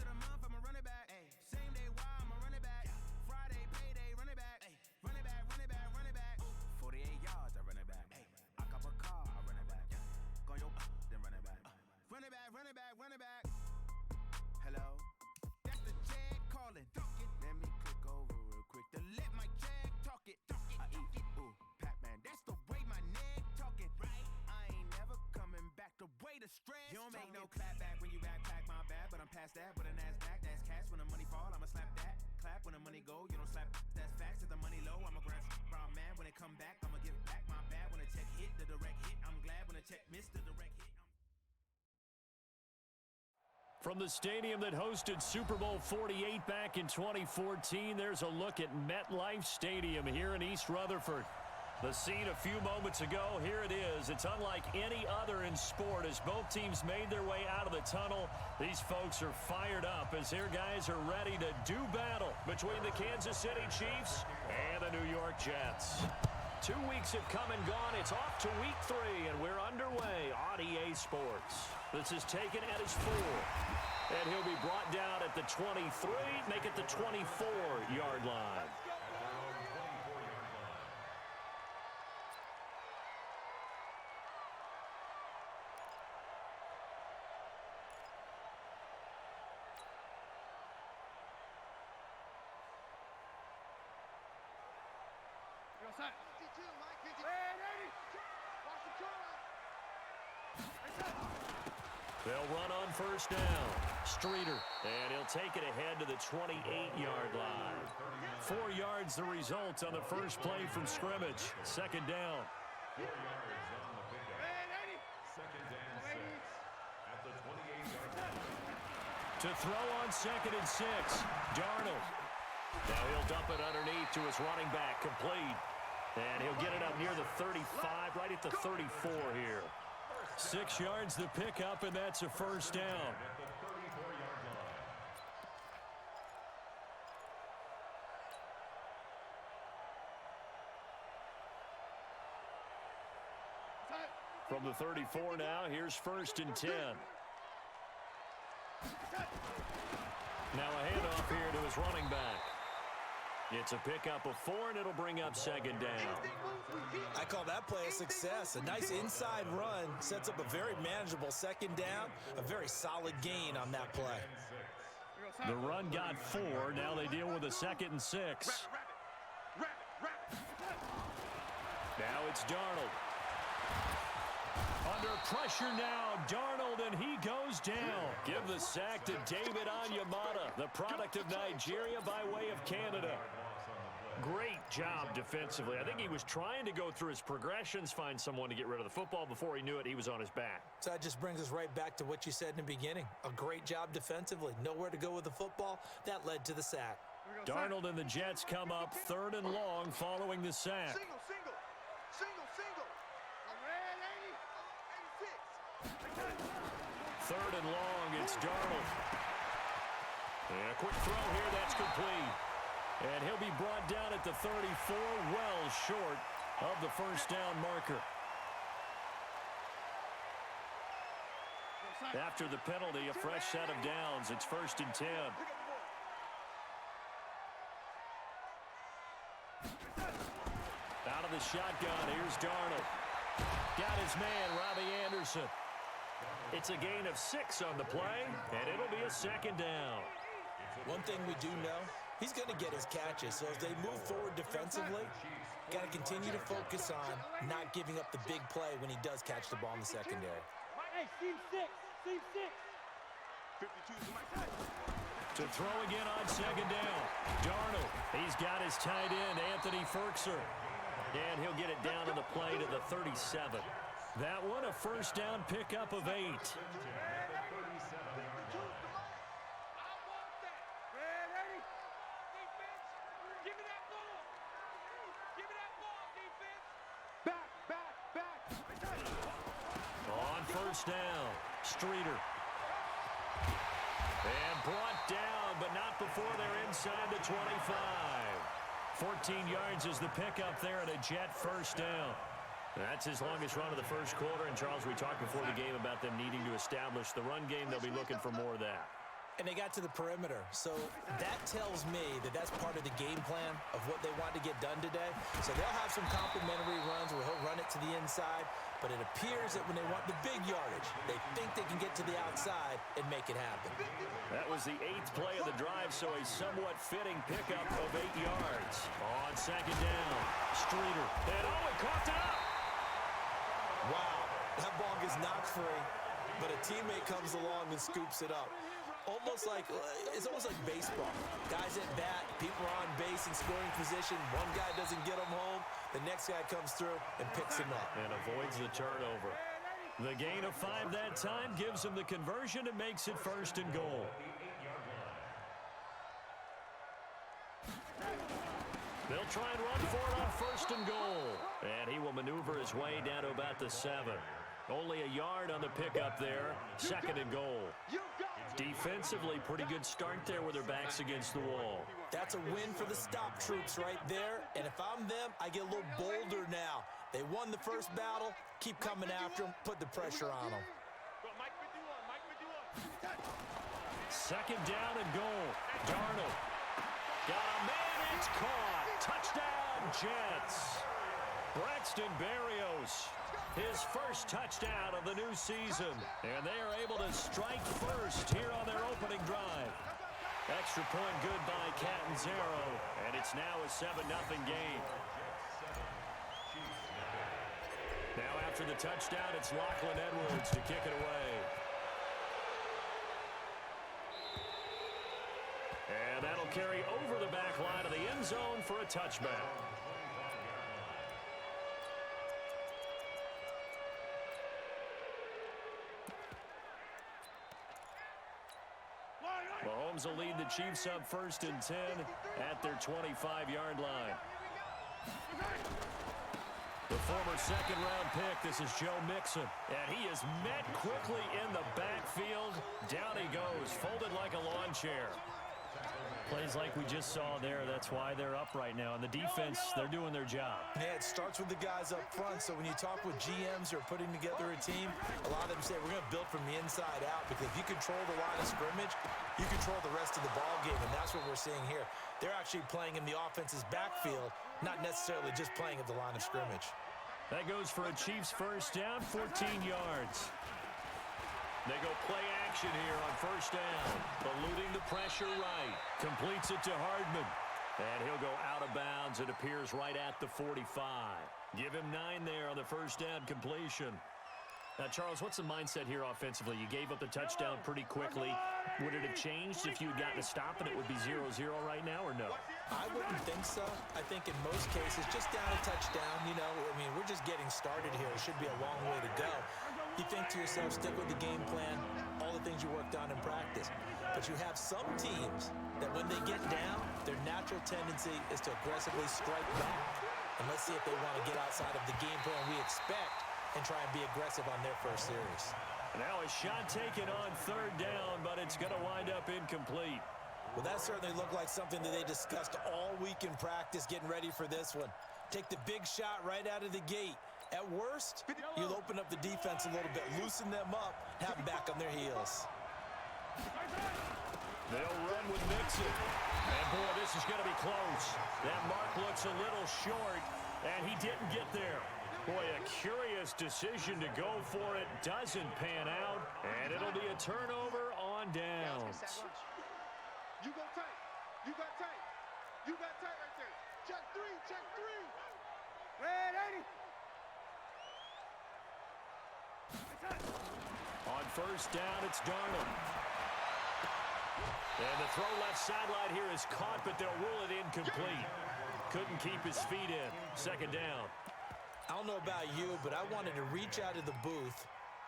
the month, I'm a run it back. Ay. Same day, why I'm a run it back. Friday, payday, run it back. Ay. Run it back, run it back, run it back. 48 yards, I run it back. Ay. I cop a car, I run it back. Go your then run it back. Run it back, run it back, run it back. Hello, that's the jag calling. Let me click over real quick to let my jag talk it. I eat, ooh, Pac-Man, that's the way my neck talking. Right, I ain't never coming back the way the stress. You don't make no clap back when you backpack, my bad, but I'm past that. With an ass back, that's cash. When the money fall, I'ma slap that. Clap when the money go, you don't slap. That's facts. If the money low, I'ma grab brown man. When it come back, I'ma give back my bad. When the check hit, the direct hit. I'm glad when the check missed the direct hit. From the stadium that hosted Super Bowl 48 back in 2014, there's a look at MetLife Stadium here in East Rutherford. The scene a few moments ago, here it is. It's unlike any other in sport as both teams made their way out of the tunnel. These folks are fired up as their guys are ready to do battle between the Kansas City Chiefs and the New York Jets. 2 weeks have come and gone. It's off to week 3, and we're underway on EA Sports. This is taken at his 4, and he'll be brought down at the 23, make it the 24-yard line. They'll run on first down. Streeter, and he'll take it ahead to the 28-yard line. 4 yards the result on the first play from scrimmage. Second down. 4 yards on the pickup. Second down, 6 at the 28-yard line. To throw on 2nd and 6, Darnold. Now he'll dump it underneath to his running back, complete. And he'll get it up near the 35, right at the 34 here. 6 yards the pickup, and that's a first down. At the 34-yard line. From the 34 now, here's 1st and 10. Now a handoff here to his running back. It's a pickup of 4, and it'll bring up 2nd down. I call that play a success. A nice inside run sets up a very manageable 2nd down. A very solid gain on that play. The run got 4. Now they deal with a 2nd and 6. Now it's Darnold. Under pressure now, Darnold, and he goes down. Give the sack to David Onyemata, the product of Nigeria by way of Canada. Great job defensively. I think he was trying to go through his progressions, find someone to get rid of the football. Before he knew it, he was on his back. So that just brings us right back to what you said in the beginning. A great job defensively. Nowhere to go with the football. That led to the sack. Darnold and the Jets come up 3rd and long following the sack. Single. 3rd and long, it's Darnold. And a quick throw here, that's complete. And he'll be brought down at the 34, well short of the first down marker. After the penalty, a fresh set of downs. It's 1st and 10. Out of the shotgun, here's Darnold. Got his man, Robbie Anderson. It's a gain of 6 on the play, and it'll be a 2nd down. One thing we do know, he's going to get his catches. So as they move forward defensively, got to continue to focus on not giving up the big play when he does catch the ball in the secondary. Hey, team 6. 52 is my side. To throw again on 2nd down. Darnold, he's got his tight end, Anthony Ferkser. And he'll get it down to the play to the 37. That one, a first down pickup of 8. On first down, Streeter. And brought down, but not before they're inside the 25. 14 yards is the pickup there at a Jet first down. That's his longest run of the first quarter. And, Charles, we talked before the game about them needing to establish the run game. They'll be looking for more of that. And they got to the perimeter. So that tells me that that's part of the game plan of what they want to get done today. So they'll have some complimentary runs where he'll run it to the inside. But it appears that when they want the big yardage, they think they can get to the outside and make it happen. That was the 8th play of the drive, so a somewhat fitting pickup of 8 yards. On second down, Streeter. And he caught it up. Wow, that ball gets knocked free, but a teammate comes along and scoops it up. It's almost like baseball. Guys at bat, people are on base in scoring position. One guy doesn't get them home. The next guy comes through and picks him up. And avoids the turnover. The gain of 5 that time gives him the conversion and makes it 1st and goal. They'll try and run for it on 1st and goal. And he will maneuver his way down to about the 7. Only a yard on the pickup there. 2nd and goal. Defensively, pretty good start there with their backs against the wall. That's a win for the stop troops right there. And if I'm them, I get a little bolder now. They won the first battle. Keep coming after them. Put the pressure on them. 2nd down and goal. Darnold. Got a man. It's caught. Touchdown, Jets. Braxton Berrios. His first touchdown of the new season. And they are able to strike first here on their opening drive. Extra point good by Catanzaro. And it's now a 7-0 game. Now after the touchdown, it's Lachlan Edwards to kick it away. And that'll carry over the back line of the end zone for a touchback. Mahomes will lead the Chiefs up 1st and 10 at their 25-yard line. The former 2nd-round pick, this is Joe Mixon. And he is met quickly in the backfield. Down he goes, folded like a lawn chair. Plays like we just saw there. That's why they're up right now. And the defense, they're doing their job. Yeah, it starts with the guys up front. So when you talk with GMs who are putting together a team, a lot of them say we're going to build from the inside out, because if you control the line of scrimmage, you control the rest of the ball game. And that's what we're seeing here. They're actually playing in the offense's backfield, not necessarily just playing at the line of scrimmage. That goes for a Chiefs first down, 14 yards. They go play action here on 1st down. Eluding the pressure right. Completes it to Hardman. And he'll go out of bounds. It appears right at the 45. Give him 9 there on the 1st down completion. Now, Charles, what's the mindset here offensively? You gave up the touchdown pretty quickly. Would it have changed if you had gotten a stop and it would be 0-0 right now, or no? I wouldn't think so. I think in most cases, just down a touchdown, we're just getting started here. It should be a long way to go. You think to yourself, stick with the game plan, all the things you worked on in practice. But you have some teams that when they get down, their natural tendency is to aggressively strike back. And let's see if they want to get outside of the game plan we expect and try and be aggressive on their first series. Now a shot taken on 3rd down, but it's going to wind up incomplete. Well, that certainly looked like something that they discussed all week in practice, getting ready for this one. Take the big shot right out of the gate. At worst, you'll open up the defense a little bit, loosen them up, have them back on their heels. They'll run with Mixon. And, boy, this is going to be close. That mark looks a little short, and he didn't get there. Boy, a curious decision to go for it. Doesn't pan out, and it'll be a turnover on downs. You go tight. You got tight. You got tight right there. Check 3. Check 3. Red 80. On 1st down, it's Darnold. And the throw left sideline here is caught, but they'll rule it incomplete. Couldn't keep his feet in. 2nd down. I don't know about you, but I wanted to reach out of the booth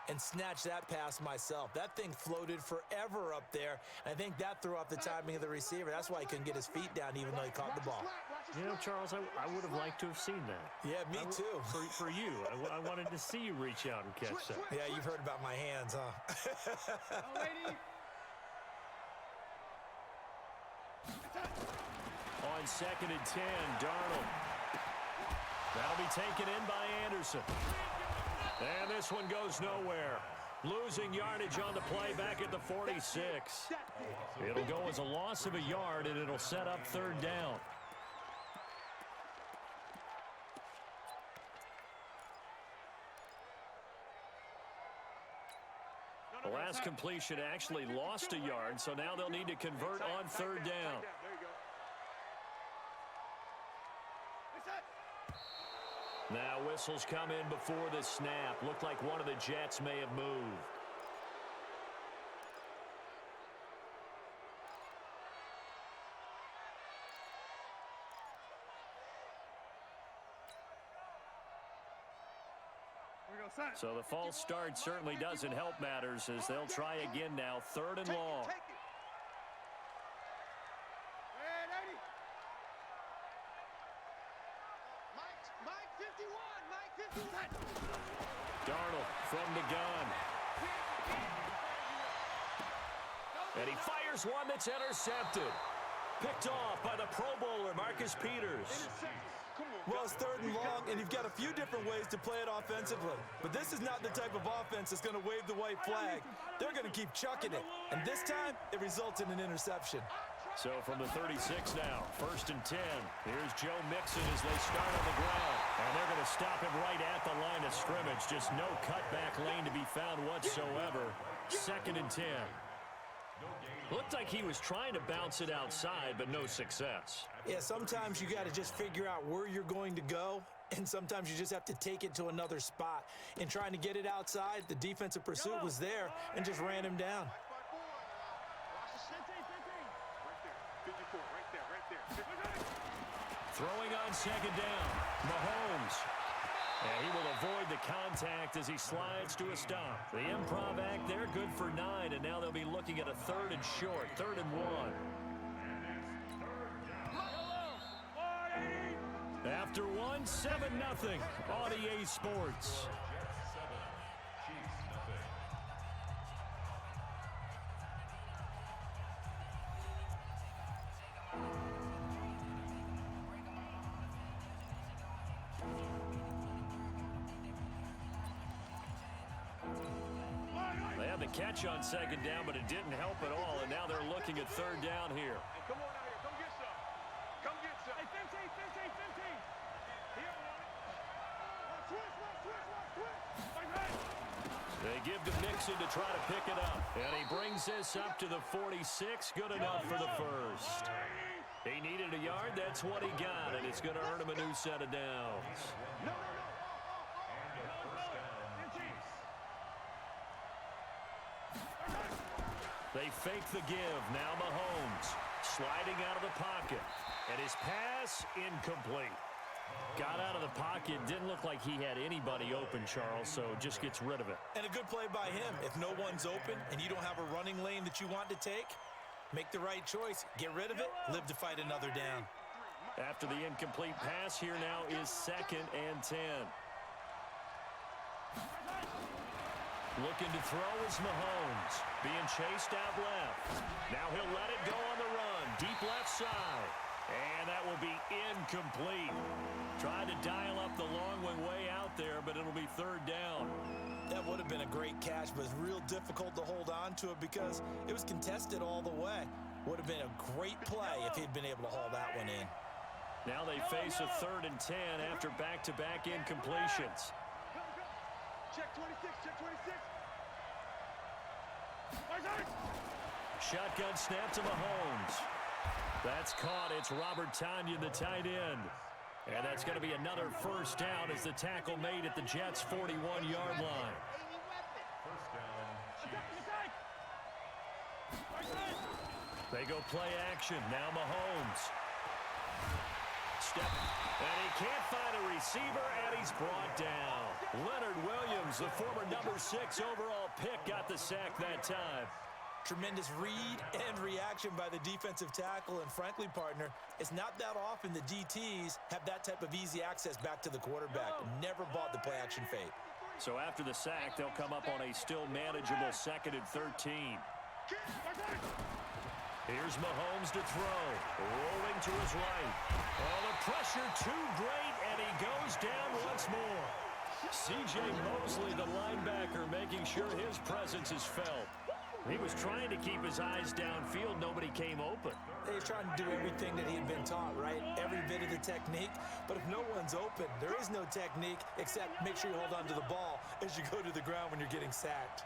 and snatch that pass myself. That thing floated forever up there. I think that threw off the timing of the receiver. That's why he couldn't get his feet down even though he caught the ball. You know, Charles, I would have liked to have seen that. Yeah, me too. For you. I wanted to see you reach out and catch that. Yeah, you've heard about my hands, huh? On 2nd and 10, Darnold. That'll be taken in by Anderson. And this one goes nowhere. Losing yardage on the play back at the 46. It'll go as a loss of a yard, and it'll set up third down. The last completion actually lost a yard, so now they'll need to convert on third down. Now whistles come in before the snap. Looked like one of the Jets may have moved. So the false start certainly doesn't help matters as they'll try again now. Third and long. Darnold from the gun. And he fires one that's intercepted. Picked off by the Pro Bowler, Marcus Peters. Well, it's third and long, and you've got a few different ways to play it offensively. But this is not the type of offense that's going to wave the white flag. They're going to keep chucking it. And this time, it results in an interception. So from the 36 now, 1st and 10. Here's Joe Mixon as they start on the ground. And they're going to stop him right at the line of scrimmage. Just no cutback lane to be found whatsoever. 2nd and 10. Looked like he was trying to bounce it outside, but no success. Yeah, sometimes you got to just figure out where you're going to go, and sometimes you just have to take it to another spot. In trying to get it outside, the defensive pursuit was there and just ran him down. Throwing on 2nd down, Mahomes. And he will avoid the contact as he slides to a stop. The improv act there, good for 9, and now they'll be looking at a 3rd and short, 3rd and 1. After 1, 7-0 on EA Sports. They had the catch on 2nd down, but it didn't help at all, and now they're looking at 3rd down here. Hey, come on out here. Come get some. Come get some. Hey, 15. Here, switch. They give to Mixon to try to pick it up, and he brings this up to the 46. Good enough for the first. He needed a yard. That's what he got, and it's going to earn him a new set of downs. They fake the give. Now Mahomes sliding out of the pocket. And his pass incomplete. Got out of the pocket. Didn't look like he had anybody open, Charles, so just gets rid of it. And a good play by him. If no one's open and you don't have a running lane that you want to take, make the right choice. Get rid of it. Live to fight another down. After the incomplete pass, here now is 2nd and 10. Looking to throw is Mahomes. Being chased out left. Now he'll let it go on the run. Deep left side. And that will be incomplete. Tried to dial up the long one way out there, but it'll be 3rd down. That would have been a great catch, but it's real difficult to hold on to it because it was contested all the way. Would have been a great play if he'd been able to haul that one in. Now they face a 3rd and 10 after back-to-back incompletions. Check 26, check 26. Shotgun snap to Mahomes. That's caught. It's Robert Tonyan, the tight end. And that's going to be another first down as the tackle made at the Jets' 41-yard line. They go play action. Now Mahomes. Step. And he can't find a receiver, and he's brought down. Leonard Williams, the former number 6 overall pick, got the sack that time. Tremendous read and reaction by the defensive tackle, and frankly, partner, it's not that often the DTs have that type of easy access back to the quarterback. Never bought the play-action fake. So after the sack, they'll come up on a still manageable 2nd and 13. Here's Mahomes to throw. Rolling to his right. Oh, the pressure too great, and he goes down once more. C.J. Mosley, the linebacker, making sure his presence is felt. He was trying to keep his eyes downfield. Nobody came open. He's trying to do everything that he had been taught, right? Every bit of the technique. But if no one's open, there is no technique except make sure you hold on to the ball as you go to the ground when you're getting sacked.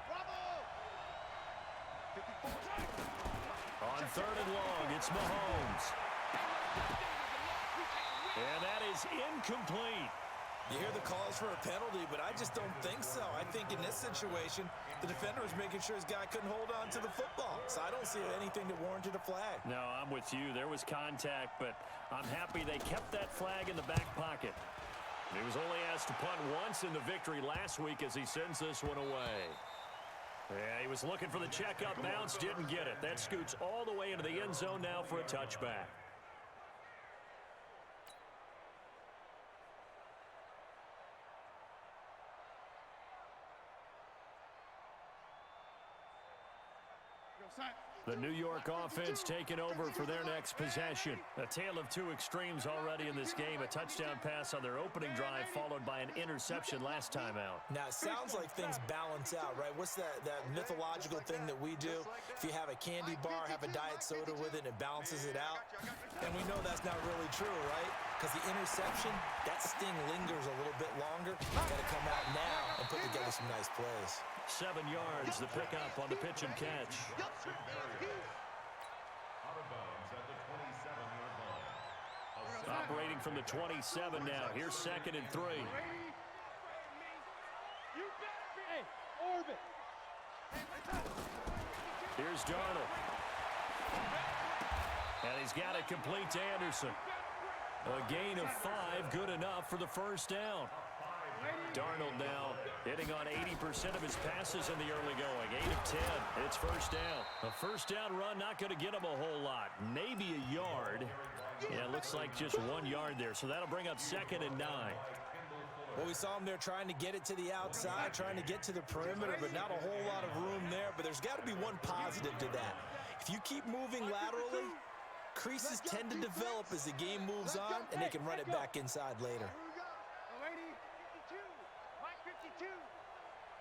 On 3rd and long, it's Mahomes. And that is incomplete. You hear the calls for a penalty, but I just don't think so. I think in this situation, the defender was making sure his guy couldn't hold on to the football. So I don't see anything that warranted a flag. No, I'm with you. There was contact, but I'm happy they kept that flag in the back pocket. He was only asked to punt once in the victory last week as he sends this one away. Yeah, he was looking for the checkup bounce, didn't get it. That scoots all the way into the end zone now for a touchback. The New York offense taking over for their next possession. A tale of two extremes already in this game. A touchdown pass on their opening drive followed by an interception last time out. Now, it sounds like things balance out, right? What's that mythological thing that we do? If you have a candy bar, have a diet soda with it, it balances it out. And we know that's not really true, right? Because the interception, that sting lingers a little bit longer. You've got to come out now and put together some nice plays. 7 yards, the pickup on the pitch and catch. Out of bounds at the 27-yard line. Operating from the 27 now. Here's 2nd and 3. Here's Darnold. And he's got it complete to Anderson. A gain of 5, good enough for the first down. Darnold now hitting on 80% of his passes in the early going. 8 of 10. It's first down. A first down run not going to get him a whole lot. Maybe a yard. Yeah, it looks like just 1 yard there. So that'll bring up 2nd and 9. Well, we saw him there trying to get it to the outside, trying to get to the perimeter, but not a whole lot of room there. But there's got to be one positive to that. If you keep moving laterally, creases tend to develop as the game moves on, and they can run it back inside later.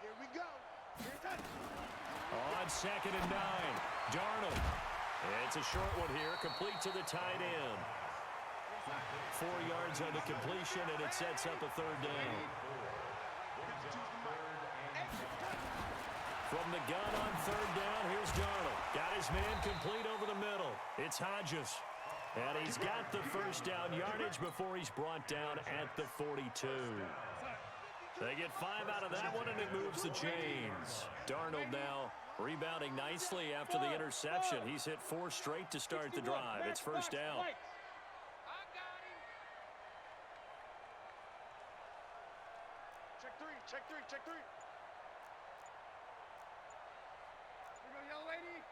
Here we go. On 2nd and 9, Darnold. It's a short one here, complete to the tight end. 4 yards on the completion, and it sets up a 3rd down. From the gun on 3rd down, here's Darnold. Got his man complete over the middle. It's Hodges. And he's got the first down yardage before he's brought down at the 42. They get 5 out of that one, and it moves the chains. Darnold now rebounding nicely after the interception. He's hit 4 straight to start the drive. It's first down. Check three. Here we go, young lady.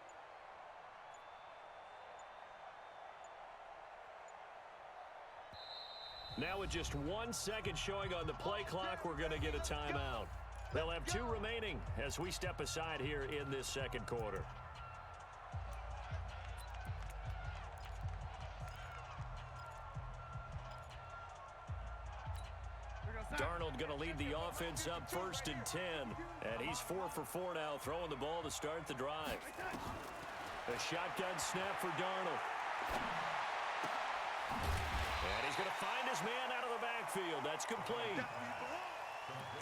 Now with just 1 second showing on the play clock, we're going to get a timeout. They'll have 2 remaining as we step aside here in this second quarter. Darnold going to lead the offense up 1st and 10. And he's 4 for 4 now, throwing the ball to start the drive. A shotgun snap for Darnold. And he's going to find his man out of the backfield. That's complete.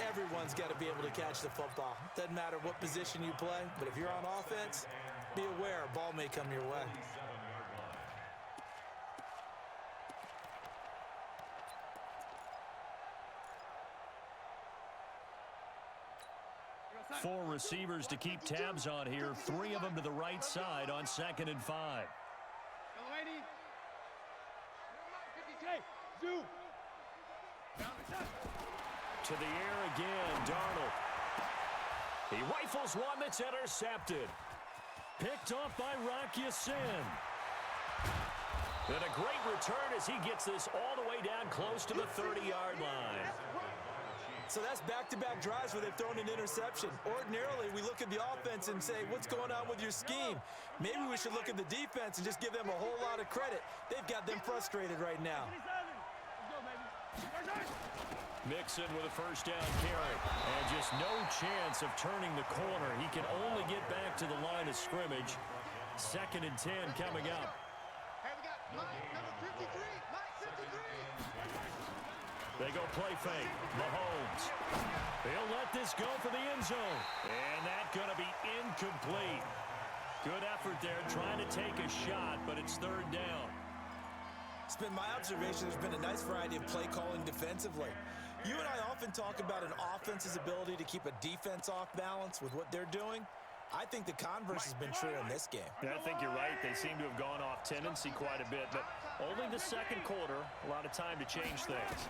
Everyone's got to be able to catch the football. Doesn't matter what position you play, but if you're on offense, be aware a ball may come your way. 4 receivers to keep tabs on here. 3 of them to the right side on 2nd and 5. To the air again, Darnold. He rifles one that's intercepted. Picked off by Rock Ya-Sin. And a great return as he gets this all the way down close to the 30-yard line. So that's back-to-back drives where they've thrown an interception. Ordinarily, we look at the offense and say, what's going on with your scheme? Maybe we should look at the defense and just give them a whole lot of credit. They've got them frustrated right now. Mixon with a first down carry. And just no chance of turning the corner. He can only get back to the line of scrimmage. 2nd and 10 coming up. Hey, we got Mike, number 53. Mike 53. They go play fake. Mahomes. He'll let this go for the end zone. And that's going to be incomplete. Good effort there trying to take a shot, but it's 3rd down. It's been my observation there's been a nice variety of play calling defensively. You and I often talk about an offense's ability to keep a defense off balance with what they're doing. I think the converse has been true in this game. Yeah, I think you're right. They seem to have gone off tendency quite a bit, but only the 2nd quarter. A lot of time to change things.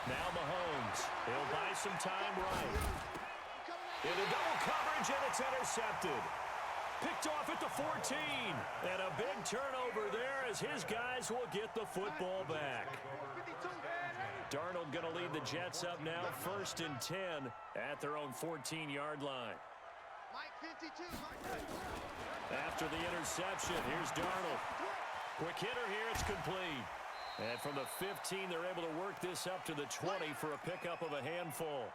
Now Mahomes. He'll buy some time right. Into double coverage, and it's intercepted. Picked off at the 14. And a big turnover there as his guys will get the football back. Darnold going to lead the Jets up now, 1st and 10 at their own 14-yard line. After the interception, here's Darnold. Quick hitter here, it's complete. And from the 15, they're able to work this up to the 20 for a pickup of a handful.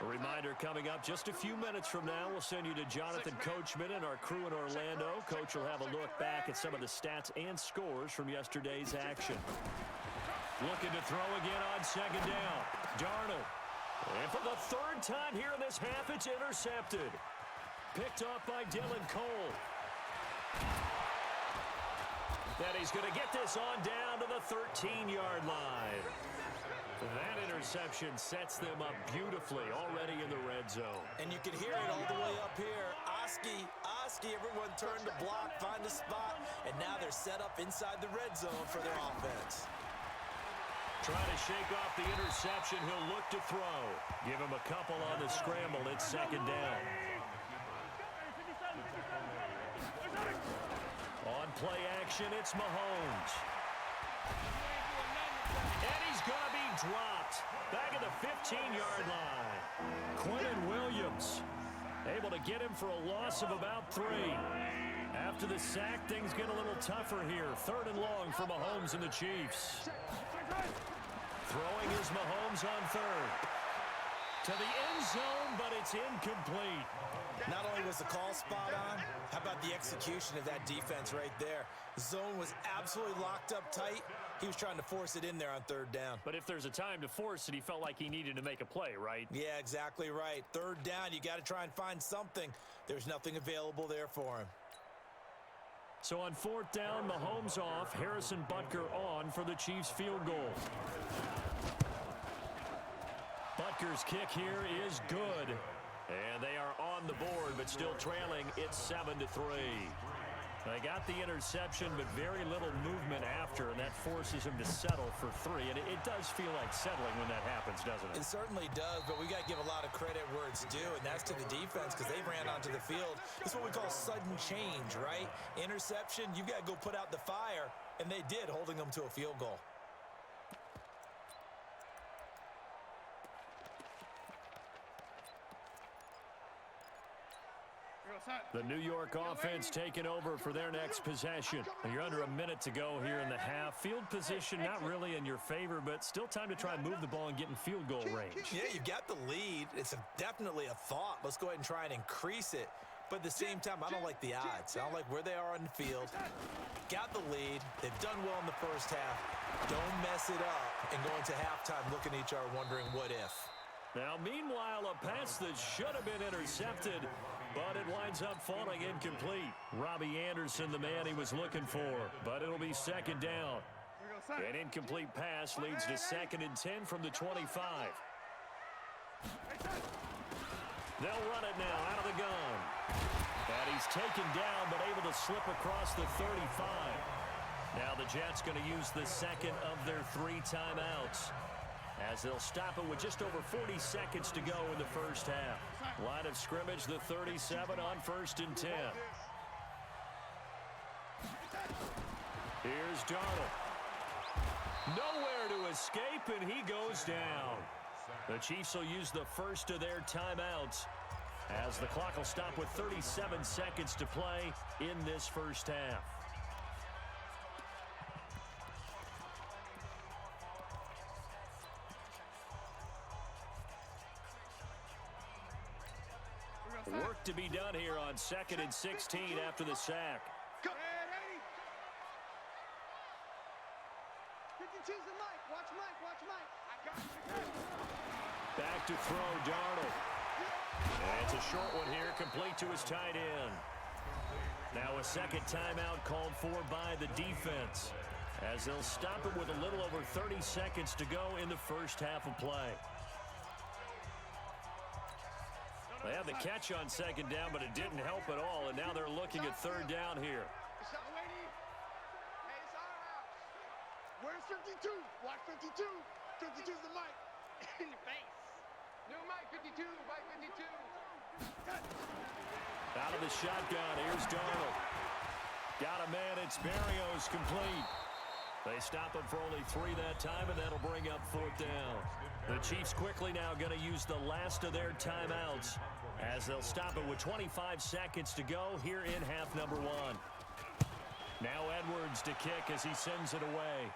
A reminder coming up just a few minutes from now. We'll send you to Jonathan Coachman and our crew in Orlando. Coach will have a look back at some of the stats and scores from yesterday's action. Looking to throw again on 2nd down. Darnold. And for the 3rd time here in this half, it's intercepted. Picked off by Dylan Cole. Then he's going to get this on down to the 13-yard line. That interception sets them up beautifully already in the red zone. And you can hear it all the way up here. Oski, everyone turned to block, find a spot, and now they're set up inside the red zone for their offense. Trying to shake off the interception, he'll look to throw. Give him a couple on the scramble, it's 2nd down. On play action, it's Mahomes. And he's going to be dropped back at the 15-yard line. Quentin Williams able to get him for a loss of about 3. After the sack, things get a little tougher here. 3rd and long for Mahomes and the Chiefs. Throwing is Mahomes on 3rd. To the end zone, but it's incomplete. Not only was the call spot on, how about the execution of that defense right there? The zone was absolutely locked up tight. He was trying to force it in there on 3rd down. But if there's a time to force it, he felt like he needed to make a play, right? Yeah, exactly right. 3rd down, you got to try and find something. There's nothing available there for him. So on 4th down, Mahomes off, Harrison Butker on for the Chiefs field goal. Butker's kick here is good. And they are on the board, but still trailing. It's 7-3. They got the interception, but very little movement after, and that forces him to settle for 3. And it does feel like settling when that happens, doesn't it? It certainly does, but we got to give a lot of credit where it's due, and that's to the defense because they ran onto the field. It's what we call sudden change, right? Interception, you've got to go put out the fire, and they did, holding them to a field goal. The New York offense taking over for their next possession. You're under a minute to go here in the half. Field position not really in your favor, but still time to try and move the ball and get in field goal range. Yeah, you've got the lead. It's definitely a thought. Let's go ahead and try and increase it. But at the same time, I don't like the odds. I don't like where they are on the field. Got the lead. They've done well in the first half. Don't mess it up and go into halftime looking at each other wondering what if. Now, meanwhile, a pass that should have been intercepted, but it winds up falling incomplete. Robbie Anderson, the man he was looking for, but it'll be 2nd down. An incomplete pass leads to 2nd and 10 from the 25. They'll run it now out of the gun. And he's taken down, but able to slip across the 35. Now the Jets going to use the 2nd of their 3 timeouts, as they'll stop it with just over 40 seconds to go in the first half. Line of scrimmage, the 37 on 1st and 10. Here's Darnold. Nowhere to escape, and he goes down. The Chiefs will use the first of their timeouts, as the clock will stop with 37 seconds to play in this first half. to be done here on 2nd and 16 after the sack. Go. 52's the Mike. Watch Mike. Watch Mike. I got you. Back to throw, Darnold. And it's a short one here, complete to his tight end. Now a second timeout called for by the defense, as they'll stop it with a little over 30 seconds to go in the first half of play. They had the catch on second down, but it didn't help at all, and now they're looking at third down here. Where's 52? Watch 52. 52's the Mike. In your face. No Mike 52. Mike 52. Out of the shotgun, here's Darnold. Got a man, it's Berrios, complete. They stop him for only 3 that time, and that'll bring up fourth down. The Chiefs quickly now going to use the last of their timeouts, as they'll stop it with 25 seconds to go here in half number 1. Now Edwards to kick as he sends it away.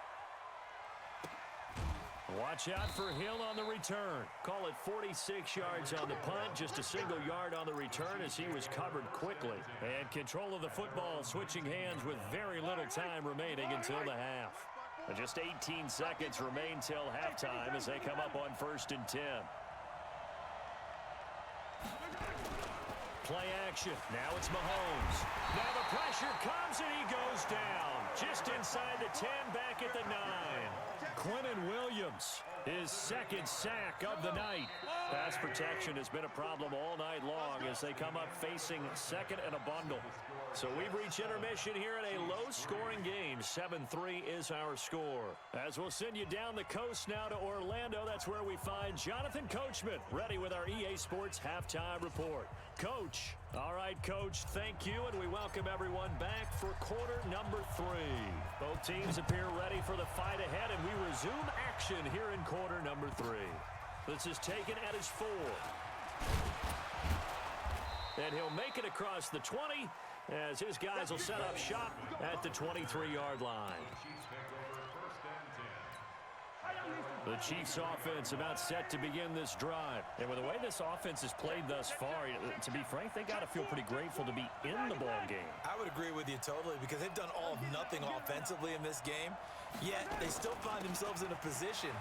Watch out for Hill on the return. Call it 46 yards on the punt, just a single yard on the return as he was covered quickly. And control of the football switching hands with very little time remaining until the half. And just 18 seconds remain till halftime as they come up on 1st and 10. Play action. Now it's Mahomes. Now the pressure comes and he goes down. Just inside the 10, back at the 9. Quentin Williams, his second sack of the night. Pass protection has been a problem all night long as they come up facing second and a bundle. So we've reached intermission here in a low-scoring game. 7-3 is our score. As we'll send you down the coast now to Orlando, that's where we find Jonathan Coachman, ready with our EA Sports Halftime Report. Coach. All right, Coach, thank you, and we welcome everyone back for quarter number 3. Both teams appear ready for the fight ahead, and we resume action here in quarter number 3. This is taken at his 4. And he'll make it across the 20 as his guys will set up shop at the 23-yard line. The Chiefs offense about set to begin this drive. And with the way this offense has played thus far, to be frank, they got to feel pretty grateful to be in the ball game. I would agree with you totally, because they've done all of nothing offensively in this game, yet they still find themselves in a position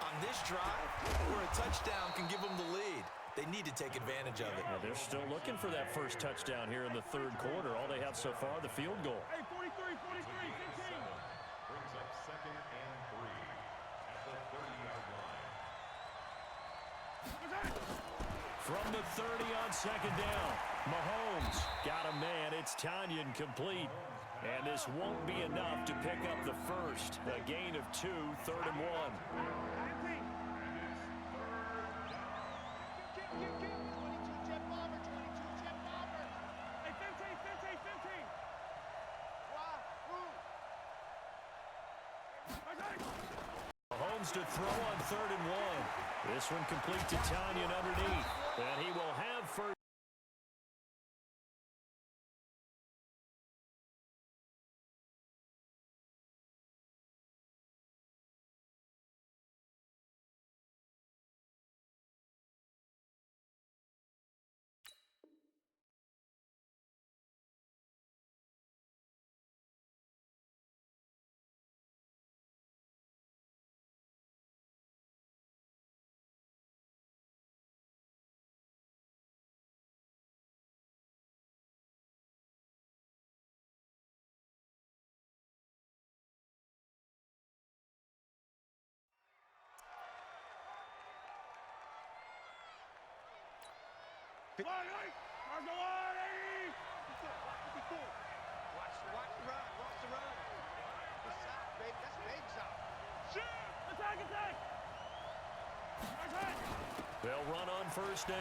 on this drive where a touchdown can give them the lead. They need to take advantage of it. Yeah, they're still looking for that first touchdown here in the third quarter. All they have so far, the field goal. Hey, 43, 15. Brings up 2nd and 3 at the 30-yard line. From the 30 on second down, Mahomes got a man. It's Tanyan complete. And this won't be enough to pick up the first. A gain of 2, 3rd and 1. Mahomes to throw on 3rd and 1. This one complete to Tanyan underneath. And he will have first. Watch the run. Watch the run. It's soft, baby. That's big soft. Shoot! Attack! They'll run on first down.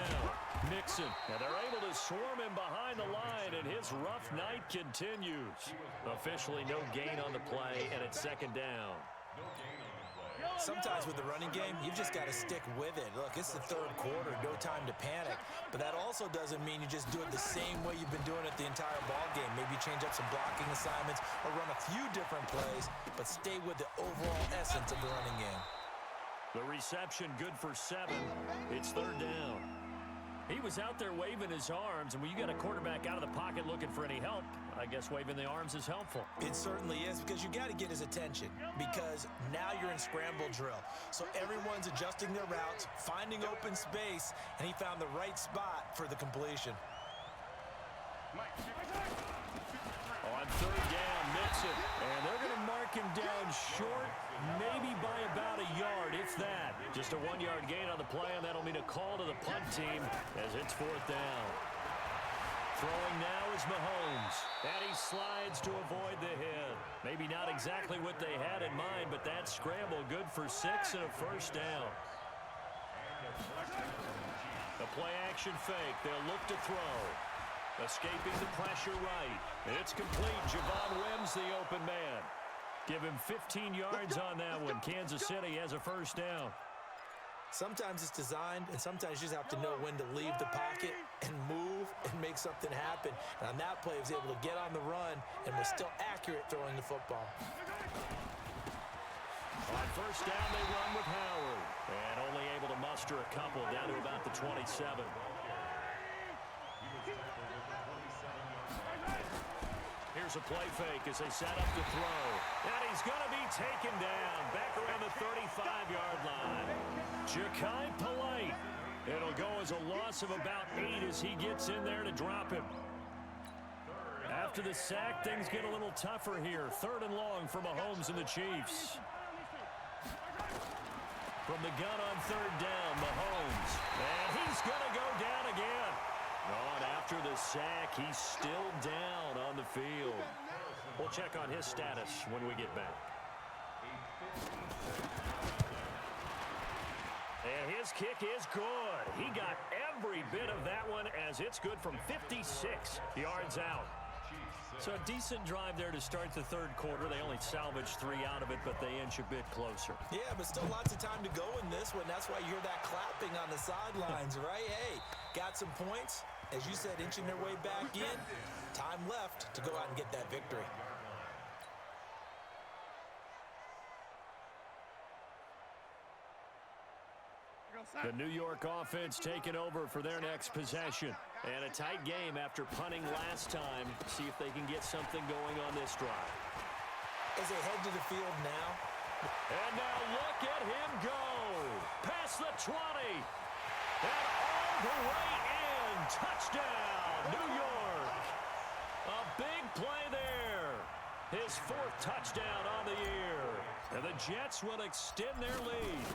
Mixon. And they're able to swarm him behind the line, and his rough night continues. Officially no gain on the play, and it's second down. Sometimes with the running game, you've just got to stick with it. Look, it's the third quarter, no time to panic. But that also doesn't mean you just do it the same way you've been doing it the entire ball game. Maybe change up some blocking assignments or run a few different plays, but stay with the overall essence of the running game. The reception good for 7. It's 3rd down. He was out there waving his arms, and when you got a quarterback out of the pocket looking for any help, I guess waving the arms is helpful. It certainly is, because you got to get his attention, because now you're in scramble drill. So everyone's adjusting their routes, finding open space, and he found the right spot for the completion. On third down, Mixon, and they're going to mark him down short, maybe by about a yard, if that. Just a 1-yard gain on the play, and that'll mean a call to the punt team as it's fourth down. Throwing now is Mahomes, and he slides to avoid the hit. Maybe not exactly what they had in mind, but that scramble good for 6 and a first down. The play-action fake. They'll look to throw. Escaping the pressure right. It's complete. Javon Wims, the open man. Give him 15 yards on that one. Kansas City has a first down. Sometimes it's designed, and sometimes you just have to know when to leave the pocket and move and make something happen. And on that play, he was able to get on the run and was still accurate throwing the football. On first down, they run with Howard. And only able to muster a couple down to about the 27. Here's a play fake as they set up to throw. And he's going to be taken down back around the 35-yard line. Ja'Kai Polite. It'll go as a loss of about 8 as he gets in there to drop him. After the sack, things get a little tougher here. Third and long for Mahomes and the Chiefs. From the gun on third down, Mahomes. And he's going to go down again. And after the sack, he's still down on the field. We'll check on his status when we get back. And his kick is good. He got every bit of that one as it's good from 56 yards out. So a decent drive there to start the third quarter. They only salvaged 3 out of it, but they inch a bit closer. Yeah, but still lots of time to go in this one. That's why you hear that clapping on the sidelines, right? Hey, got some points. As you said, inching their way back in. Time left to go out and get that victory. The New York offense taking over for their next possession. And a tight game after punting last time. See if they can get something going on this drive. As they head to the field now. And now look at him go. Past the 20. And all the way in. Touchdown, New York. A big play there. His 4th touchdown on the year. And the Jets will extend their lead.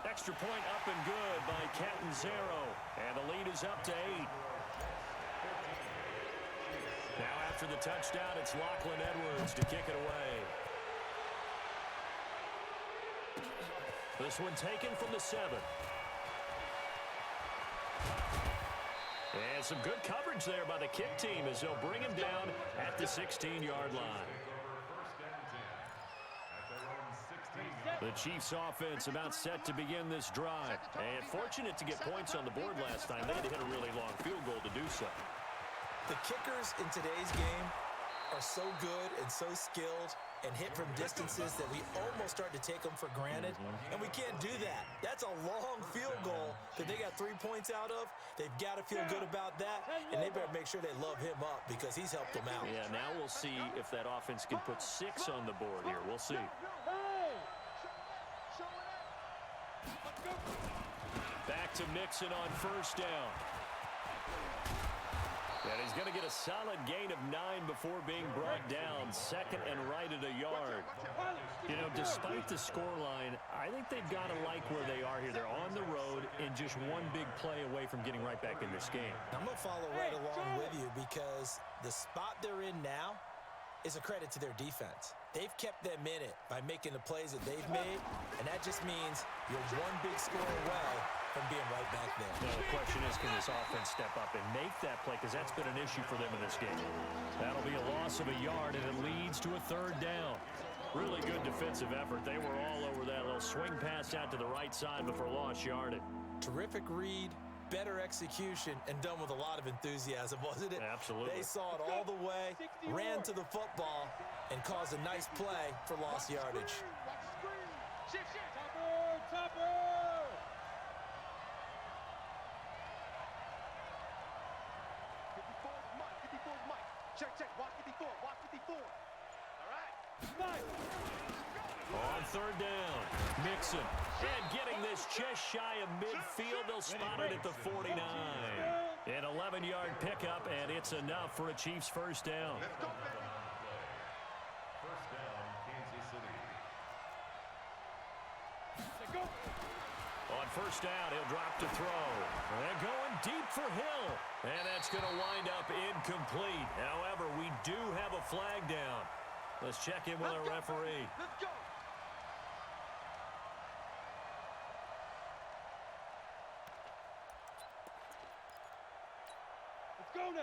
Extra point up and good by Catanzaro. And the lead is up to 8. Now after the touchdown, it's Lachlan Edwards to kick it away. This one taken from the 7. And some good coverage there by the kick team as they'll bring him down at the 16-yard line. The Chiefs offense about set to begin this drive. And fortunate to get points on the board last time. They had to hit a really long field goal to do so. The kickers in today's game are so good and so skilled and hit from distances that we almost start to take them for granted. And we can't do that. That's a long field goal that they got 3 points out of. They've got to feel good about that, and they better make sure they love him up because he's helped them out. Yeah, now we'll see if that offense can put 6 on the board here. We'll see. Back to Mixon on first down. And he's going to get a solid gain of 9 before being brought down. Second and right at a yard. You know, despite the scoreline, I think they've got to like where they are here. They're on the road and just one big play away from getting right back in this game. I'm going to follow right along with you because the spot they're in now is a credit to their defense. They've kept them in it by making the plays that they've made, and that just means you're one big score away from being right back there. Now, the question is, can this offense step up and make that play? Because that's been an issue for them in this game. That'll be a loss of a yard, and it leads to a third down. Really good defensive effort. They were all over that little swing pass out to the right side before lost yardage. Terrific read, better execution, and done with a lot of enthusiasm, wasn't it? Absolutely. They saw it all the way, ran to the football, and caused a nice play for lost yardage. Check, check. Watch 54. Watch 54. All right. On third down, Mixon. And getting this just shy of midfield. They'll spot it at the 49. An 11-yard pickup, and it's enough for a Chiefs first down. Let's go, baby. First down, Kansas City. Let's go. On first down, he'll drop to throw. And going deep for Hill. And that's going to wind up incomplete. However, we do have a flag down. Let's check in with our referee. Let's go.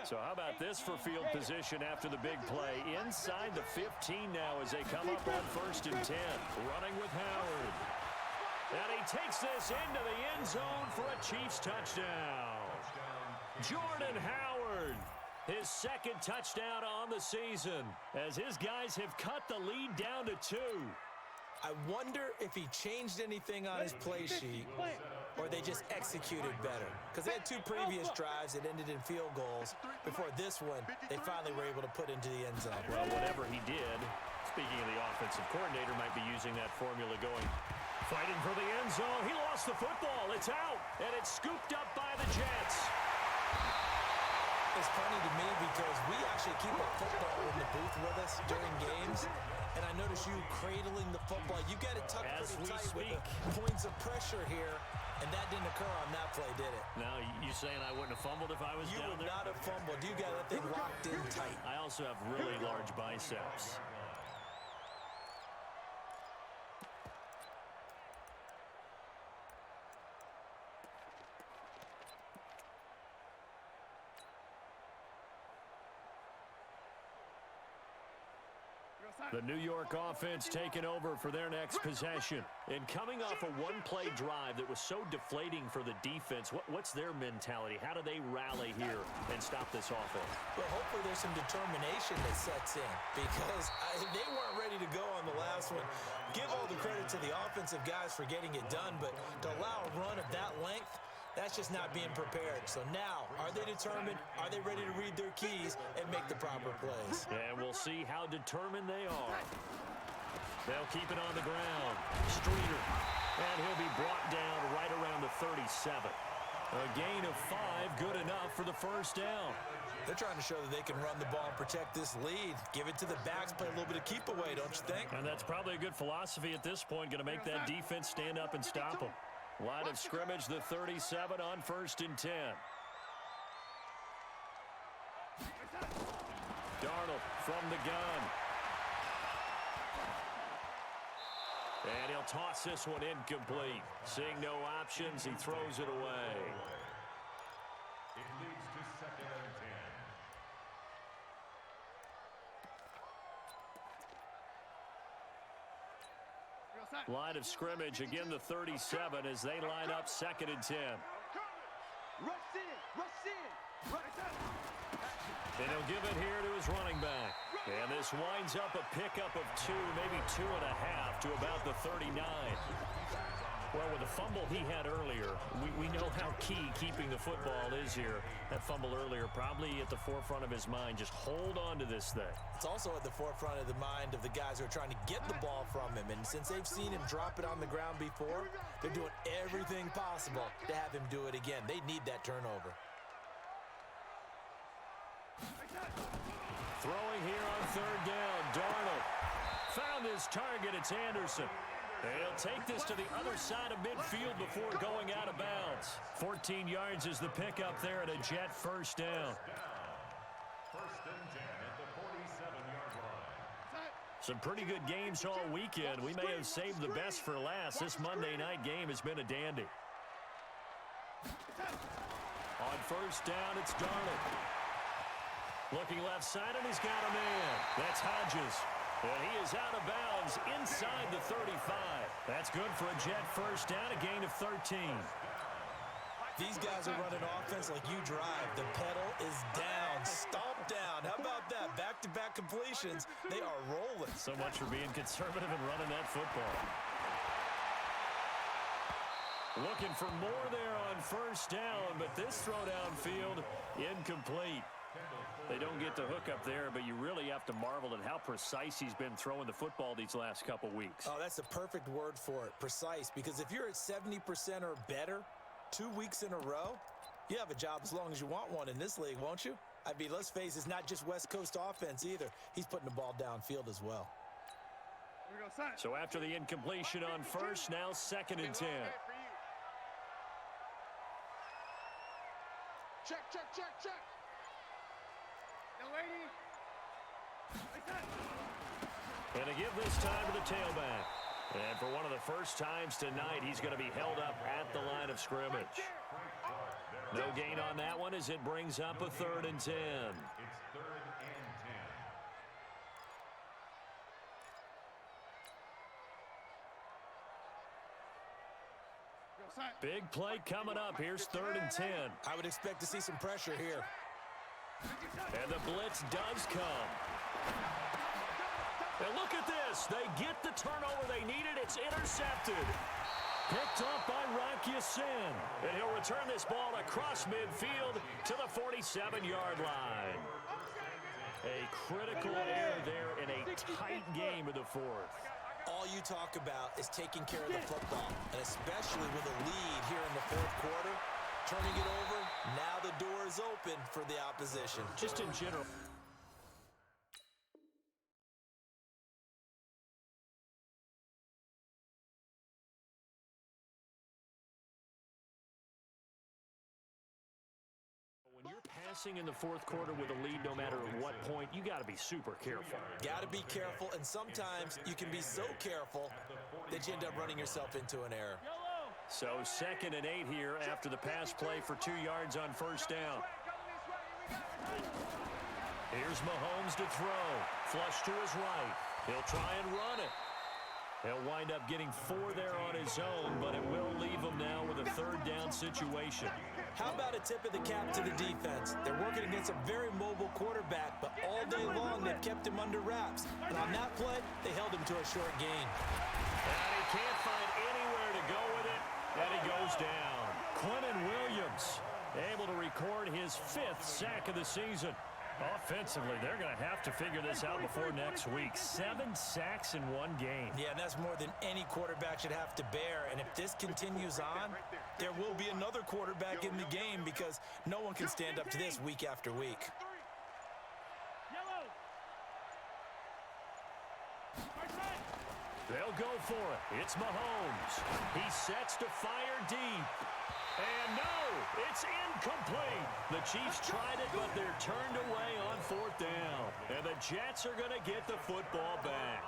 So how about this for field position after the big play? Inside the 15 now as they come up on first and 10. Running with Howard. And he takes this into the end zone for a Chiefs touchdown. Jordan Howard, his second touchdown on the season, as his guys have cut the lead down to 2. I wonder if he changed anything on his play sheet or they just executed better. Because they had 2 previous drives that ended in field goals. Before this one, they finally were able to put into the end zone. Well, whatever he did, speaking of the offensive coordinator, might be using that formula going. Fighting for the end zone. He lost the football. It's out. And it's scooped up by the Jets. It's funny to me because we actually keep a football in the booth with us during games. And I notice you cradling the football. You got it tucked pretty tight with the points of pressure here. And that didn't occur on that play, did it? Now, you saying I wouldn't have fumbled if I was You down would there? not have fumbled. You got that thing locked in tight. I also have really large biceps. The New York offense taking over for their next possession. And coming off a one-play drive that was so deflating for the defense, what's their mentality? How do they rally here and stop this offense? Well, hopefully there's some determination that sets in because they weren't ready to go on the last one. Give all the credit to the offensive guys for getting it done, but to allow a run of that length, that's just not being prepared. So now, are they determined? Are they ready to read their keys and make the proper plays? And we'll see how determined they are. They'll keep it on the ground. Streeter. And he'll be brought down right around the 37. A gain of 5, good enough for the first down. They're trying to show that they can run the ball and protect this lead. Give it to the backs, play a little bit of keep away, don't you think? And that's probably a good philosophy at this point. Going to make that defense stand up and stop them. Line of scrimmage, the 37 on first and 10. Darnold from the gun. And he'll toss this one incomplete. Seeing no options, he throws it away. It leads to second and 10. Line of scrimmage, again the 37 as they line up second and 10. Rush in. Rush in. Rush in. And he'll give it here to his running back. And this winds up a pickup of 2, maybe 2.5 to about the 39. Well, with the fumble he had earlier, we know how key keeping the football is here. That fumble earlier probably at the forefront of his mind. Just hold on to this thing. It's also at the forefront of the mind of the guys who are trying to get the ball from him. And since they've seen him drop it on the ground before, they're doing everything possible to have him do it again. They need that turnover. Throwing here on third down, Darnold. Found his target, it's Anderson. He'll take this to the other side of midfield before going out of bounds. 14 yards is the pickup there at a Jet first down. First and 10 at the 47-yard line. Some pretty good games all weekend. We may have saved the best for last. This Monday night game has been a dandy. On first down, it's Darnold. Looking left side, and he's got a man. That's Hodges. And he is out of bounds inside the 35. That's good for a Jet first down, a gain of 13. These guys are running offense like you drive. The pedal is down, stomp down. How about that? Back-to-back completions. They are rolling. So much for being conservative and running that football. Looking for more there on first down, but this throw downfield incomplete. They don't get the hook up there, but you really have to marvel at how precise he's been throwing the football these last couple weeks. Oh, that's the perfect word for it, precise, because if you're at 70% or better 2 weeks in a row, you have a job as long as you want one in this league, won't you? I mean, let's face it, it's not just West Coast offense either. He's putting the ball downfield as well. So after the incompletion on first, now 2nd and 10. Check, check, check, check. And to give this time to the tailback. And for one of the first times tonight, he's going to be held up at the line of scrimmage. No gain on that one as it brings up a 3rd and 10. It's 3rd and 10. Big play coming up. Here's 3rd and 10. I would expect to see some pressure here. And the blitz does come. And look at this. They get the turnover they needed. It's intercepted. Picked up by Rocky Sin. And he'll return this ball across midfield to the 47-yard line. A critical error there in a tight game of the 4th. All you talk about is taking care of the football, and especially with a lead here in the 4th quarter, turning it over, now the door is open for the opposition. Just in general. When you're passing in the 4th quarter with a lead, no matter at what point, you got to be super careful. Got to be careful, and sometimes you can be so careful that you end up running yourself into an error. So 2nd and 8 here after the pass play for 2 yards on first down. Here's Mahomes to throw. Flush to his right. He'll try and run it. He'll wind up getting 4 there on his own, but it will leave him now with a 3rd down situation. How about a tip of the cap to the defense? They're working against a very mobile quarterback, but all day long they've kept him under wraps. And on that play, they held him to a short gain. And he can't find anywhere to go with it, and he goes down. Quentin Williams able to record his 5th sack of the season. Offensively, they're going to have to figure this out before next week. 7 sacks in 1 game. Yeah, and that's more than any quarterback should have to bear. And if this continues on, there will be another quarterback in the game because no one can stand up to this week after week. They'll go for it. It's Mahomes. He sets to fire deep. And no, it's incomplete. The Chiefs tried it, but they're turned away on 4th down. And the Jets are going to get the football back.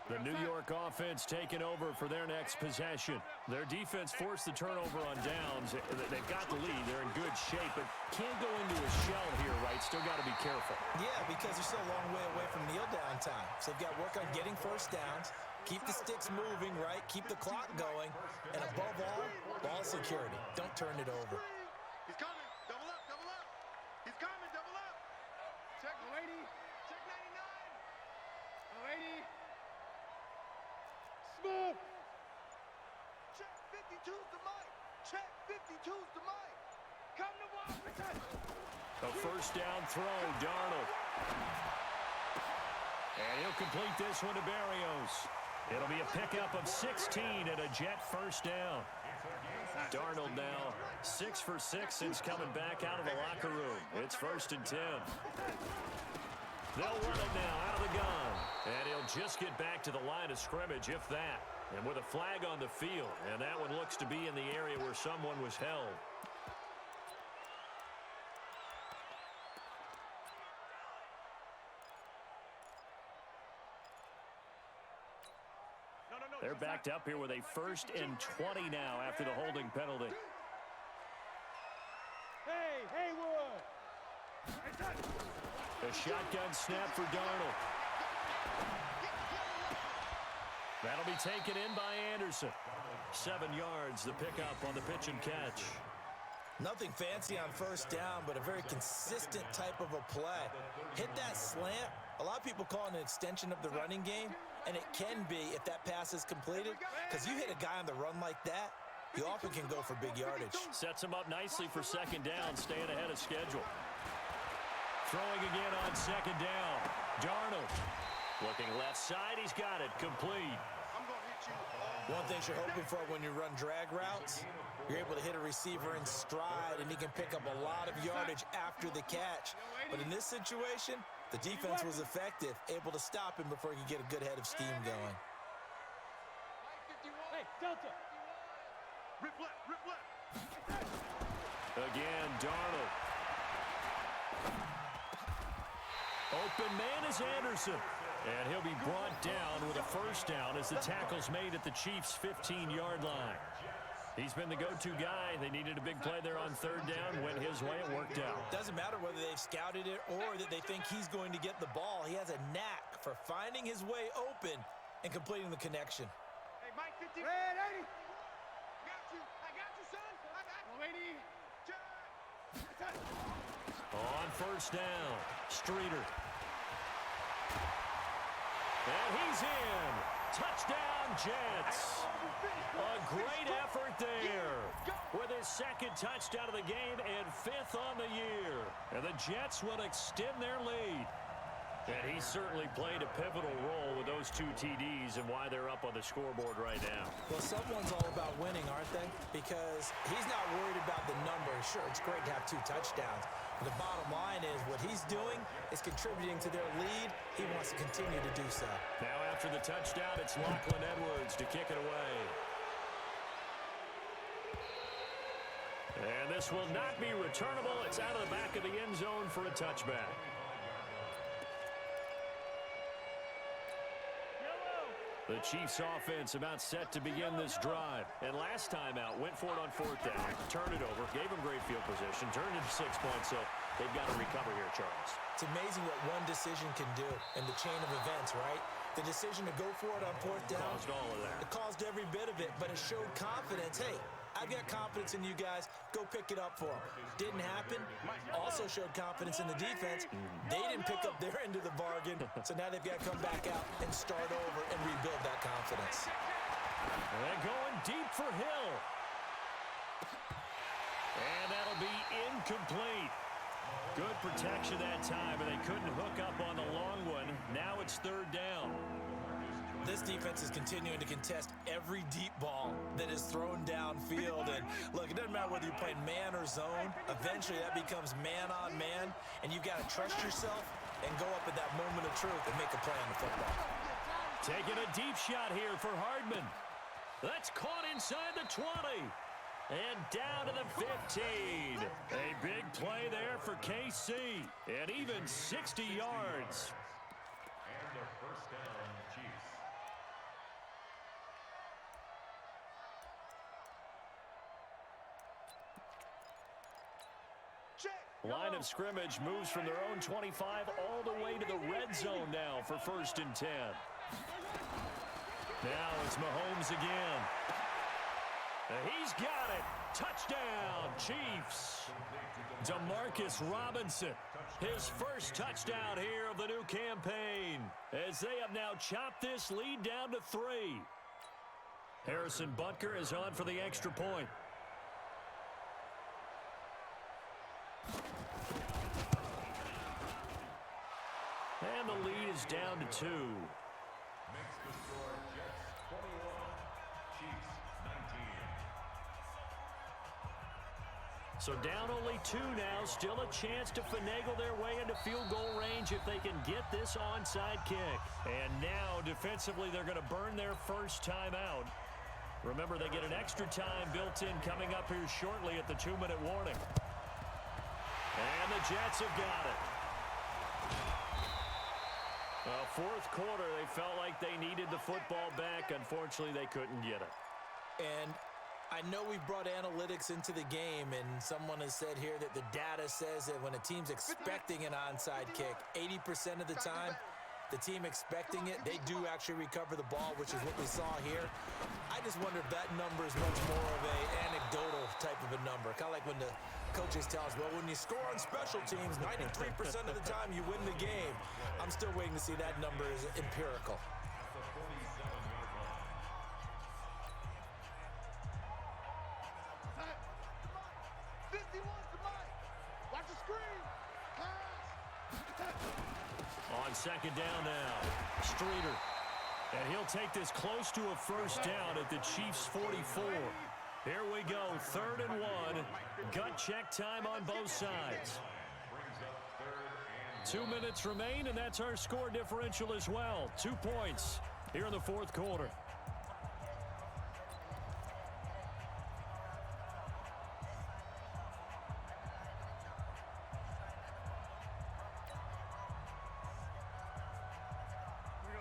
The New York offense taking over for their next possession. Their defense forced the turnover on downs. They've got the lead. They're in good shape, but can't go into a shell here, right? Still got to be careful. Yeah, because they're still a long way away from kneel down time. So they've got to work on getting first downs, keep the sticks moving, right? Keep the clock going. And above all, ball security. Don't turn it over. He's coming. Double up, double up. He's coming, double up. Check 80. Check 99. 80. Smooth. Check 52's the mic. Check 52's the mic. Come to Washington. A first down throw, Darnold. And he'll complete this one to Berrios. It'll be a pickup of 16 and a Jet first down. Darnold now 6 for 6 since coming back out of the locker room. It's 1st and 10. They'll run it now out of the gun. And he'll just get back to the line of scrimmage, if that. And with a flag on the field. And that one looks to be in the area where someone was held. They're backed up here with a 1st and 20 now after the holding penalty. Hey, Haywood. A shotgun snap for Darnold. That'll be taken in by Anderson. 7 yards, the pickup on the pitch and catch. Nothing fancy on first down, but a very consistent type of a play. Hit that slant. A lot of people call it an extension of the running game, and it can be if that pass is completed, because you hit a guy on the run like that, you often can go for big yardage. Sets him up nicely for second down, staying ahead of schedule. Throwing again on second down. Darnold looking left side. He's got it complete. One thing you're hoping for when you run drag routes, you're able to hit a receiver in stride, and he can pick up a lot of yardage after the catch. But in this situation, the defense was effective, able to stop him before he could get a good head of steam going. Hey, Delta. Rip left. Again, Darnold. Open man is Anderson. And he'll be brought down with a first down as the tackle's made at the Chiefs' 15-yard line. He's been the go-to guy. They needed a big play there on third down. Went his way. It worked out. Doesn't matter whether they've scouted it or that they think he's going to get the ball. He has a knack for finding his way open and completing the connection. Hey, Mike 50. Red 80. I got you, son. I got you. On first down, Streeter. And he's in. Touchdown, Jets. A great effort there with his second touchdown of the game and 5th on the year. And the Jets will extend their lead. And he certainly played a pivotal role with those 2 TDs and why they're up on the scoreboard right now. Well, someone's all about winning, aren't they? Because he's not worried about the numbers. Sure, it's great to have 2 touchdowns. But the bottom line is what he's doing is contributing to their lead. He wants to continue to do so. Now after the touchdown, it's Lachlan Edwards to kick it away. And this will not be returnable. It's out of the back of the end zone for a touchback. The Chiefs offense about set to begin this drive. And last time out, went for it on fourth down, turned it over, gave them great field position, turned it to 6 points, so they've got to recover here, Charles. It's amazing what one decision can do in the chain of events, right? The decision to go for it on fourth down. Caused all of that. It caused every bit of it, but it showed confidence. Hey, I've got confidence in you guys. Go pick it up for them. Didn't happen. Also showed confidence in the defense. They didn't pick up their end of the bargain, so now they've got to come back out and start over and rebuild that confidence. And they're going deep for Hill. And that'll be incomplete. Good protection that time, and they couldn't hook up on the long one. Now it's third down. This defense is continuing to contest every deep ball that is thrown downfield. And look, it doesn't matter whether you're playing man or zone. Eventually, that becomes man on man, and you've got to trust yourself and go up at that moment of truth and make a play on the football. Taking a deep shot here for Hardman. That's caught inside the 20. And down to the 15. A big play there for KC. And even 60 yards. And a first down, Chiefs. Line of scrimmage moves from their own 25 all the way to the red zone now for 1st and 10. Now it's Mahomes again. He's got it. Touchdown, Chiefs. Demarcus Robinson, his first touchdown here of the new campaign, as they have now chopped this lead down to 3. Harrison Butker is on for the extra point. And the lead is down to 2. Makes the score Jets 21, Chiefs 19. So down only 2 now. Still a chance to finagle their way into field goal range if they can get this onside kick. And now defensively they're going to burn their first time out. Remember, they get an extra time built in coming up here shortly at the 2-minute warning. And the Jets have got it. Fourth quarter, they felt like they needed the football back. Unfortunately, they couldn't get it. And I know we brought analytics into the game, and someone has said here that the data says that when a team's expecting an onside kick, 80% of the time, the team expecting it, they do actually recover the ball, which is what we saw here. I just wonder if that number is much more of an anecdotal type of a number. Kind of like when the coaches tell us, well, when you score on special teams, 93% of the time you win the game. I'm still waiting to see that number is empirical. on second down now. Streeter. And he'll take this close to a first down at the Chiefs' 44. Here we go, 3rd and 1. Gut check time on both sides. 2 minutes remain, and that's our score differential as well. 2 points here in the 4th quarter.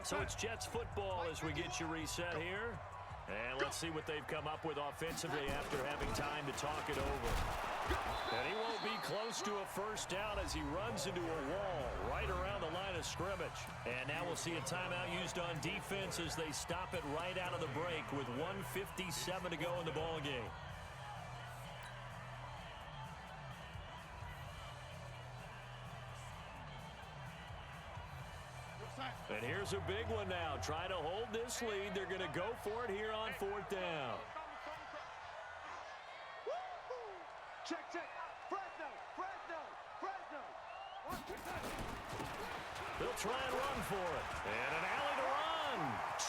So it's Jets football as we get you reset here. And let's see what they've come up with offensively after having time to talk it over. And he won't be close to a first down as he runs into a wall right around the line of scrimmage. And now we'll see a timeout used on defense as they stop it right out of the break with 1:57 to go in the ballgame. And here's a big one now. Trying to hold this lead. They're going to go for it here on 4th down. Check, check. Fresno, Fresno, Fresno. They'll try and run for it. And an alley to run.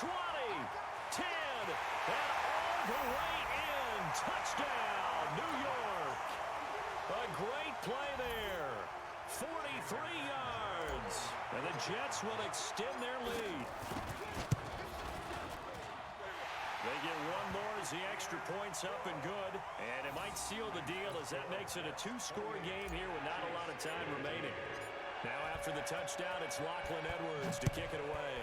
20, 10, and all the way in. Touchdown, New York. A great play there. 43 yards. And the Jets will extend their lead. They get one more as the extra point's up and good. And it might seal the deal as that makes it a 2-score game here with not a lot of time remaining. Now after the touchdown, it's Lachlan Edwards to kick it away.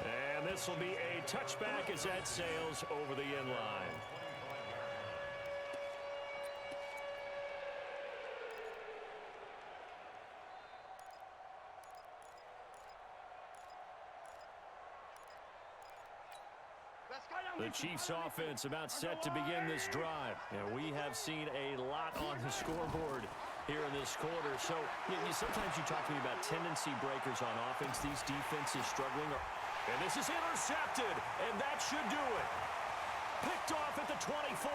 And this will be a touchback as that sails over the end line. The Chiefs offense about set to begin this drive. And we have seen a lot on the scoreboard here in this quarter. So sometimes you talk to me about tendency breakers on offense. These defenses struggling. And this is intercepted. And that should do it. Picked off at the 24.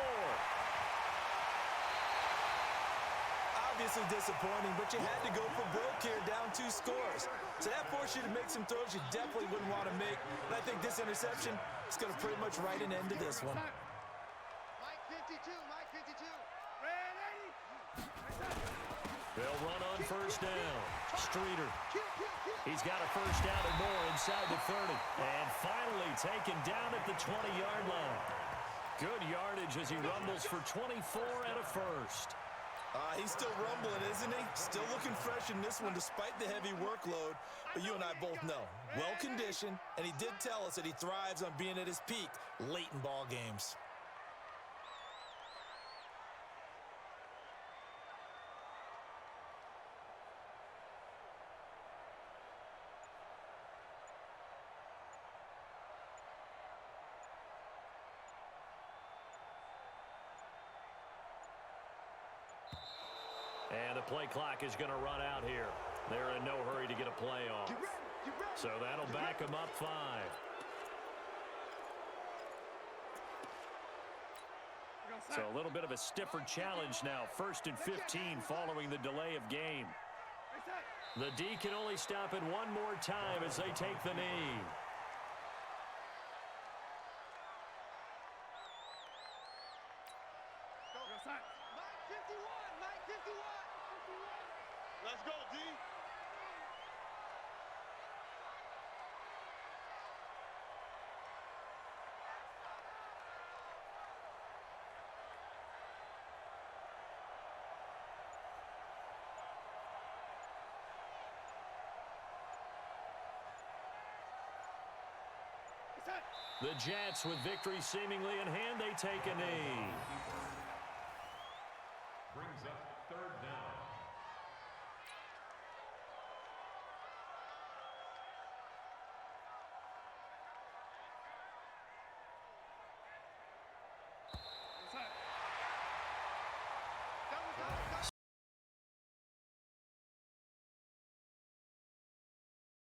Obviously disappointing, but you had to go for broke here, down 2 scores. So that forced you to make some throws you definitely wouldn't want to make. And I think this interception is going to pretty much write an end to this one. Mike 52, Mike 52. Ready? They'll run on first down. Streeter. He's got a first down and more inside the 30. And finally taken down at the 20-yard line. Good yardage as he rumbles for 24 and a first. He's still rumbling, isn't he? Still looking fresh in this one despite the heavy workload. But you and I both know, well-conditioned, and he did tell us that he thrives on being at his peak late in ball games. And the play clock is going to run out here. They're in no hurry to get a play off. So that'll back them up 5. So a little bit of a stiffer challenge now. 1st and 15 following the delay of game. The D can only stop it one more time as they take the knee. Let's go, D. The Jets, with victory seemingly in hand, they take a knee. Brings up 3rd down.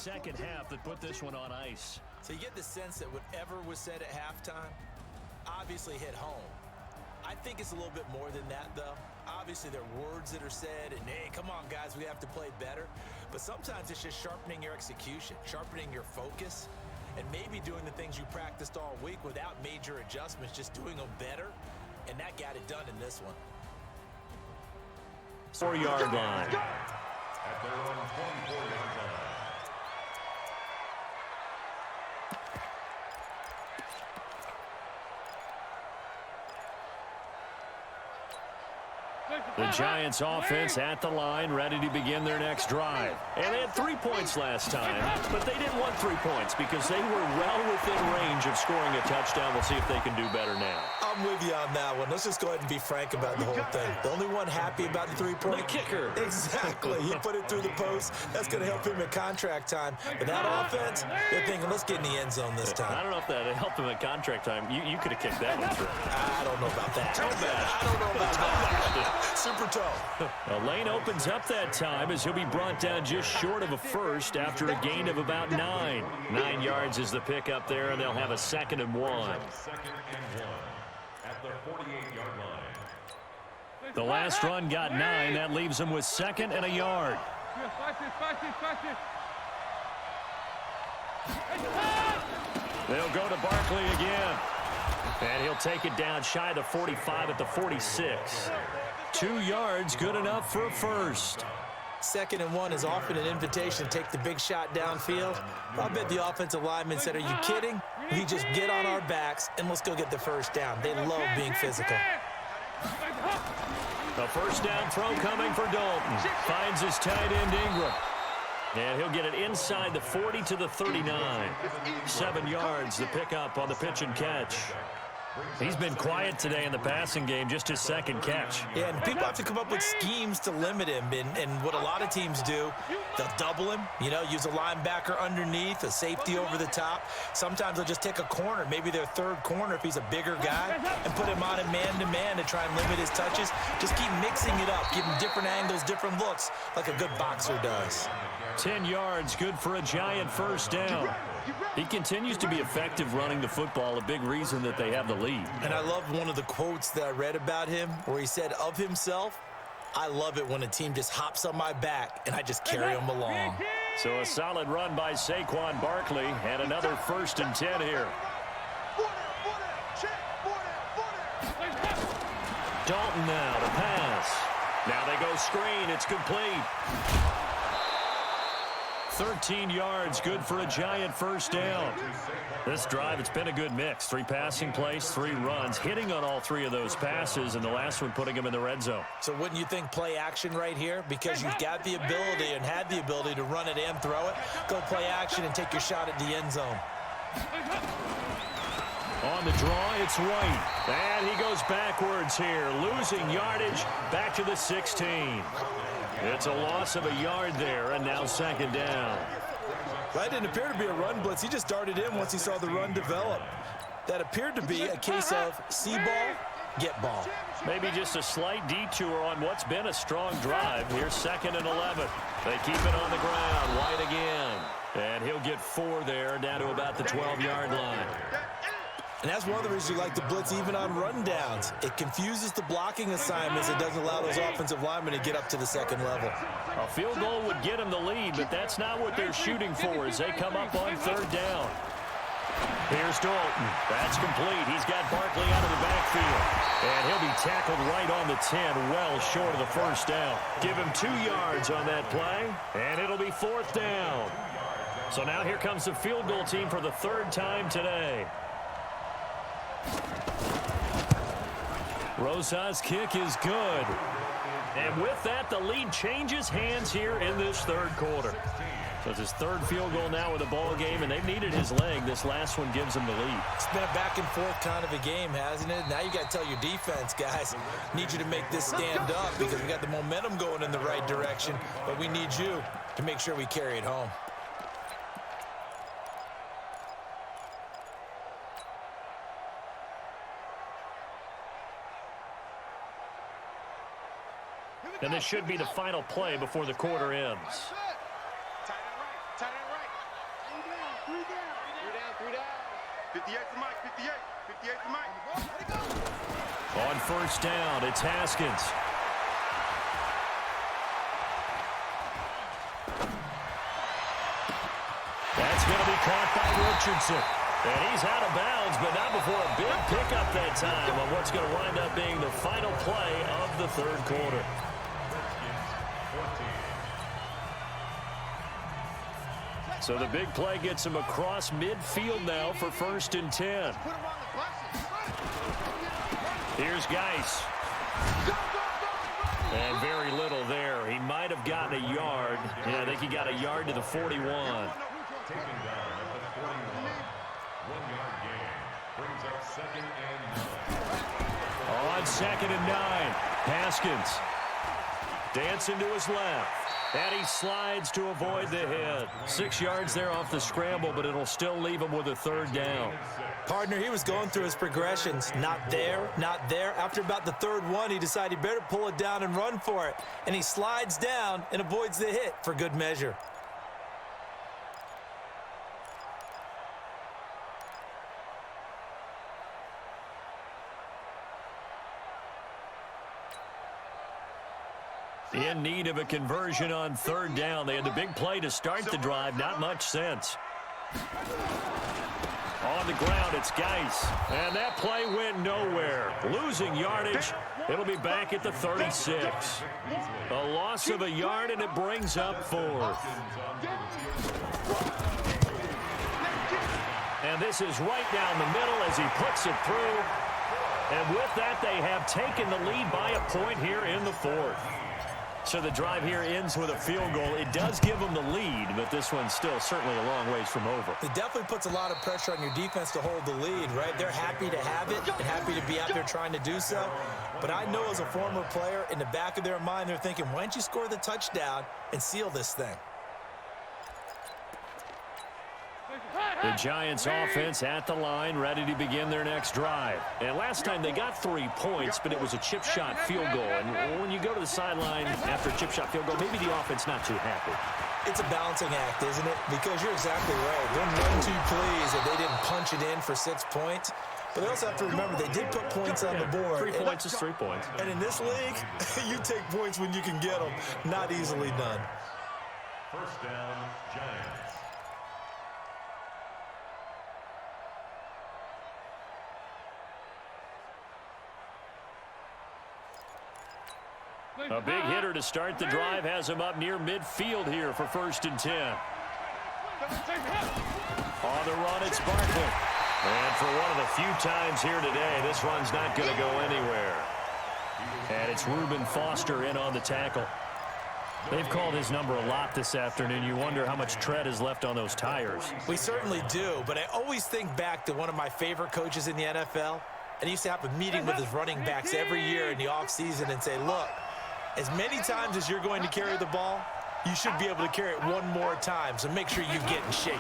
Second half that put this one on ice. So you get the sense that whatever was said at halftime obviously hit home. I think it's a little bit more than that, though. Obviously, there are words that are said, and hey, come on, guys, we have to play better. But sometimes it's just sharpening your execution, sharpening your focus, and maybe doing the things you practiced all week without major adjustments, just doing them better, and that got it done in this one. 4-yard line. At their own 24-yard line. The Giants offense at the line, ready to begin their next drive. And they had 3 points last time, but they didn't want 3 points because they were well within range of scoring a touchdown. We'll see if they can do better now. I'm with you on that one. Let's just go ahead and be frank about the whole thing. The only one happy about the 3-point. The kicker. Exactly. He put it through the post. That's going to help him at contract time. But that offense, they're thinking, let's get in the end zone this time. I don't know if that helped him at contract time. You could have kicked that one through. I don't know about that. I don't know about that. Super toe. Well, Lane opens up that time as he'll be brought down just short of a first after a gain of about 9. 9 yards is the pickup there, and they'll have a 2nd and 1. 2nd and 1 at the 48-yard line. The last run got 9. That leaves them with 2nd and a yard. They'll go to Barkley again. And he'll take it down shy of the 45 at the 46. 2 yards, good enough for a first. 2nd and 1 is often an invitation to take the big shot downfield. I bet the offensive lineman said, are you kidding? We just get on our backs and let's go get the first down. They love being physical. The first down throw coming for Dalton. Finds his tight end Ingram. And he'll get it inside the 40 to the 39. 7 yards, the pickup on the pitch and catch. He's been quiet today in the passing game, just his 2nd catch. Yeah, and people have to come up with schemes to limit him. And what a lot of teams do, they'll double him, use a linebacker underneath, a safety over the top. Sometimes they'll just take a corner, maybe their 3rd corner if he's a bigger guy, and put him on a man-to-man to try and limit his touches. Just keep mixing it up, give him different angles, different looks, like a good boxer does. 10 yards, good for a Giant first down. He continues to be effective running the football, a big reason that they have the lead. And I love one of the quotes that I read about him where he said of himself, I love it when a team just hops on my back and I just carry them along. So a solid run by Saquon Barkley and another 1st and 10 here. Dalton now to pass. Now they go screen. It's complete. 13 yards, good for a Giant first down. This drive, it's been a good mix. 3 passing plays, 3 runs, hitting on all 3 of those passes, and the last one putting him in the red zone. So wouldn't you think play action right here? Because you've got the ability and had the ability to run it and throw it. Go play action and take your shot at the end zone. On the draw, it's White. And he goes backwards here, losing yardage back to the 16. It's a loss of a yard there, and now 2nd down. That didn't appear to be a run blitz. He just darted in once he saw the run develop. That appeared to be a case of see ball, get ball. Maybe just a slight detour on what's been a strong drive. Here's 2nd and 11. They keep it on the ground. White again. And he'll get 4 there, down to about the 12-yard line. And that's one of the reasons you like to blitz even on rundowns. It confuses the blocking assignments. It doesn't allow those offensive linemen to get up to the 2nd level. A field goal would get them the lead, but that's not what they're shooting for as they come up on 3rd down. Here's Dalton. That's complete. He's got Barkley out of the backfield. And he'll be tackled right on the 10, well short of the first down. Give him 2 yards on that play, and it'll be 4th down. So now here comes the field goal team for the 3rd time today. Rosa's kick is good. And with that, the lead changes hands here in this 3rd quarter. So it's his 3rd field goal now with the ball game, and they've needed his leg. This last one gives him the lead. It's been a back and forth kind of a game, hasn't it? Now you got to tell your defense, guys, need you to make this stand up because we got the momentum going in the right direction, but we need you to make sure we carry it home. And this should be the final play before the quarter ends. Tight end right. 3 down. 3 down. 58 to Mike. 58 to Mike. On first down, it's Haskins. That's going to be caught by Richardson. And he's out of bounds, but not before a big pickup that time on what's going to wind up being the final play of the third quarter. So the big play gets him across midfield now for 1st and 10. Here's Geis. And very little there. He might have gotten a yard. Yeah, I think he got a yard to the 41. Taken down at the 41. 1-yard gain. Brings up 2nd and 9. On 2nd and 9. Haskins. Dancing to his left. And he slides to avoid the hit. 6 yards there off the scramble, but it'll still leave him with a 3rd down. Partner, he was going through his progressions. Not there, not there. After about the 3rd one, he decided he better pull it down and run for it. And he slides down and avoids the hit for good measure. In need of a conversion on 3rd down. They had the big play to start the drive. Not much sense. On the ground, it's Geis. And that play went nowhere. Losing yardage. It'll be back at the 36. A loss of a yard, and it brings up 4th. And this is right down the middle as he puts it through. And with that, they have taken the lead by a point here in the 4th. So the drive here ends with a field goal. It does give them the lead, but this one's still certainly a long ways from over. It definitely puts a lot of pressure on your defense to hold the lead, right? They're happy to have it and happy to be out there trying to do so. But I know as a former player, in the back of their mind, they're thinking, why don't you score the touchdown and seal this thing? The Giants offense at the line, ready to begin their next drive. And last time they got 3 points, but it was a chip shot field goal. And when you go to the sideline after a chip shot field goal, maybe the offense not too happy. It's a balancing act, isn't it? Because you're exactly right. They're none too pleased that they didn't punch it in for 6 points. But they also have to remember they did put points on the board. 3 points is 3 points. And in this league, you take points when you can get them. Not easily done. First down, Giants. A big hitter to start the drive has him up near midfield here for 1st and 10. On the run, it's Barkley. And for one of the few times here today, this run's not going to go anywhere. And it's Reuben Foster in on the tackle. They've called his number a lot this afternoon. You wonder how much tread is left on those tires. We certainly do, but I always think back to one of my favorite coaches in the NFL. And he used to have a meeting with his running backs every year in the offseason and say, look, as many times as you're going to carry the ball, you should be able to carry it one more time, so make sure you get in shape.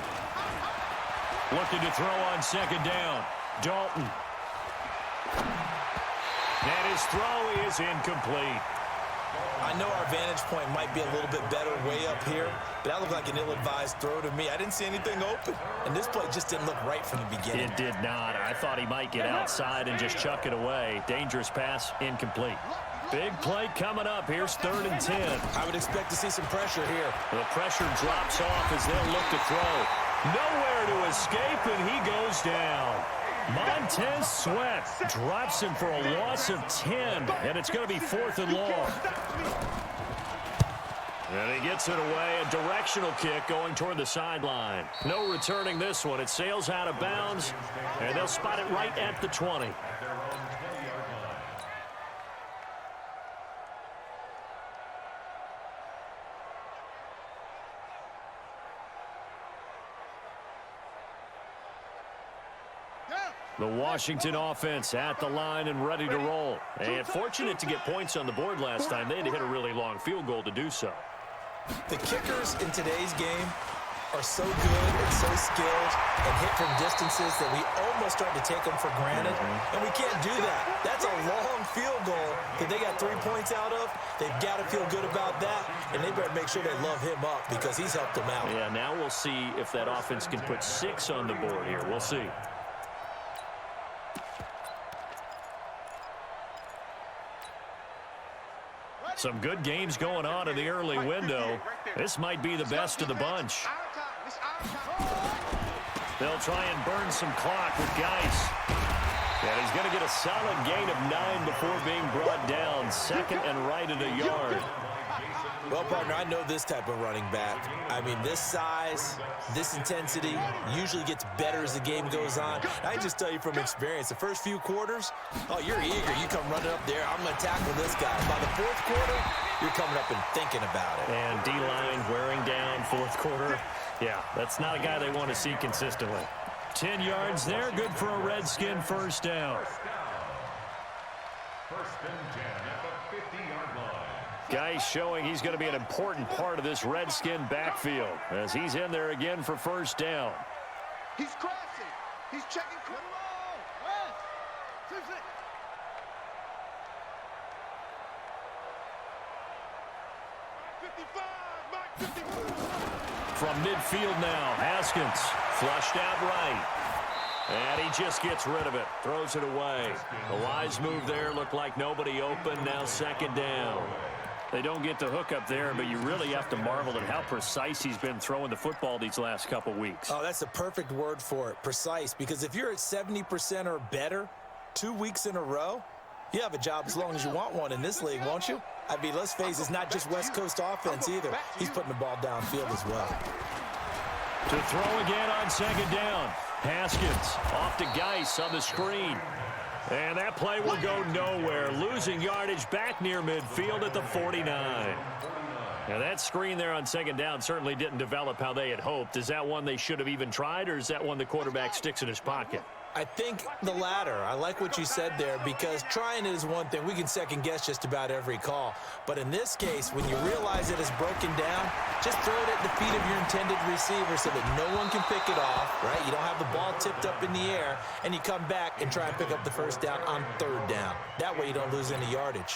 Looking to throw on 2nd down. Dalton. And his throw is incomplete. I know our vantage point might be a little bit better way up here, but that looked like an ill-advised throw to me. I didn't see anything open, and this play just didn't look right from the beginning. It did not. I thought he might get outside and just chuck it away. Dangerous pass, incomplete. Big play coming up. Here's 3rd and 10. I would expect to see some pressure here. The pressure drops off as they'll look to throw. Nowhere to escape, and he goes down. Montez Sweat drops him for a loss of 10, and it's going to be 4th and long. And he gets it away, a directional kick going toward the sideline. No returning this one. It sails out of bounds, and they'll spot it right at the 20. The Washington offense at the line and ready to roll. And fortunate to get points on the board last time. They had to hit a really long field goal to do so. The kickers in today's game are so good and so skilled and hit from distances that we almost start to take them for granted. And we can't do that. That's a long field goal that they got 3 points out of. They've got to feel good about that, and they better make sure they love him up because he's helped them out. Yeah, now we'll see if that offense can put 6 on the board here. We'll see. Some good games going on in the early window. This might be the best of the bunch. They'll try and burn some clock with Geis. And he's going to get a solid gain of 9 before being brought down. Second and right at a yard. Well, partner, I know this type of running back. I mean, this size, this intensity usually gets better as the game goes on. I can just tell you from experience, the first few quarters, oh, you're eager. You come running up there, I'm going to tackle this guy. By the fourth quarter, you're coming up and thinking about it. And D-line wearing down fourth quarter. Yeah, that's not a guy they want to see consistently. 10 yards there, good for a Redskin first down. First and 10 at the 50-yard line. Geis showing he's going to be an important part of this Redskin backfield as he's in there again for first down. He's crossing. He's checking. From midfield now, Haskins flushed out right. And he just gets rid of it, throws it away. The wise move there, looked like nobody open, now second down. They don't get the hook up there, but you really have to marvel at how precise he's been throwing the football these last couple weeks. Oh, that's the perfect word for it, precise, because if you're at 70% or better 2 weeks in a row, you have a job as long as you want one in this league, won't you? I mean, let's face it, it's not just West Coast offense either. He's putting the ball downfield as well. To throw again on second down. Haskins off to Geis on the screen. And that play will go nowhere. Losing yardage back near midfield at the 49. Now that screen there on second down certainly didn't develop how they had hoped. Is that one they should have even tried, or is that one the quarterback sticks in his pocket? I think the latter. I like what you said there, because trying it is one thing. We can second guess just about every call. But in this case, when you realize it is broken down, just throw it at the feet of your intended receiver so that no one can pick it off, right? You don't have the ball tipped up in the air, and you come back and try and pick up the first down on third down. That way you don't lose any yardage.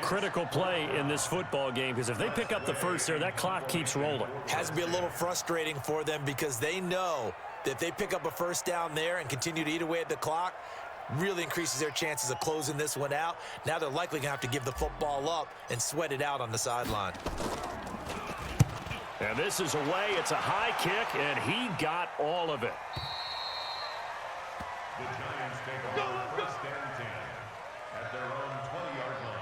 Critical play in this football game, because if they pick up the first there, that clock keeps rolling. Has to be a little frustrating for them, because they know that if they pick up a first down there and continue to eat away at the clock, really increases their chances of closing this one out. Now they're likely going to have to give the football up and sweat it out on the sideline. And this is away. It's a high kick, and he got all of it. The Giants take over first and 10 at their own 20-yard line.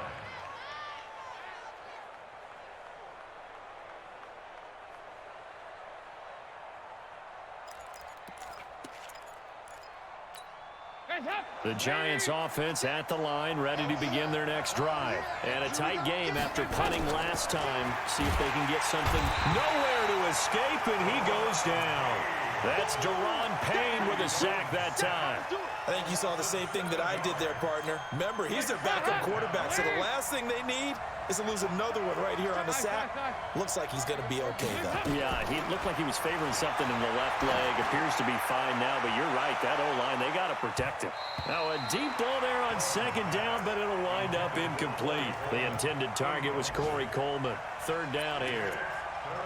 The Giants offense at the line, ready to begin their next drive. And a tight game after punting last time. See if they can get something. Nowhere to escape, and he goes down. That's Deron Payne with a sack that time. I think you saw the same thing that I did there, partner. Remember, he's their backup quarterback, so the last thing they need is to lose another one right here on the sack. Looks like he's going to be okay, though. Yeah, he looked like he was favoring something in the left leg. Appears to be fine now, but you're right. That O-line, they got to protect him. Now, a deep ball there on second down, but it'll wind up incomplete. The intended target was Corey Coleman. Third down here.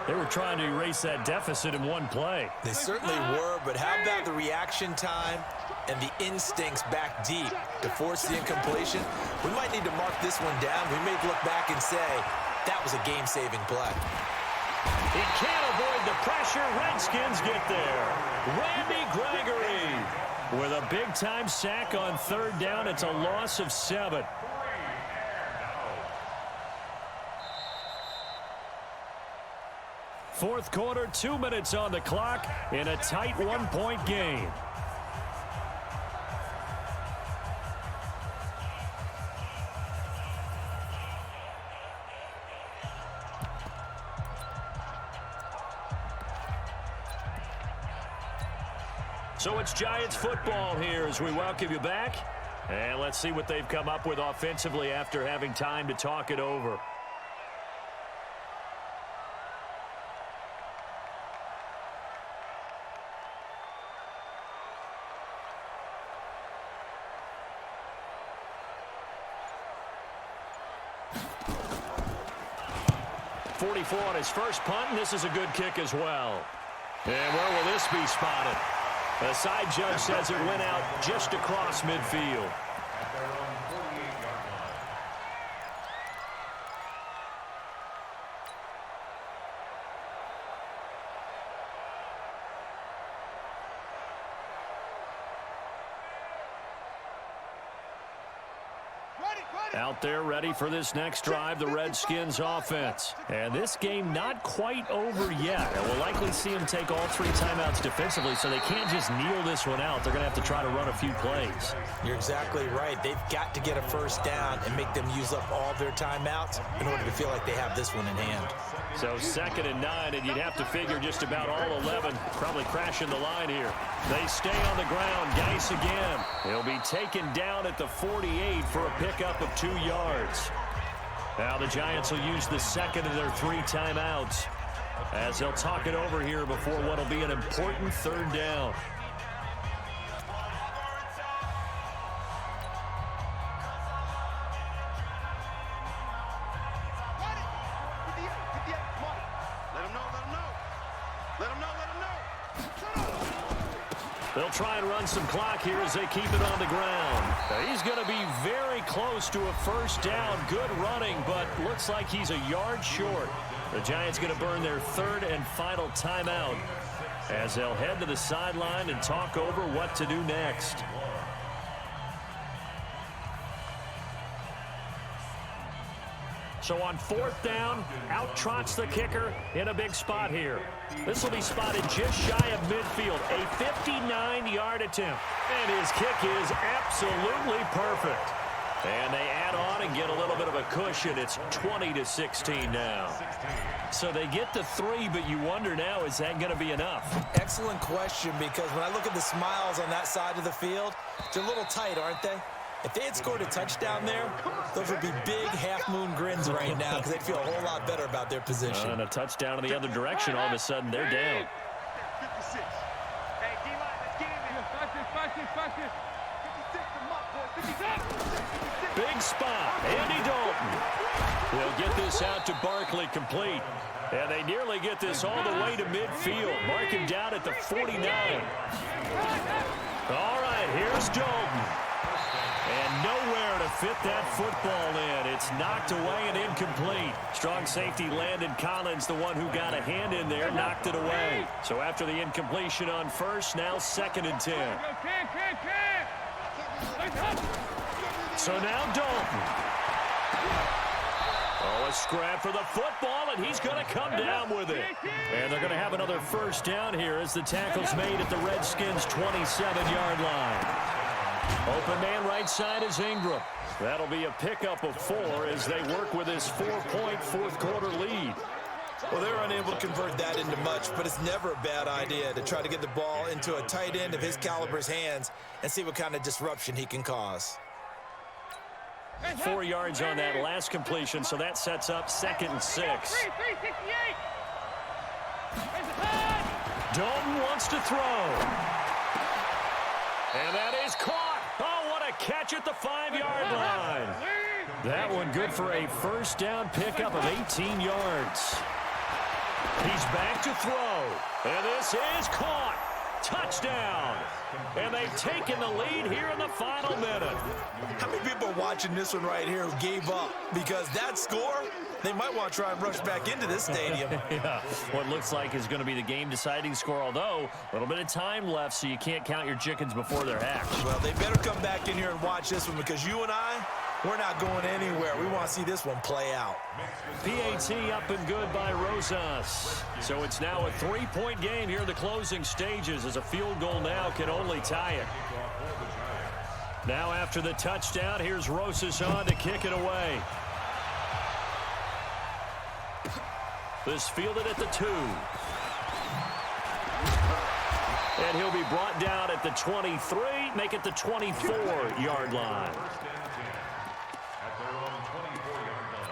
They were trying to erase that deficit in one play. They certainly were, but how about the reaction time and the instincts back deep to force the incompletion? We might need to mark this one down. We may look back and say, that was a game-saving play. He can't avoid the pressure. Redskins get there. Randy Gregory with a big-time sack on third down. It's a loss of 7. Fourth quarter, 2 minutes on the clock in a tight one-point game. So it's Giants football here as we welcome you back. And let's see what they've come up with offensively after having time to talk it over. On his first punt, and this is a good kick as well. And where will this be spotted? The side judge says it went out just across midfield. Out there ready for this next drive, the Redskins offense. And this game not quite over yet. And we'll likely see them take all 3 timeouts defensively, so they can't just kneel this one out. They're going to have to try to run a few plays. You're exactly right. They've got to get a first down and make them use up all their timeouts in order to feel like they have this one in hand. So 2nd and 9, and you'd have to figure just about all 11 probably crashing the line here. They stay on the ground. Geis again. He'll be taken down at the 48 for a pickup of 2 yards. Now the Giants will use the second of their 3 timeouts as they'll talk it over here before what will be an important 3rd down. They'll try and run some clock here as they keep it on the ground. Now he's going to be very close to a first down. Good running, but looks like he's a yard short. The Giants going to burn their 3rd and final timeout as they'll head to the sideline and talk over what to do next. So on 4th down, out trots the kicker in a big spot here. This will be spotted just shy of midfield, a 59-yard attempt. And his kick is absolutely perfect. And they add on and get a little bit of a cushion. It's 20-16 now. So they get to 3, but you wonder now, is that going to be enough? Excellent question, because when I look at the smiles on that side of the field, they're a little tight, aren't they? If they had scored a touchdown there, those would be big half-moon grins right now because they'd feel a whole lot better about their position. And a touchdown in the other direction, all of a sudden they're down. 56. Hey, D-line, let's get in there. 56. Big spot. Andy Dalton. They'll get this out to Barkley complete. And they nearly get this all the way to midfield. Mark him down at the 49. All right, here's Dalton. And nowhere to fit that football in. It's knocked away and incomplete. Strong safety Landon Collins, the one who got a hand in there, knocked it away. So after the incompletion on 1st, now 2nd and 10. So now Dalton. Oh, a scrap for the football, and he's going to come down with it. And they're going to have another first down here as the tackle's made at the Redskins' 27-yard line. Open man right side is Ingram. That'll be a pickup of 4 as they work with his 4-point 4th quarter lead. Well, they're unable to convert that into much, but it's never a bad idea to try to get the ball into a tight end of his caliber's hands and see what kind of disruption he can cause. 4 yards on that last completion, so that sets up 2nd and 6. Dalton wants to throw. And that is caught. Oh, what a catch at the 5-yard line. That one good for a first down pickup of 18 yards. He's back to throw. And this is caught. Touchdown. And they've taken the lead here in the final minute. How many people are watching this one right here who gave up? Because that score, they might want to try and rush back into this stadium. Yeah, what looks like is going to be the game-deciding score, although a little bit of time left, so you can't count your chickens before they're hatched. Well, they better come back in here and watch this one because you and I, we're not going anywhere. We want to see this one play out. PAT up and good by Rosas. So it's now a 3-point game here in the closing stages as a field goal now can only tie it. Now after the touchdown, here's Rosas on to kick it away. This fielded at the 2. And he'll be brought down at the 23, make it the 24-yard line. At their own 24-yard line.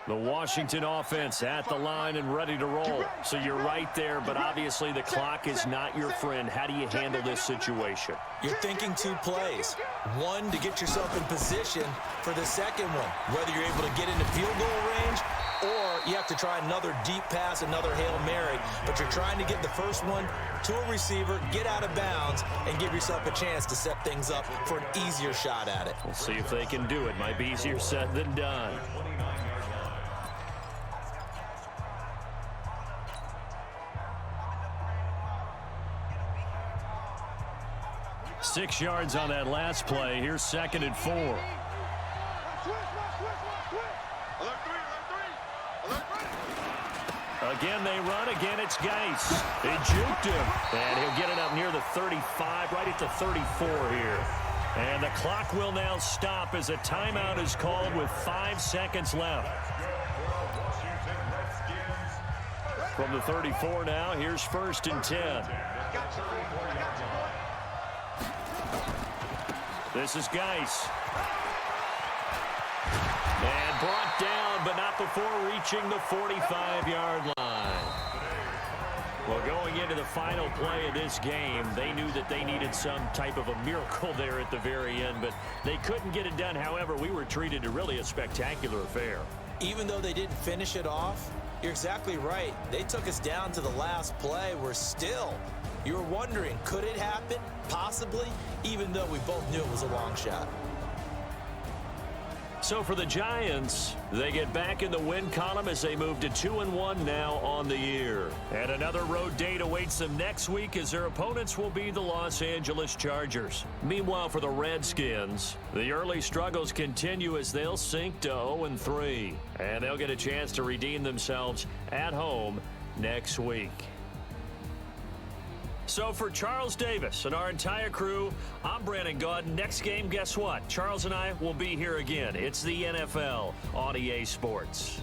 The Washington offense at the line and ready to roll. So you're right there, but obviously the clock is not your friend. How do you handle this situation? You're thinking 2 plays. One, to get yourself in position for the second one, whether you're able to get into field goal range or you have to try another deep pass, another Hail Mary. But you're trying to get the first one to a receiver, get out of bounds, and give yourself a chance to set things up for an easier shot at it. We'll see if they can do it. Might be easier said than done. 6 yards on that last play. Here's 2nd and 4. Alert 3, alert 3. Again, they run. Again, it's Geis. They juked him. And he'll get it up near the 35, right at the 34 here. And the clock will now stop as a timeout is called with 5 seconds left. From the 34 now, here's 1st and 10. This is Geis. And brought down, but not before reaching the 45-yard line. Well, going into the final play of this game, they knew that they needed some type of a miracle there at the very end, but they couldn't get it done. However, we were treated to really a spectacular affair. Even though they didn't finish it off, you're exactly right. They took us down to the last play. You were wondering, could it happen? Possibly, even though we both knew it was a long shot. So for the Giants, they get back in the win column as they move to 2-1 now on the year. And another road date awaits them next week as their opponents will be the Los Angeles Chargers. Meanwhile, for the Redskins, the early struggles continue as they'll sink to 0-3. And they'll get a chance to redeem themselves at home next week. So for Charles Davis and our entire crew, I'm Brandon Gaudin. Next game, guess what? Charles and I will be here again. It's the NFL on EA Sports.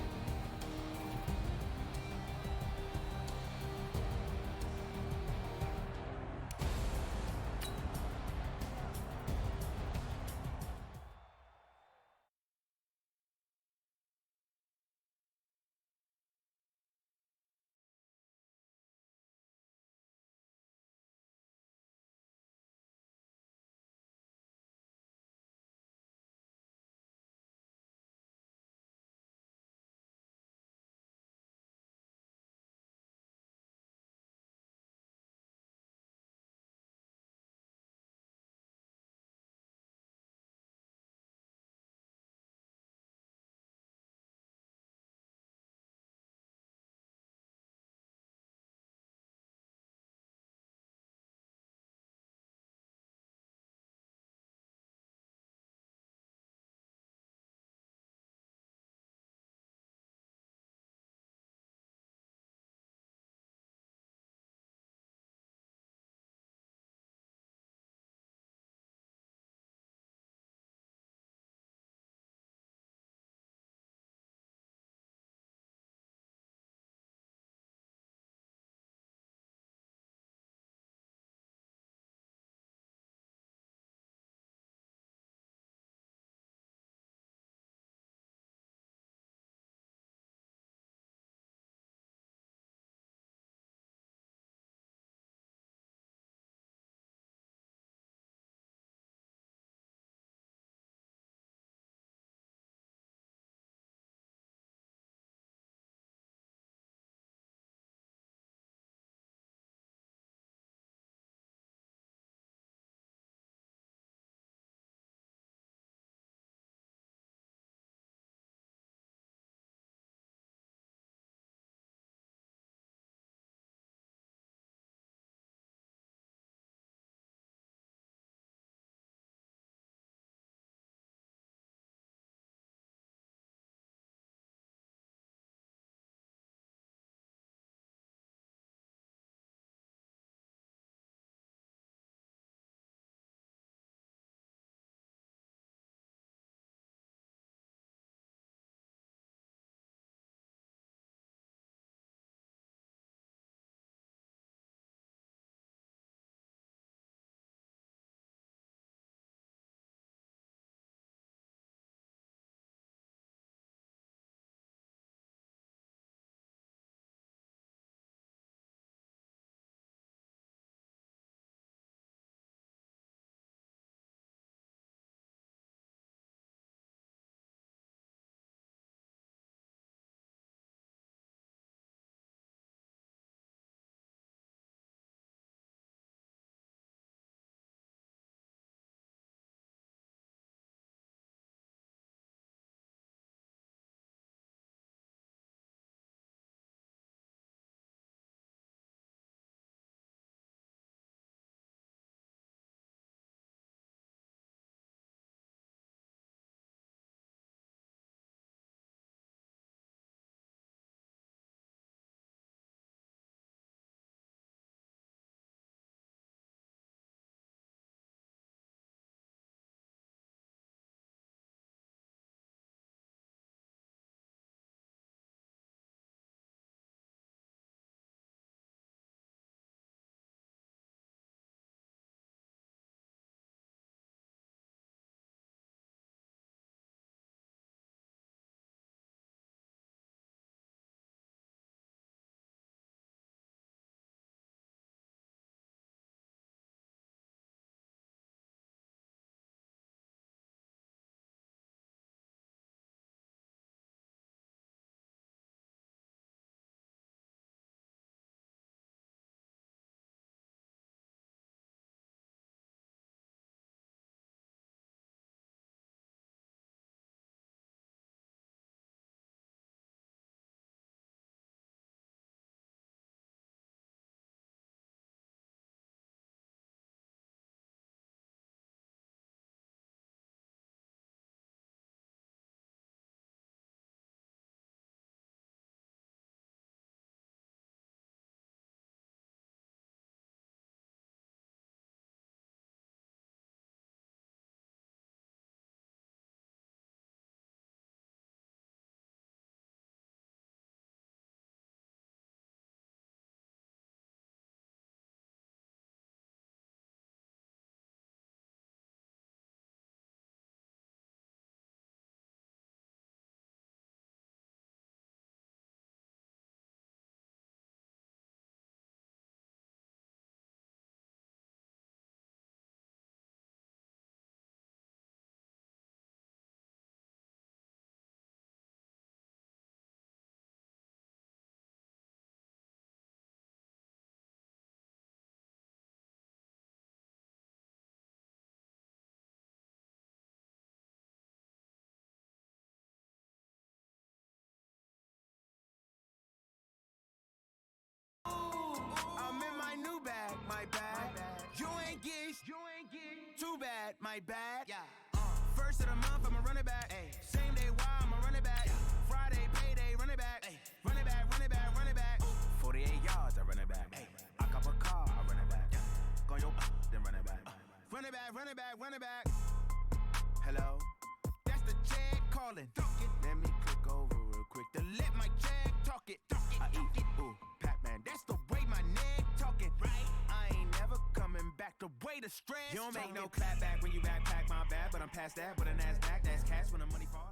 too bad, my bad. Yeah. First of the month, I'ma run it back. Ay. Same day, why I'ma run it back. Friday, payday, run it back. Ay. Run it back, run it back, run it back. 48 yards, I run it back. Ay. I cop a car, I run it back. Go yo, then run it back. Run it back, run it back, run it back. Hello, that's the check calling. Let me click over real quick to let my check talk it. I eat, ooh, Pac-Man, that's the way my neck talking. Right, I ain't never coming back the way the stress. You don't make no clap back when you backpack, my bad, but I'm past that. But a NASDAQ, that's cash when the money fall.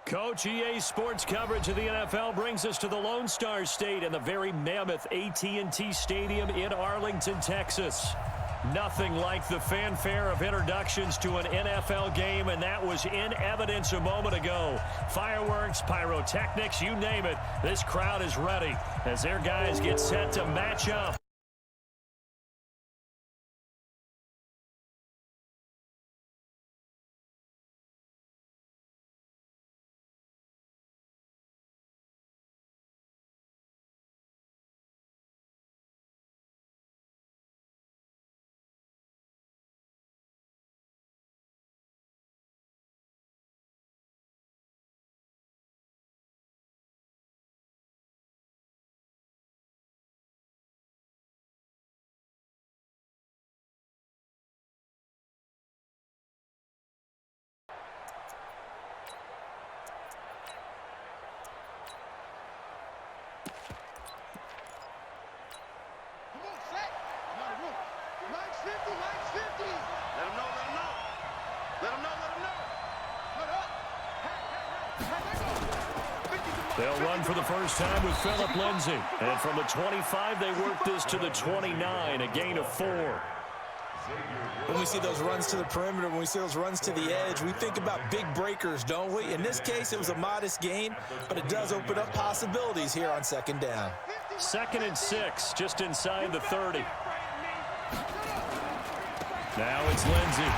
Coach, EA Sports coverage of the NFL brings us to the Lone Star State and the very mammoth AT&T Stadium in Arlington, Texas. Nothing like the fanfare of introductions to an NFL game, and that was in evidence a moment ago. Fireworks, pyrotechnics, you name it. This crowd is ready as their guys get set to match up. They'll run for the first time with Phillip Lindsay. And from the 25, they work this to the 29, a gain of 4. When we see those runs to the perimeter, when we see those runs to the edge, we think about big breakers, don't we? In this case, it was a modest gain, but it does open up possibilities here on second down. 2nd and 6, just inside the 30. Now it's Lindsay.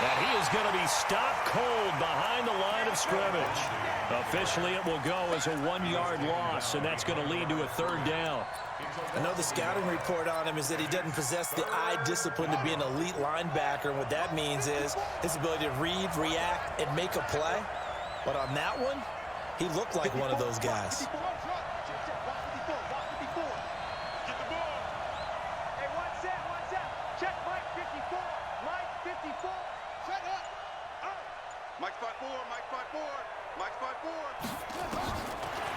And he is going to be stopped cold behind the line of scrimmage. Officially, it will go as a 1-yard loss, and that's going to lead to a 3rd down. I know the scouting report on him is that he doesn't possess the eye discipline to be an elite linebacker, and what that means is his ability to read, react, and make a play. But on that one, he looked like one of those guys.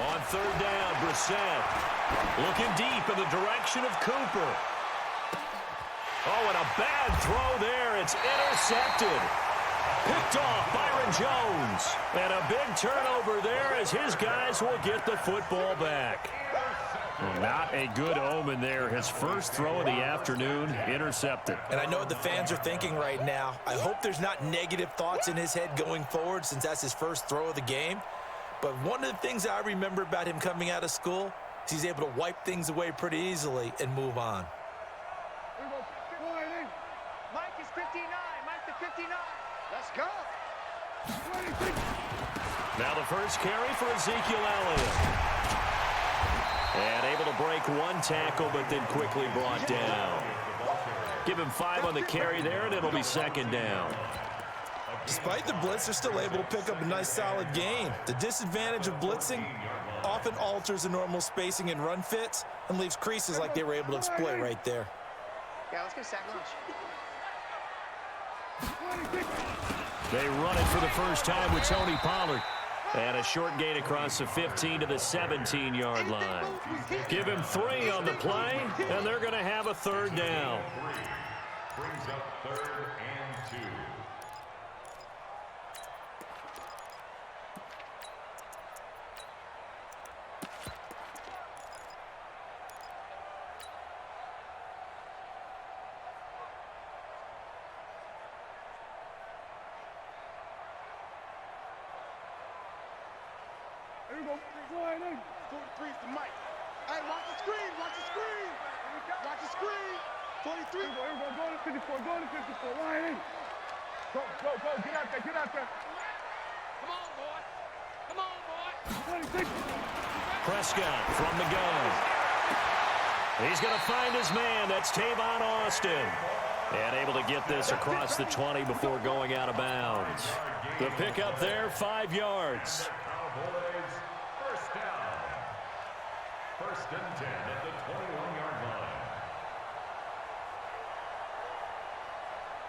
On 3rd down, Brissett looking deep in the direction of Cooper. Oh, and a bad throw there. It's intercepted. Picked off Byron Jones. And a big turnover there as his guys will get the football back. Not a good omen there. His first throw of the afternoon, intercepted. And I know what the fans are thinking right now. I hope there's not negative thoughts in his head going forward since that's his first throw of the game. But one of the things I remember about him coming out of school is he's able to wipe things away pretty easily and move on. Mike is 59. Mike the 59. Let's go. Now the first carry for Ezekiel Elliott. And able to break one tackle, but then quickly brought down. Give him 5 on the carry there, and it'll be 2nd down. Despite the blitz, they're still able to pick up a nice solid gain. The disadvantage of blitzing often alters the normal spacing and run fits and leaves creases like they were able to exploit right there. Yeah, let's go sack lunch. They run it for the first time with Tony Pollard. And a short gain across the 15 to the 17-yard line. Give him 3 on the play, and they're going to have a 3rd down. Brings up 3rd and 2. Here we go. Flying in. 43's the mic. Hey, watch the screen. Watch the screen. Watch the screen. 23. Here we go. Go to 54. Go to 54. Line in. Go. Get out there. Get out there. Come on, boy. Come on, boy. 26. Prescott from the gun. He's going to find his man. That's Tavon Austin. And able to get this across the 20 before going out of bounds. The pickup there, 5 yards. Cowboys, first down. First and 10 at the 21-yard line.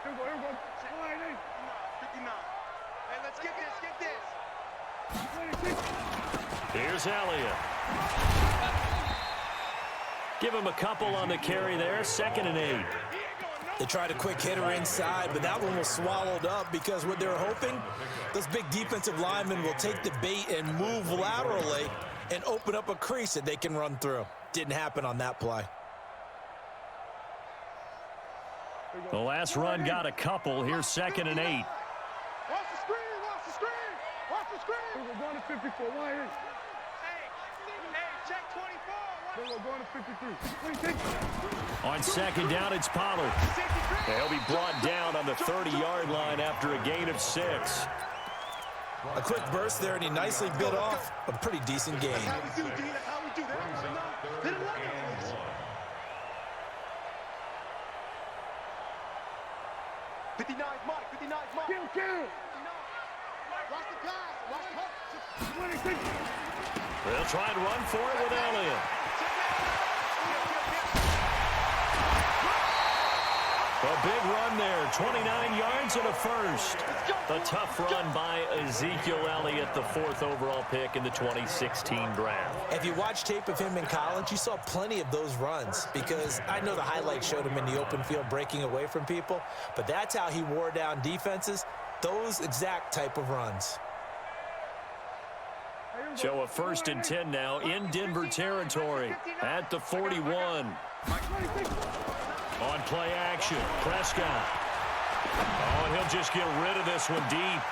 Here we go. 59. Hey, let's get this. 26. Here's Elliott. Give him a couple on the carry there. 2nd and 8. They tried a quick hitter inside, but that one was swallowed up because what they're hoping, those big defensive linemen will take the bait and move laterally and open up a crease that they can run through. Didn't happen on that play. The last run got a couple. Here's 2nd and 8. Watch the screen. We're going to 54. Why ain't? Hey, check 24. We're going to 53. On 2nd down, it's Pollard. He'll be brought down on the 30-yard line after a gain of 6. A quick burst there, and he nicely bit off a pretty decent gain. That's how we do, D. That's how we do. Hit it up. 59 Mike. Kill. Watch the pass. Watch the 26. They'll try and run for it with Elliott. A big run there, 29 yards and a first. A tough run by Ezekiel Elliott, the 4th overall pick in the 2016 draft. If you watch tape of him in college, you saw plenty of those runs because I know the highlights showed him in the open field breaking away from people, but that's how he wore down defenses, those exact type of runs. So a 1st and 10 now in Denver territory at the 41. On play action, Prescott. Oh, and he'll just get rid of this one deep.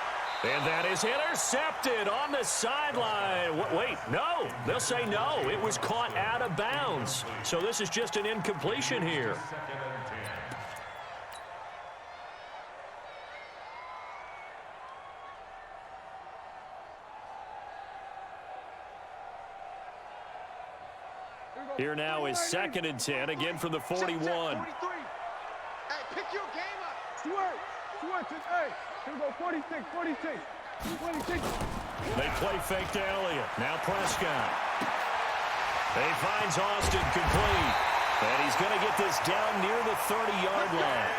And that is intercepted on the sideline. Wait, no. They'll say no. It was caught out of bounds. So this is just an incompletion here. Here now is 2nd and 10, again from the 41. Hey, pick your game up. Switch. Hey, here we go. 46. They play fake to Elliott. Now Prescott. He finds Austin complete. And he's going to get this down near the 30-yard line.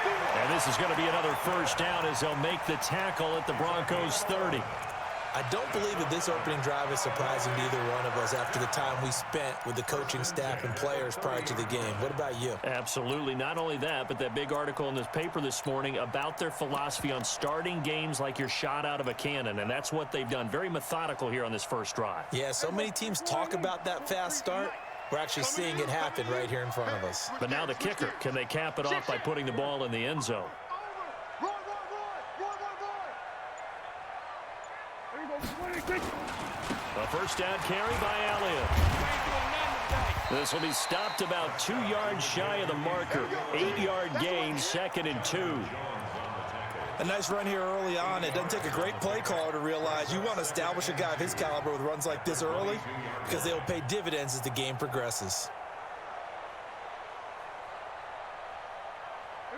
And this is going to be another first down as they'll make the tackle at the Broncos' 30. I don't believe that this opening drive is surprising to either one of us after the time we spent with the coaching staff and players prior to the game. What about you? Absolutely. Not only that, but that big article in this paper this morning about their philosophy on starting games like you're shot out of a cannon, and that's what they've done. Very methodical here on this first drive. Yeah, so many teams talk about that fast start. We're actually seeing it happen right here in front of us. But now the kicker. Can they cap it off by putting the ball in the end zone? A first down carry by Elliott. This will be stopped about 2 yards shy of the marker. 8-yard gain, 2nd and 2. A nice run here early on. It doesn't take a great play caller to realize you want to establish a guy of his caliber with runs like this early because they'll pay dividends as the game progresses.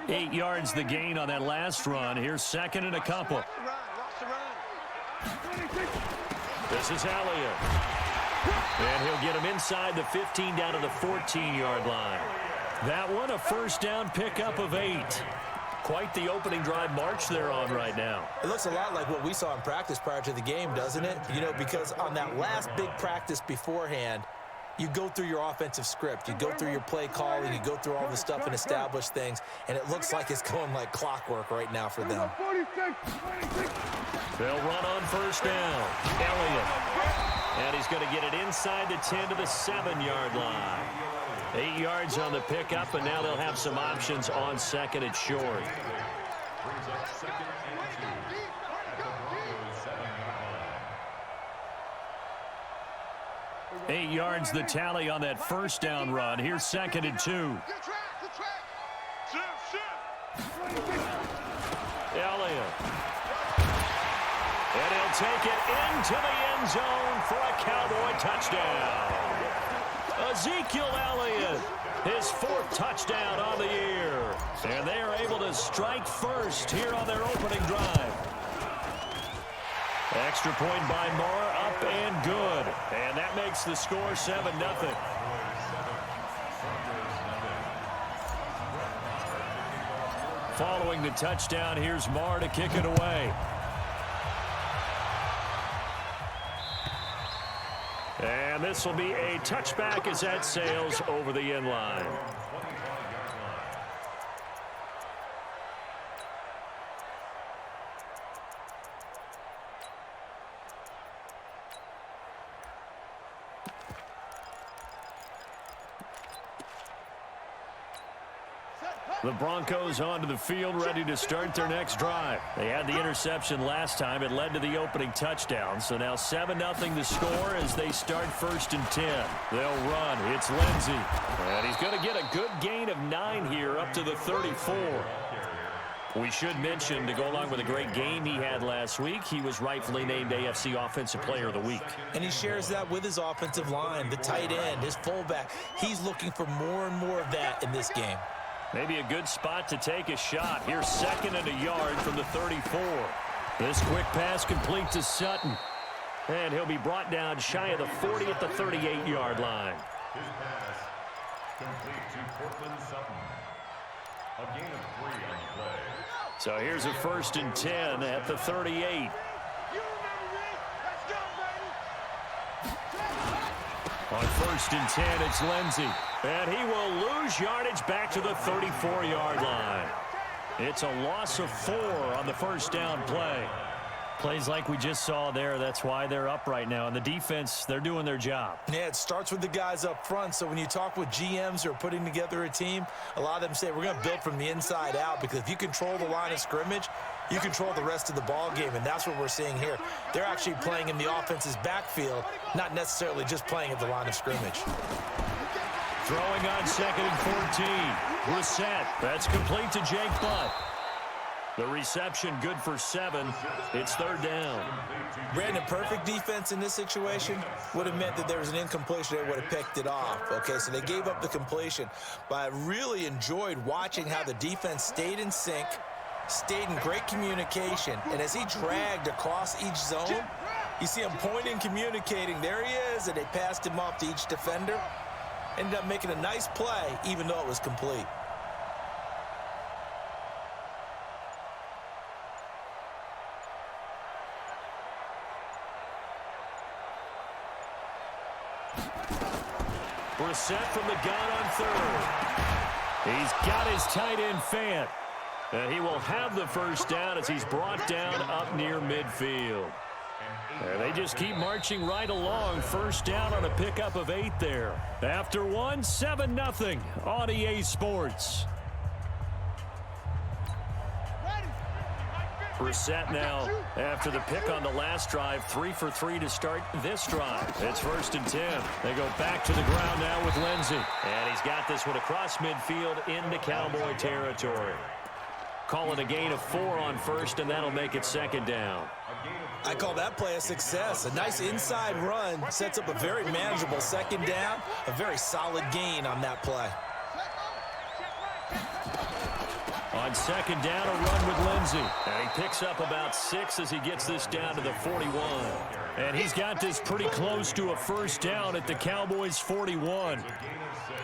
8 yards the gain on that last run. Here's 2nd and a couple. This is Elliott. And he'll get him inside the 15 down to the 14-yard line. That one a first down pickup of 8. Quite the opening drive march they're on right now. It looks a lot like what we saw in practice prior to the game, doesn't it? You know, because on that last big practice beforehand, you go through your offensive script, you go through your play calling, you go through all the stuff and establish things, and it looks like it's going like clockwork right now for them. They'll run on first down. Elliott. And he's going to get it inside the 10 to the 7-yard line. 8 yards on the pickup, and now they'll have some options on 2nd and short. Brings up 2nd and 2 at the Broncos' 7-yard line. 8 yards the tally on that first down run. Here's 2nd and 2. Elliott. And he'll take it into the end zone for a Cowboy touchdown. Ezekiel Elliott, his 4th touchdown on the year. And they are able to strike first here on their opening drive. Extra point by Moore, up and good. And that makes the score 7-0. Following the touchdown, here's Moore to kick it away. And this will be a touchback as that sails over the end line. The Broncos onto the field, ready to start their next drive. They had the interception last time. It led to the opening touchdown. So now 7-0 the score as they start 1st and 10. They'll run. It's Lindsey. And he's going to get a good gain of 9 here up to the 34. We should mention, to go along with a great game he had last week, he was rightfully named AFC Offensive Player of the Week. And he shares that with his offensive line, the tight end, his fullback. He's looking for more and more of that in this game. Maybe a good spot to take a shot. Here's 2nd and a yard from the 34. This quick pass complete to Sutton. And he'll be brought down shy of the 40 at the 38-yard line. His pass complete to Cortland Sutton. A gain of 3 on the play. So here's a 1st and 10 at the 38. On 1st and 10, it's Lindsey. And he will lose yardage back to the 34-yard line. It's a loss of 4 on the first down play. Plays like we just saw there, that's why they're up right now. And the defense, they're doing their job. Yeah, it starts with the guys up front. So when you talk with GMs who are putting together a team, a lot of them say we're going to build from the inside out, because if you control the line of scrimmage, you control the rest of the ball game, and that's what we're seeing here. They're actually playing in the offense's backfield, not necessarily just playing at the line of scrimmage. Throwing on 2nd and 14. Brissett. That's complete to Jake Butt. The reception good for 7. It's 3rd down. Brandon, perfect defense in this situation would have meant that there was an incompletion. They would have picked it off. Okay, so they gave up the completion. But I really enjoyed watching how the defense stayed in sync, stayed in great communication, and as he dragged across each zone, you see him pointing, communicating. There he is, and they passed him off to each defender. Ended up making a nice play, even though it was complete. Brissett from the gun on 3rd. He's got his tight end Fant. And he will have the first down as he's brought down up near midfield. And they just keep marching right along. First down on a pickup of 8 there. After 1, 7-0 on EA Sports. Brissett now, after the pick on the last drive, 3 for 3 to start this drive. It's 1st and 10. They go back to the ground now with Lindsey. And he's got this one across midfield into Cowboy territory. Call it a gain of 4 on 1st, and that'll make it 2nd down. I call that play a success. A nice inside run sets up a very manageable 2nd down. A very solid gain on that play. On 2nd down, a run with Lindsey. And he picks up about 6 as he gets this down to the 41. And he's got this pretty close to a first down at the Cowboys' 41.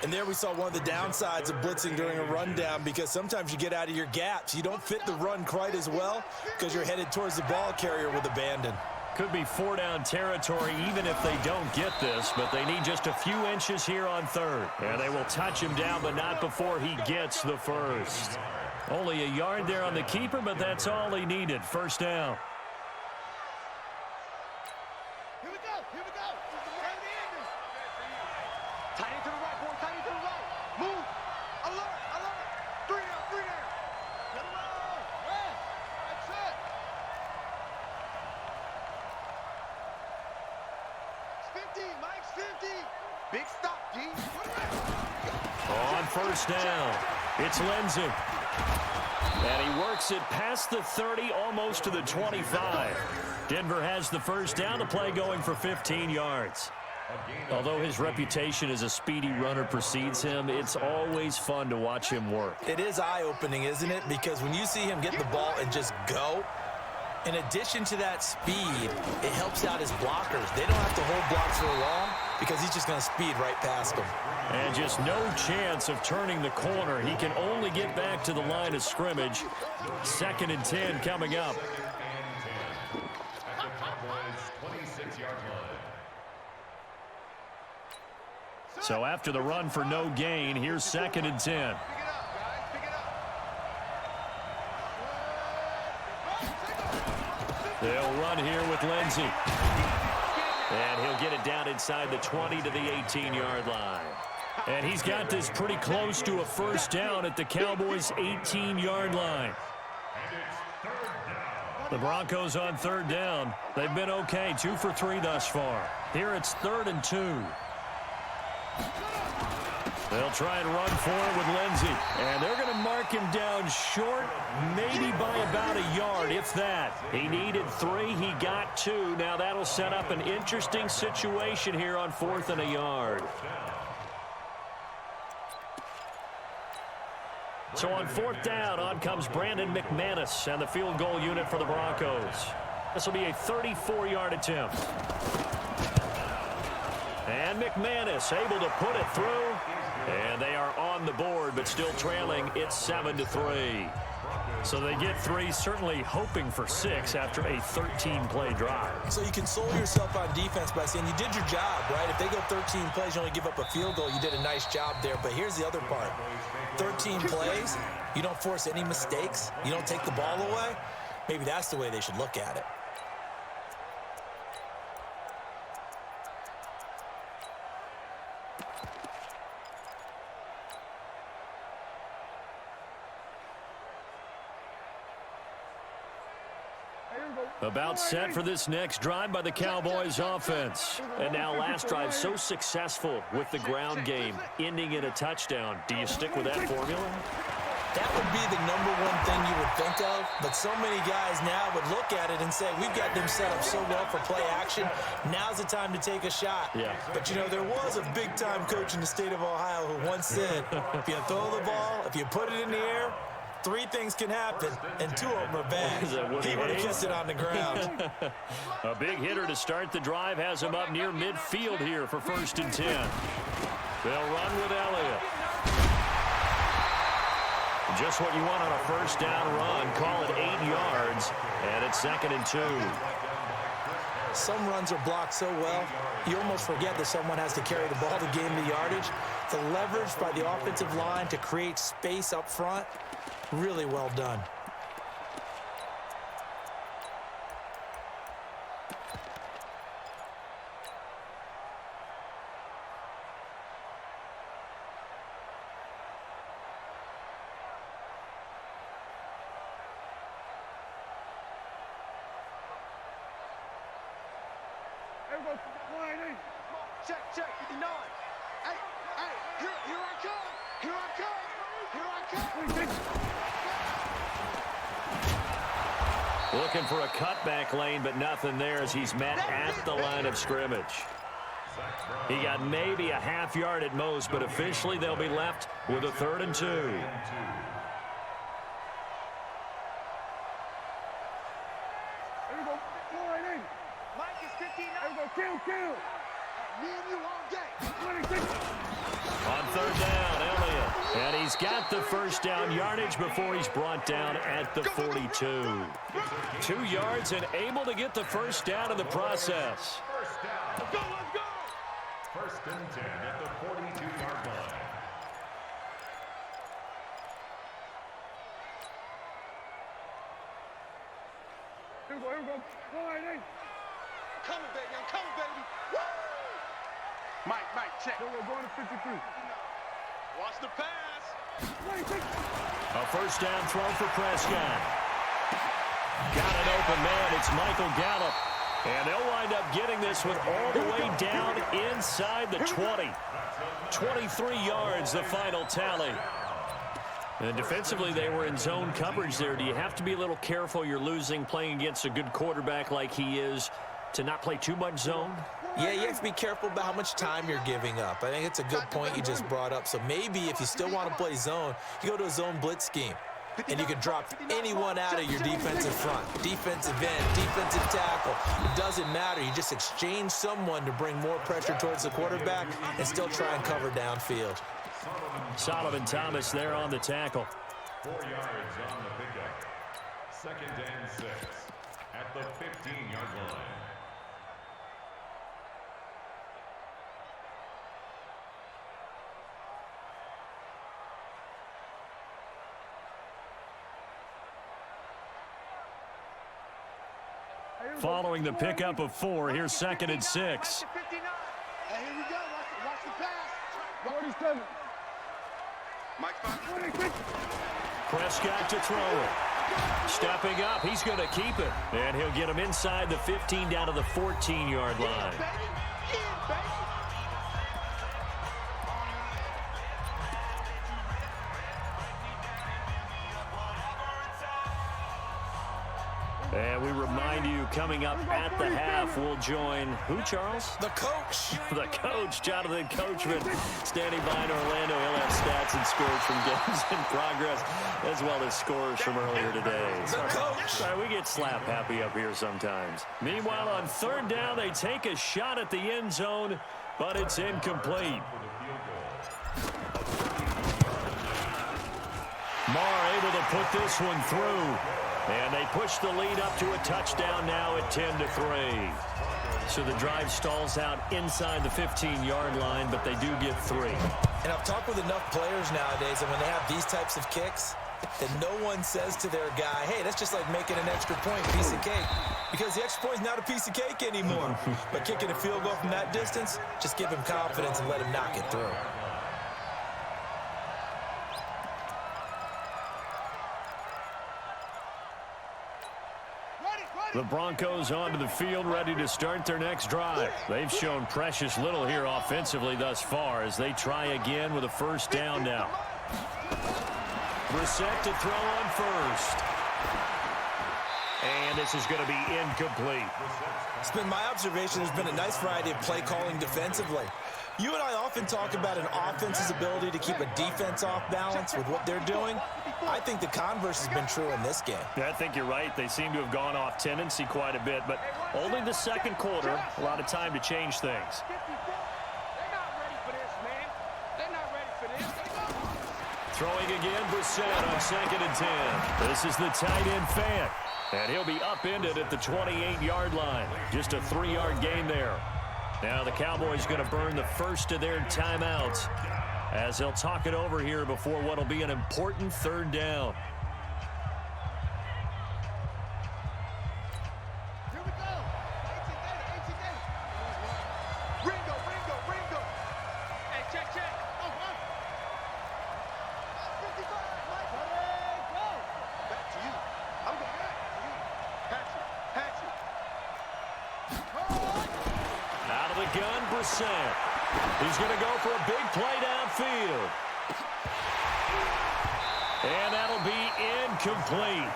And there we saw one of the downsides of blitzing during a rundown, because sometimes you get out of your gaps. You don't fit the run quite as well because you're headed towards the ball carrier with abandon. Could be 4-down territory even if they don't get this, but they need just a few inches here on 3rd. And they will touch him down, but not before he gets the first. Only a yard there on the keeper, but that's all he needed. First down. Here we go. Tight end to the right, boy. Tight end to the right. Move. Alert. 3 down. Get him out. That's it. It's 50. Mike's 50. Big stop, G. On first down, it's Lindsey. And he works it past the 30, almost to the 25. Denver has the first down, the play going for 15 yards. Although his reputation as a speedy runner precedes him, it's always fun to watch him work. It is eye-opening, isn't it? Because when you see him get the ball and just go, in addition to that speed, it helps out his blockers. They don't have to hold blocks for long because he's just going to speed right past them. And just no chance of turning the corner. He can only get back to the line of scrimmage. 2nd and 10 coming up. So after the run for no gain, here's 2nd and 10. They'll run here with Lindsey. And he'll get it down inside the 20 to the 18-yard line. And he's got this pretty close to a first down at the Cowboys' 18-yard line. The Broncos on 3rd down. They've been okay, 2 for 3 thus far. Here it's 3rd and 2. They'll try and run for it with Lindsey. And they're going to mark him down short, maybe by about a yard, if that. He needed 3. He got 2. Now that'll set up an interesting situation here on 4th and a yard. So on 4th down, on comes Brandon McManus and the field goal unit for the Broncos. This will be a 34-yard attempt. And McManus able to put it through. And they are on the board, but still trailing. It's 7-3. So they get 3, certainly hoping for 6 after a 13-play drive. So you console yourself on defense by saying you did your job, right? If they go 13 plays, you only give up a field goal, you did a nice job there. But here's the other part. 13 plays, you don't force any mistakes, you don't take the ball away. Maybe that's the way they should look at it. About set for this next drive by the Cowboys offense. And now last drive so successful with the ground game, ending in a touchdown. Do you stick with that formula? That would be the #1 thing you would think of, but so many guys now would look at it and say, we've got them set up so well for play action, now's the time to take a shot. Yeah. But, you know, there was a big-time coach in the state of Ohio who once said, if you throw the ball, if you put it in the air, 3 things can happen, and 2 of them are bad. He would have kept it on the ground. A big hitter to start the drive has him up near midfield here for 1st and 10. They'll run with Elliott. Just what you want on a first down run. Call it 8 yards, and it's 2nd and 2. Some runs are blocked so well, you almost forget that someone has to carry the ball to gain the yardage. The leverage by the offensive line to create space up front, really well done. Check, 59. Hey, here I come. Looking for a cutback lane, but nothing there as he's met at the line of scrimmage. He got maybe a half yard at most, but officially they'll be left with a 3rd and 2. Here we go. Mike is 59. Here we go. Kill. Me and you all day. On 3rd down, Elliott. And he's got the first down yardage before he's brought down at the 42. 2 yards and able to get the first down in the process. First down. Let's go. 1st and 10 at the 42-yard line. Here we go. Coming, baby. I'm coming, baby. Woo! Mike, check. We're going to 53. Watch the pass. A first down throw for Prescott. Got an open man. It's Michael Gallup. And they'll wind up getting this one all the way down inside the 20. 23 yards, the final tally. And defensively, they were in zone coverage there. Do you have to be a little careful? You're losing playing against a good quarterback like he is to not play too much zone? Yeah, you have to be careful about how much time you're giving up. I think it's a good point you just brought up. So maybe if you still want to play zone, you go to a zone blitz scheme. And you can drop anyone out of your defensive front, defensive end, defensive tackle. It doesn't matter. You just exchange someone to bring more pressure towards the quarterback and still try and cover downfield. Solomon Thomas there on the tackle. 4 yards on the pickup. 2nd and 6 at the 15-yard line. Following the pickup of 4, here's 2nd and 6. Hey, here we go. Watch the pass. 47. Mike, Prescott to throw it. Stepping up, he's going to keep it. And he'll get him inside the 15 down to the 14-yard line. And we remind you, coming up at the half, we'll join who, Charles? The coach. The coach, Jonathan Coachman, standing by in Orlando. He'll have stats and scores from games in progress, as well as scores from earlier today. The coach. Sorry, we get slap happy up here sometimes. Meanwhile, on 3rd down, they take a shot at the end zone, but it's incomplete. Marr able to put this one through. And they push the lead up to a touchdown now at 10-3. So the drive stalls out inside the 15-yard line, but they do get 3. And I've talked with enough players nowadays, and when they have these types of kicks, that no one says to their guy, hey, that's just like making an extra point, piece of cake. Because the extra point is not a piece of cake anymore. But kicking a field goal from that distance, just give him confidence and let him knock it through. The Broncos onto the field, ready to start their next drive. They've shown precious little here offensively thus far as they try again with a 1st down now. Brissett to throw on first. And this is going to be incomplete. It's been my observation there's been a nice variety of play calling defensively. You and I often talk about an offense's ability to keep a defense off balance with what they're doing. I think the converse has been true in this game. Yeah, I think you're right. They seem to have gone off tendency quite a bit, but only the 2nd quarter, a lot of time to change things. Throwing again, Brissett on 2nd and 10. This is the tight end Fant, and he'll be upended at the 28-yard line. Just a 3-yard gain there. Now the Cowboys going to burn the first of their timeouts as they'll talk it over here before what will be an important 3rd down. Here we go. Ringo. Hey, check. Oh, 55, Mike. Go. Back to you. I'm going back to you. Patrick. Out of the gun, Brissett. He's going to go for a big play downfield. And that'll be incomplete.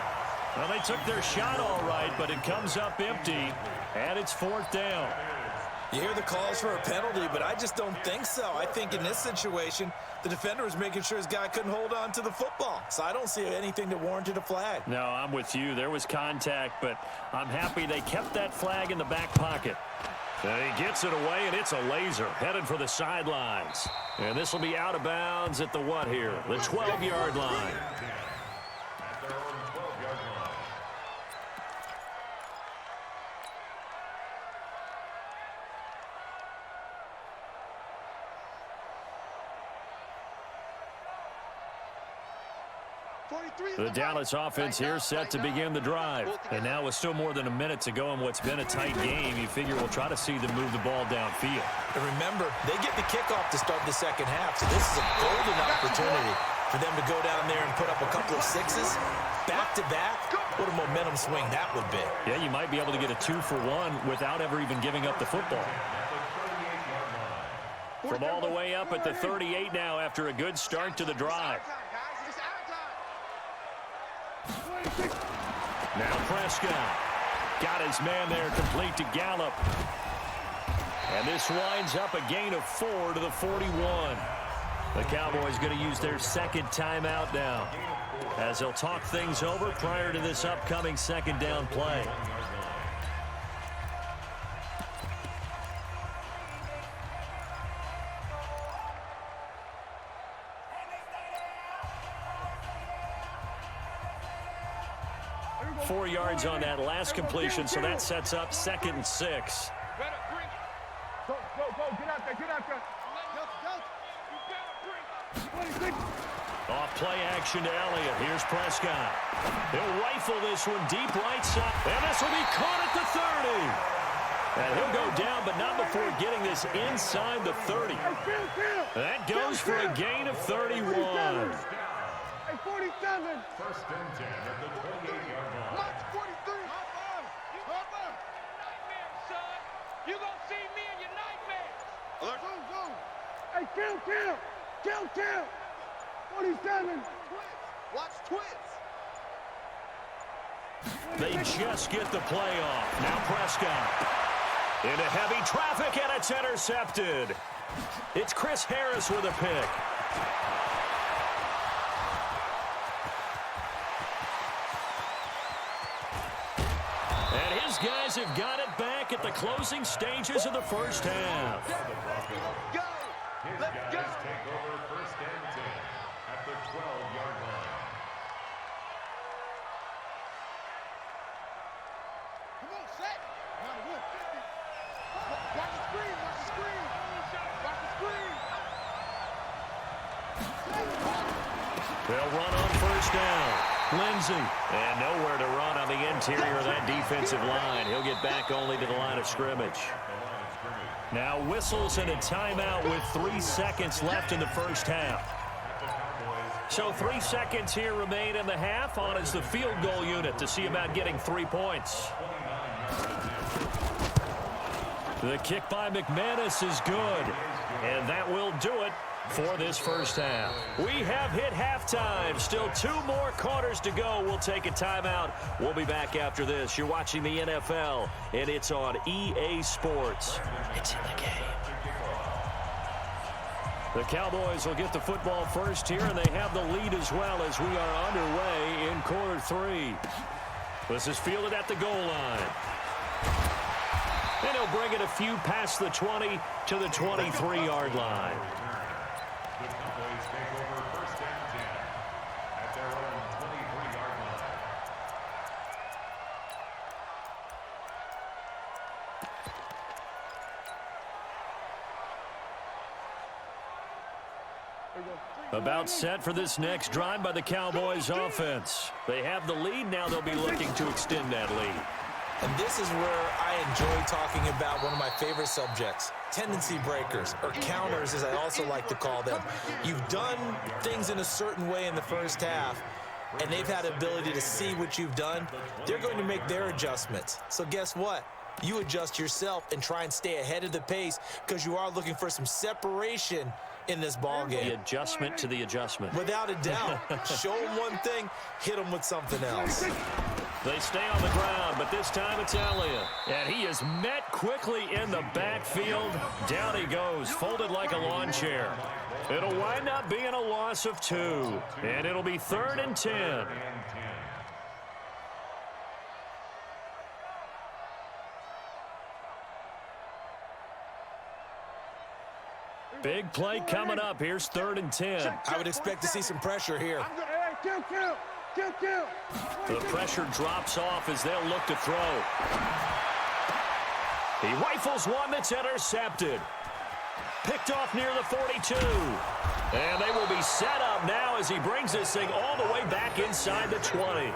Well, they took their shot all right, but it comes up empty, and it's 4th down. You hear the calls for a penalty, but I just don't think so. I think in this situation, the defender was making sure his guy couldn't hold on to the football. So I don't see anything that warranted a flag. No, I'm with you. There was contact, but I'm happy they kept that flag in the back pocket. And he gets it away, and it's a laser headed for the sidelines. And this will be out of bounds at the what here? The 12-yard line. The Dallas offense here set to begin the drive. And now with still more than a minute to go in what's been a tight game, you figure we'll try to see them move the ball downfield. And remember, they get the kickoff to start the 2nd half, so this is a golden opportunity for them to go down there and put up a couple of 6s back-to-back. What a momentum swing that would be. Yeah, you might be able to get a 2-for-1 without ever even giving up the football. From all the way up at the 38 now after a good start to the drive. Now Prescott got his man there complete to Gallup. And this winds up a gain of 4 to the 41. The Cowboys going to use their second timeout now, as they'll talk things over prior to this upcoming second down play. Four yards on that last completion, so that sets up 2nd and 6. Go, get out there, get out there. Off play action to Elliott. Here's Prescott. He'll rifle this one deep right side. And this will be caught at the 30. And he'll go down, but not before getting this inside the 30. That goes for a gain of 31. Hey, 47. First and 10 at the 28-yard line. March 43. You gonna see me in your nightmares. Go. Hey, kill. 47. Watch twins. They just get the play off. Now Prescott into heavy traffic, and it's intercepted. It's Chris Harris with a pick. And his guys have got it back at the closing stages of the first half. Go. His guys take over first and 10 at the 12-yard line. Come on, set. Watch the screen. They'll run on first down. Lindsey. And nowhere to run on the interior of that defensive line. He'll get back only to the line of scrimmage. Now whistles and a timeout with 3 seconds left in the first half. So 3 seconds here remain in the half. On is the field goal unit to see about getting 3 points. The kick by McManus is good. And that will do it for this first half. We have hit halftime. Still 2 more quarters to go. We'll take a timeout. We'll be back after this. You're watching the NFL, and it's on EA Sports. It's in the game. The Cowboys will get the football first here, and they have the lead as well as we are underway in quarter 3. This is fielded at the goal line. And he'll bring it a few past the 20 to the 23-yard line. The Cowboys take over first and 10 at their own 23-yard line. About set for this next drive by the Cowboys offense. They have the lead. Now they'll be looking to extend that lead. And this is where I enjoy talking about one of my favorite subjects, tendency breakers, or counters as I also like to call them. You've done things in a certain way in the first half, and they've had the ability to see what you've done. They're going to make their adjustments. So guess what? You adjust yourself and try and stay ahead of the pace because you are looking for some separation in this ball game. The adjustment to the adjustment. Without a doubt. Show them one thing, hit them with something else. They stay on the ground, but this time it's Elliott. And he is met quickly in the backfield. Down he goes, folded like a lawn chair. It'll wind up being a loss of 2. And it'll be 3rd and 10. Big play coming up. Here's 3rd and 10. I would expect to see some pressure here. Kill. The pressure drops off as they'll look to throw. He rifles one that's intercepted. Picked off near the 42. And they will be set up now as he brings this thing all the way back inside the 20.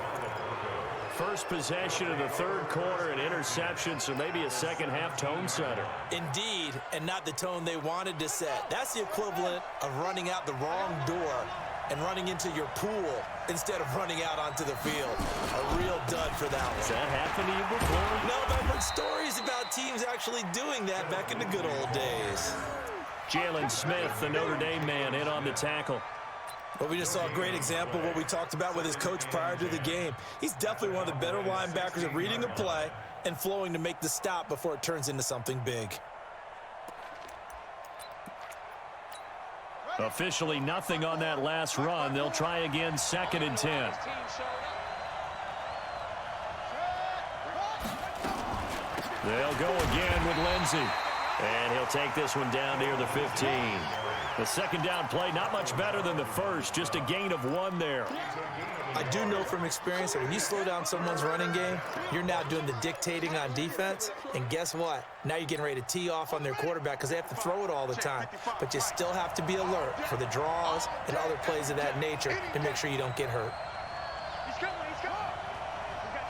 First possession of the 3rd quarter, an interception, so maybe a second half tone setter. Indeed, and not the tone they wanted to set. That's the equivalent of running out the wrong door and running into your pool instead of running out onto the field. A real dud for that one. Has that happened to you before? No, but I've heard stories about teams actually doing that back in the good old days. Jalen Smith, the Notre Dame man, in on the tackle. Well, we just saw a great example of what we talked about with his coach prior to the game. He's definitely one of the better linebackers at reading a play and flowing to make the stop before it turns into something big. Officially nothing on that last run. They'll try again, 2nd and 10. They'll go again with Lindsey. And he'll take this one down near the 15. The second down play, not much better than the first, just a gain of 1 there. I do know from experience that when you slow down someone's running game, you're now doing the dictating on defense. And guess what? Now you're getting ready to tee off on their quarterback because they have to throw it all the time. But you still have to be alert for the draws and other plays of that nature to make sure you don't get hurt. He's coming. He's got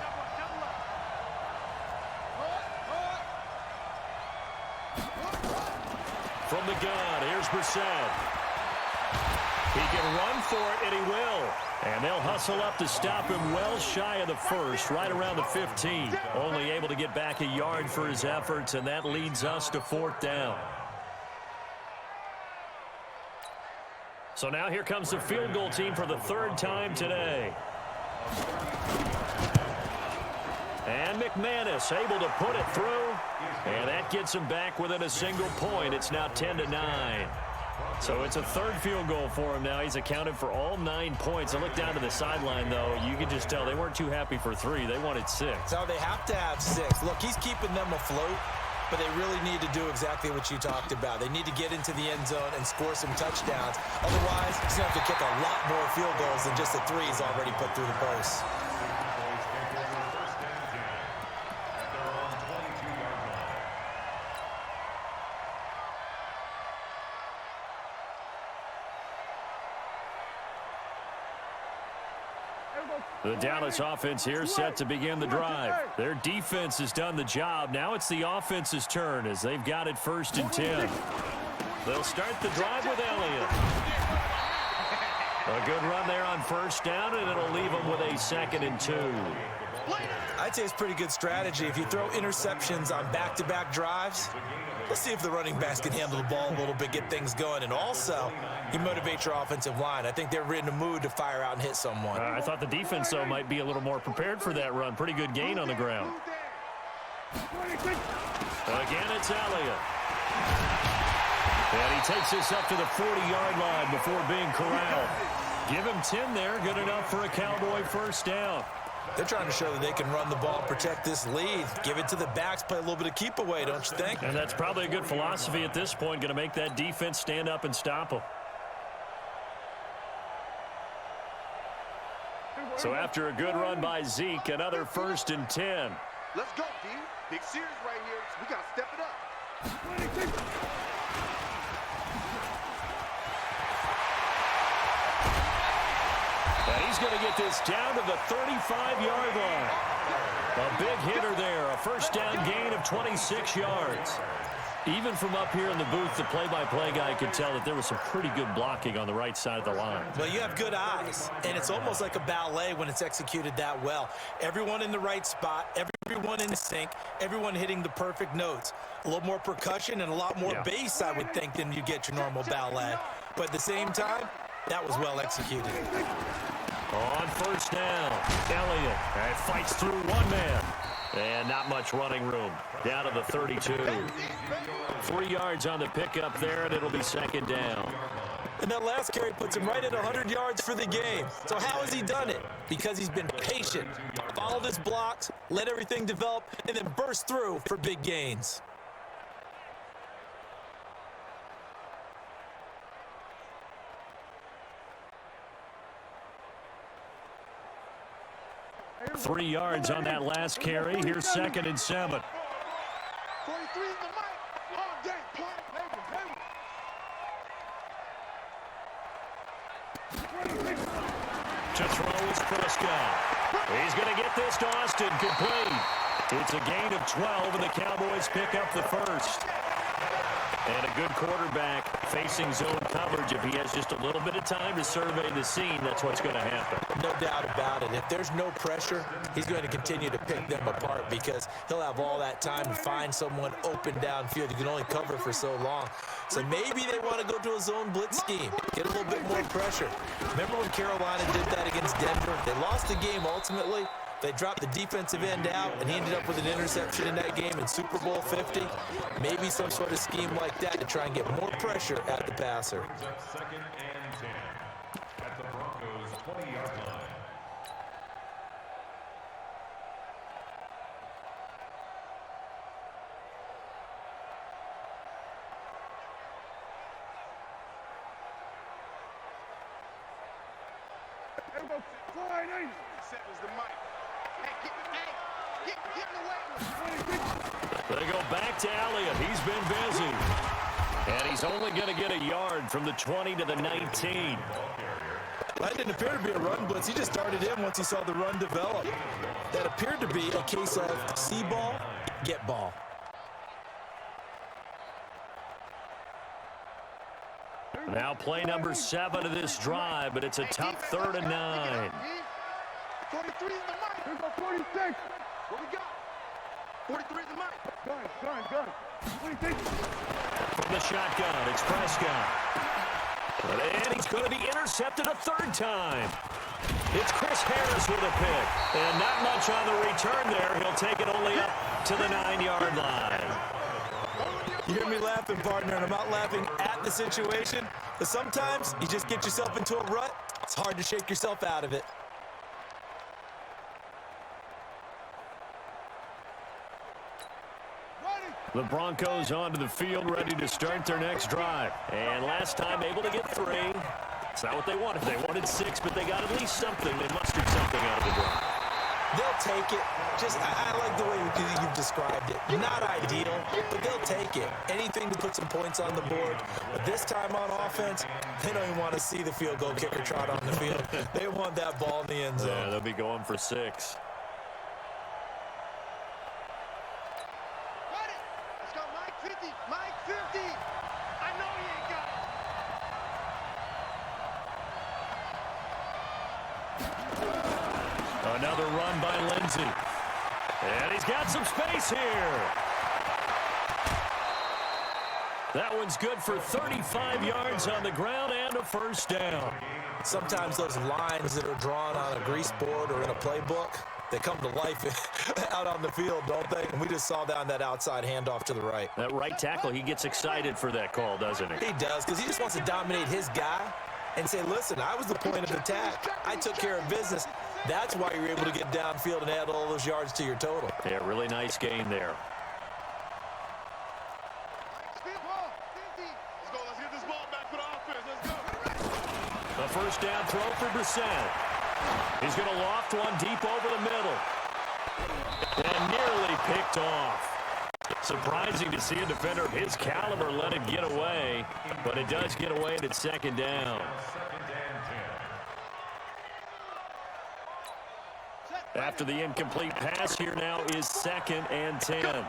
double up. From the gun, here's Brissett. He can run for it, and he will. And they'll hustle up to stop him well shy of the first, right around the 15. Only able to get back a yard for his efforts, and that leads us to 4th down. So now here comes the field goal team for the 3rd time today. And McManus able to put it through, and that gets him back within a single point. It's now 10-9. So it's a 3rd field goal for him now. He's accounted for all 9 points. I look down to the sideline, though. You can just tell they weren't too happy for 3. They wanted 6. No, they have to have 6. Look, he's keeping them afloat, but they really need to do exactly what you talked about. They need to get into the end zone and score some touchdowns. Otherwise, he's going to have to kick a lot more field goals than just the 3 he's already put through the post. The Dallas offense here set to begin the drive. Their defense has done the job. Now it's the offense's turn as they've got it 1st and 10. They'll start the drive with Elliott. A good run there on 1st down, and it'll leave them with a 2nd and 2. I'd say it's pretty good strategy. If you throw interceptions on back-to-back drives, let's see if the running backs can handle the ball a little bit, get things going. And also, you motivate your offensive line. I think they're in a mood to fire out and hit someone. I thought the defense, though, might be a little more prepared for that run. Pretty good gain on the ground. Again, it's Elliott. And he takes this up to the 40-yard line before being corralled. Give him 10 there. Good enough for a Cowboy 1st down. They're trying to show that they can run the ball, protect this lead, give it to the backs, play a little bit of keep away, don't you think? And that's probably a good philosophy at this point, going to make that defense stand up and stop them. So after a good run by Zeke, another 1st and 10. Let's go, D. Big series right here. We got to step it up. And he's going to get this down to the 35-yard line. A big hitter there, a 1st down gain of 26 yards. Even from up here in the booth, the play-by-play guy could tell that there was some pretty good blocking on the right side of the line. Well, you have good eyes, and it's almost like a ballet when it's executed that well. Everyone in the right spot, everyone in sync, everyone hitting the perfect notes. A little more percussion and a lot more bass, I would think, than you get your normal ballet. But at the same time, that was well executed. On 1st down, Elliott fights through one man. And not much running room. Down to the 32. 3 yards on the pickup there, and it'll be 2nd down. And that last carry puts him right at 100 yards for the game. So how has he done it? Because he's been patient, followed his blocks, let everything develop, and then burst through for big gains. Three yards on that last carry. Here's 2nd and 7. 43 in the mic. Long day. To throw is Prescott. He's going to get this to Austin. Complete. It's a gain of 12, and the Cowboys pick up the 1st. And a good quarterback facing zone coverage. If he has just a little bit of time to survey the scene, that's what's going to happen. No doubt about it. If there's no pressure, he's going to continue to pick them apart because he'll have all that time to find someone open downfield. You can only cover for so long. So maybe they want to go to a zone blitz scheme, get a little bit more pressure. Remember when Carolina did that against Denver? They lost the game ultimately, They dropped the defensive end out, and he ended up with an interception in that game in Super Bowl 50. Maybe some sort of scheme like that to try and get more pressure at the passer. Brings up 2nd and 10 at the Broncos' 20-yard line. They go back to Elliott. He's been busy. And he's only going to get a yard from the 20 to the 19. That didn't appear to be a run blitz. He just started in once he saw the run develop. That appeared to be a case of see ball, get ball. Now play number 7 of this drive, but it's a tough 3rd and 9. 43 is the mic. Here's our 46. What we got? 43 is the mic. Gun. 46. From the shotgun, it's Prescott. And he's going to be intercepted a 3rd time. It's Chris Harris with a pick. And not much on the return there. He'll take it only up to the 9-yard line. You hear me laughing, partner, and I'm not laughing at the situation. But sometimes you just get yourself into a rut. It's hard to shake yourself out of it. The Broncos onto the field, ready to start their next drive. And last time able to get 3. It's not what they wanted. They wanted 6, but they got at least something. They mustered something out of the drive. They'll take it. I like the way you've described it. Not ideal, but they'll take it. Anything to put some points on the board. But this time on offense, they don't even want to see the field goal kicker trot on the field. They want that ball in the end zone. Yeah, they'll be going for 6. Let's go, Mike 50. Mike 50. I know he ain't got it. Another run by Lindsey. And he's got some space here. That one's good for 35 yards on the ground and a 1st down. Sometimes those lines that are drawn on a grease board or in a playbook, they come to life out on the field, don't they? And we just saw that on that outside handoff to the right. That right tackle, he gets excited for that call, doesn't he? He does, because he just wants to dominate his guy and say, listen, I was the point of attack. I took care of business. That's why you're able to get downfield and add all those yards to your total. Yeah, really nice gain there. Let's go. Let's get this ball back for the offense. Let's go. A 1st down throw for Brissett. He's going to loft one deep over the middle. And nearly picked off. Surprising to see a defender of his caliber let it get away, but it does get away at 2nd down. After the incomplete pass, here now is 2nd and 10.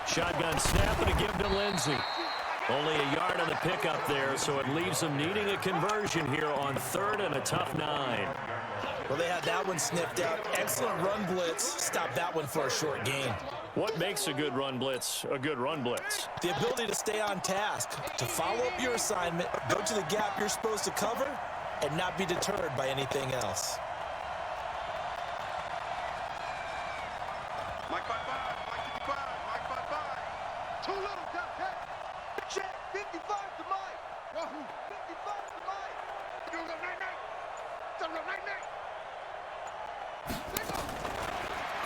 Shotgun snap and a give to Lindsey. Only a yard on the pickup there, so it leaves them needing a conversion here on 3rd and a tough 9. Well, they had that one sniffed out. Excellent run blitz. Stopped that one for a short gain. What makes a good run blitz a good run blitz? The ability to stay on task, to follow up your assignment, go to the gap you're supposed to cover, and not be deterred by anything else. Mike 55. Mike 55. Mike 55. Too little. Check. 55 to Mike. Wahoo. 55 to Mike. Do the night-night. Do the night-night.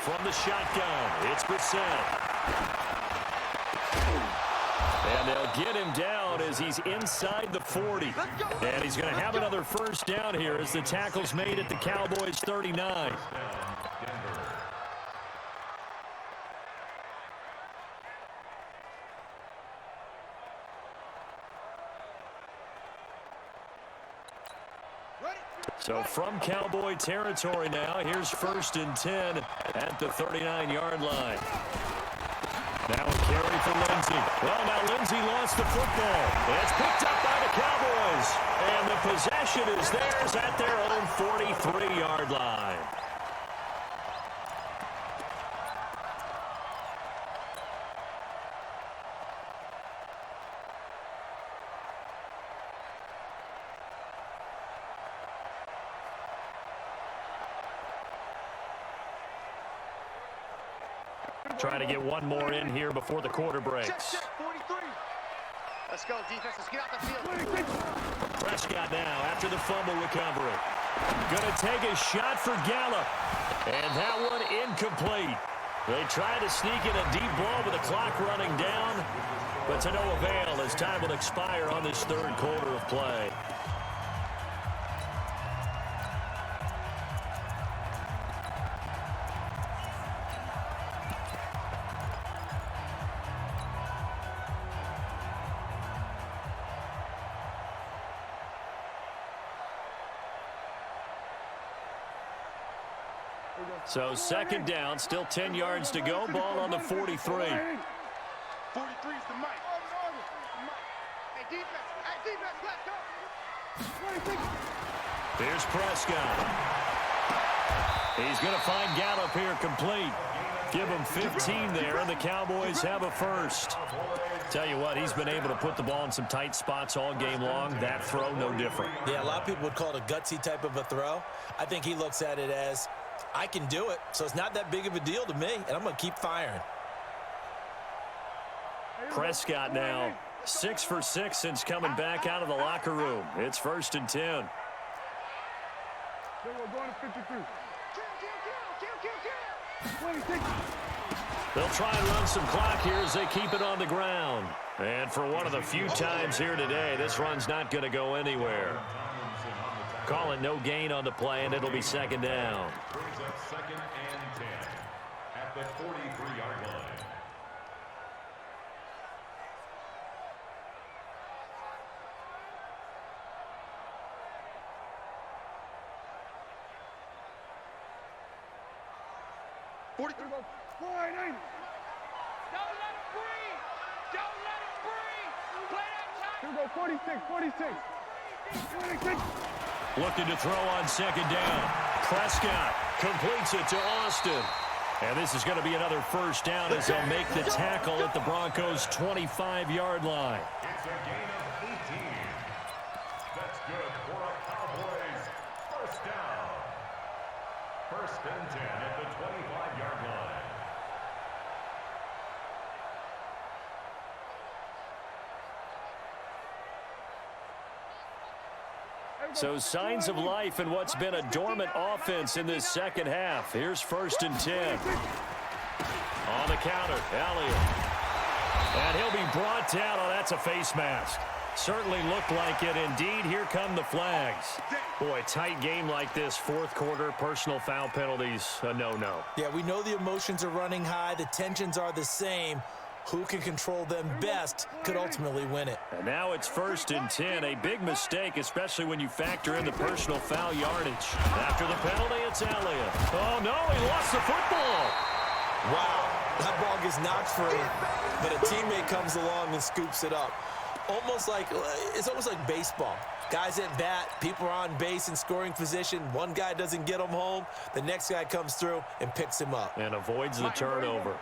From the shotgun, it's Brissett. And they'll get him down as he's inside the 40. And he's going to have another 1st down here as the tackle's made at the Cowboys' 39. So from Cowboy territory now, here's 1st and 10 at the 39-yard line. Now a carry for Lindsey. Well, now Lindsey lost the football. It's picked up by the Cowboys. And the possession is theirs at their own 43-yard line. Trying to get one more in here before the quarter breaks. Check, 43. Let's go, defense. Let's get out the field. Prescott now after the fumble recovery. Going to take a shot for Gallup. And that one incomplete. They tried to sneak in a deep ball with the clock running down, but to no avail as time will expire on this third quarter of play. So second down, still 10 yards to go. Ball on the 43. 43 is the mic. Hey, defense, let's go. Here's Prescott. He's going to find Gallup here complete. Give him 15 there, and the Cowboys have a first. Tell you what, he's been able to put the ball in some tight spots all game long. That throw, no different. Yeah, a lot of people would call it a gutsy type of a throw. I think he looks at it as, I can do it, so it's not that big of a deal to me, and I'm going to keep firing. Prescott now 6 for 6 since coming back out of the locker room. It's 1st and 10. They'll try and run some clock here as they keep it on the ground. And for one of the few times here today, this run's not going to go anywhere. Call it no gain on the play, and it'll be second down. Brings up 2nd and 10 at the 43-yard line. Don't let him breathe. Don't let him breathe. Play that time. Here we go, 46. Looking to throw on second down. Prescott completes it to Austin. And this is going to be another first down as they'll make the tackle at the Broncos' 25-yard line. It's a gain of 18. That's good for a Cowboys first down. 1st and 10 at the 25-yard line. So signs of life in what's been a dormant offense in this second half. Here's 1st and 10. On the counter, Elliott. And he'll be brought down. Oh, that's a face mask. Certainly looked like it. Indeed, here come the flags. Boy, tight game like this, fourth quarter, personal foul penalties, a no-no. Yeah, we know the emotions are running high. The tensions are the same. Who can control them best could ultimately win it. And now it's 1st and 10. A big mistake, especially when you factor in the personal foul yardage. After the penalty, it's Elliott. Oh, no, he lost the football. Wow, that ball gets knocked free, but a teammate comes along and scoops it up. It's almost like baseball. Guys at bat, people are on base in scoring position. One guy doesn't get him home. The next guy comes through and picks him up. And avoids the turnover.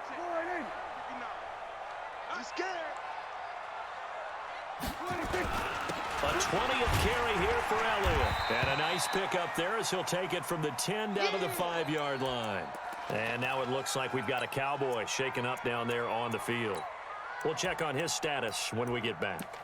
A 20th carry here for Elliott. And a nice pickup there as he'll take it from the 10 down to the 5-yard line. And now it looks like we've got a Cowboy shaken up down there on the field. We'll check on his status when we get back.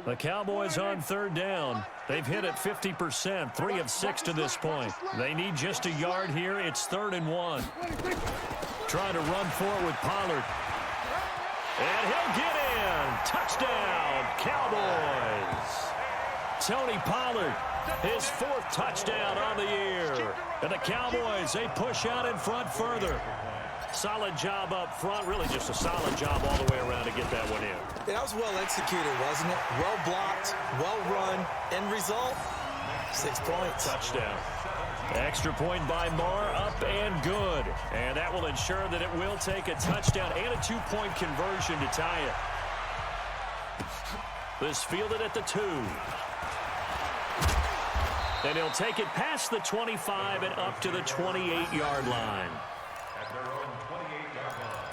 The Cowboys on 3rd down. They've hit it 50%, 3 of 6 to this point. They need just a yard here. It's 3rd and 1. Trying to run for it with Pollard. And he'll get in. Touchdown, Cowboys. Tony Pollard, his 4th touchdown on the year. And the Cowboys, they push out in front further. Solid job up front, really just a solid job all the way around to get that one in. That was well executed, wasn't it? Well blocked, well run. End result, 6 points. Touchdown. Extra point by Marr, up and good. And that will ensure that it will take a touchdown and a 2-point conversion to tie it. This fielded at the 2. And he'll take it past the 25 and up to the 28-yard line. At their own 28-yard line.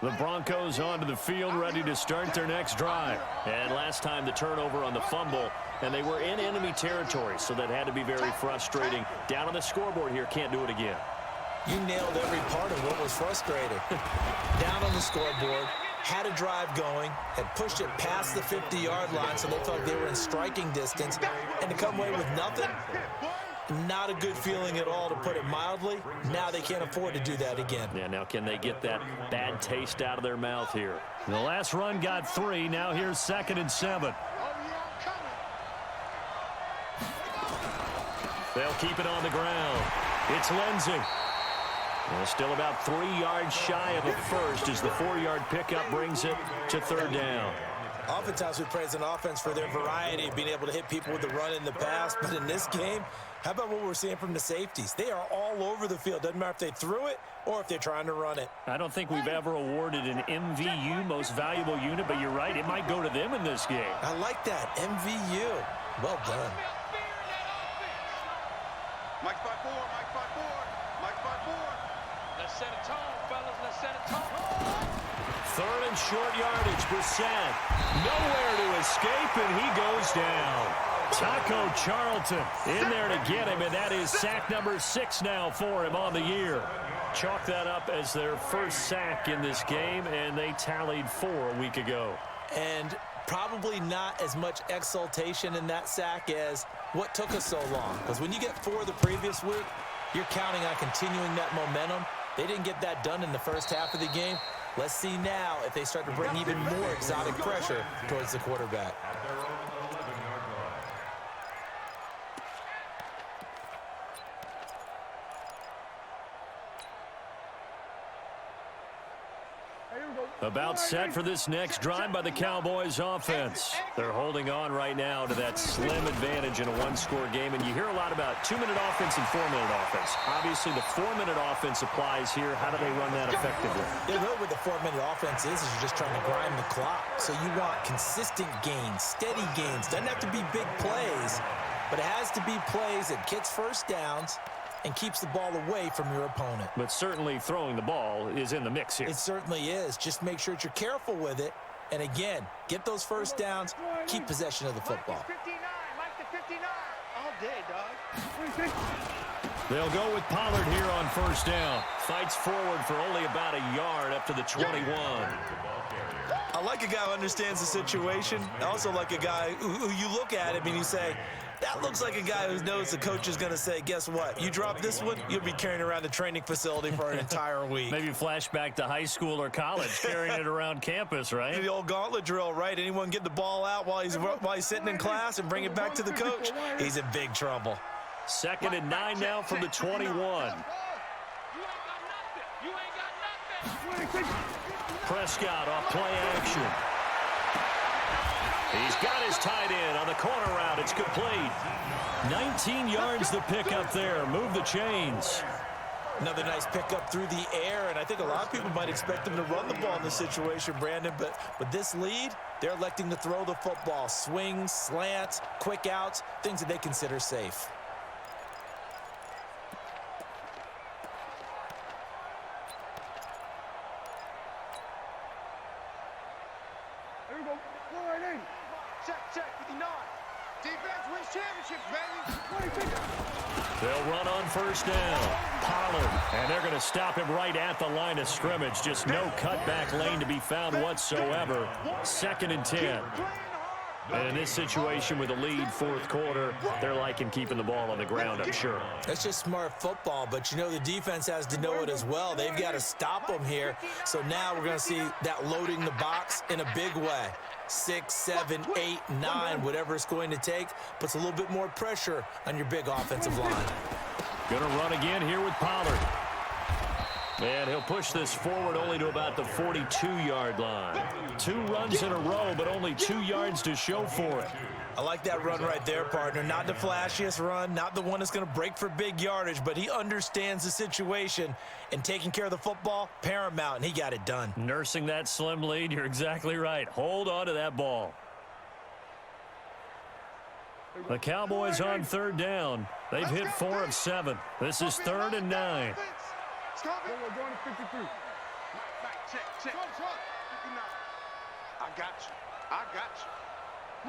The Broncos onto the field, ready to start their next drive. And last time the turnover on the fumble, and they were in enemy territory, so that had to be very frustrating. Down on the scoreboard here, can't do it again. You nailed every part of what was frustrating. Down on the scoreboard, had a drive going, had pushed it past the 50-yard line, so they felt like they were in striking distance, and to come away with nothing, not a good feeling at all, to put it mildly. Now they can't afford to do that again. Yeah, now can they get that bad taste out of their mouth here? The last run got 3. Now here's 2nd and 7. They'll keep it on the ground. It's Lindsey. Well, still about 3 yards shy of a first as the 4-yard pickup brings it to 3rd down. Oftentimes we praise an offense for their variety of being able to hit people with the run in the pass, but in this game, how about what we're seeing from the safeties? They are all over the field. Doesn't matter if they threw it or if they're trying to run it. I don't think we've ever awarded an MVU, most valuable unit, but you're right, it might go to them in this game. I like that, MVU. Well done. Mike 5-4, Mike 5-4, Mike 5-4. Let's set a tone, fellas. Let's set a tone. 3rd and short yardage. Brissett nowhere to escape, and he goes down. Taco Charlton in there to get him, and that is sack number 6 now for him on the year. Chalk that up as their first sack in this game, and they tallied 4 a week ago. And probably not as much exultation in that sack as what took us so long. Because when you get 4 the previous week, you're counting on continuing that momentum. They didn't get that done in the first half of the game. Let's see now if they start to bring even more exotic pressure towards the quarterback. About set for this next drive by the Cowboys offense. They're holding on right now to that slim advantage in a 1-score game, and you hear a lot about 2-minute offense and 4-minute offense. Obviously, the 4-minute offense applies here. How do they run that effectively? Yeah, really what the 4-minute offense is you're just trying to grind the clock. So you want consistent gains, steady gains. Doesn't have to be big plays, but it has to be plays that gets first downs and keeps the ball away from your opponent. But certainly throwing the ball is in the mix here. It certainly is. Just make sure that you're careful with it. And again, get those first downs, keep possession of the football. Mike the 59. All day, dog. They'll go with Pollard here on 1st down. Fights forward for only about a yard up to the 21. I like a guy who understands the situation. I also like a guy who you look at him and you say, that looks like a guy who knows the coach is going to say, guess what? You drop this one, you'll be carrying around the training facility for an entire week. Maybe flashback to high school or college, carrying it around campus, right? The old gauntlet drill, right? Anyone get the ball out while he's sitting in class and bring it back to the coach? He's in big trouble. 2nd and 9 now from the 21. You ain't got nothing. You ain't got nothing. Prescott off play action. He's got his tight end on the corner route. It's complete. 19 yards the pickup there. Move the chains. Another nice pickup through the air, and I think a lot of people might expect them to run the ball in this situation, Brandon, but with this lead, they're electing to throw the football. Swings, slants, quick outs, things that they consider safe. Check, 59. Defense wins championships, baby. They'll run on 1st down. Pollard, and they're going to stop him right at the line of scrimmage. Just no cutback lane to be found whatsoever. 2nd and 10. And in this situation with a lead 4th quarter, they're liking keeping the ball on the ground, I'm sure. That's just smart football, but you know the defense has to know it as well. They've got to stop them here. So now we're going to see that loading the box in a big way. 6, 7, 8, 9, whatever it's going to take, puts a little bit more pressure on your big offensive line. Going to run again here with Pollard. And he'll push this forward only to about the 42-yard line. 2 runs in a row, but only 2 yards to show for it. I like that run right there, partner. Not the flashiest run, not the one that's going to break for big yardage, but he understands the situation, and taking care of the football, paramount, and he got it done. Nursing that slim lead, you're exactly right. Hold on to that ball. The Cowboys on 3rd down. They've hit 4 of 7. This is 3rd and 9. check. 59. I got you.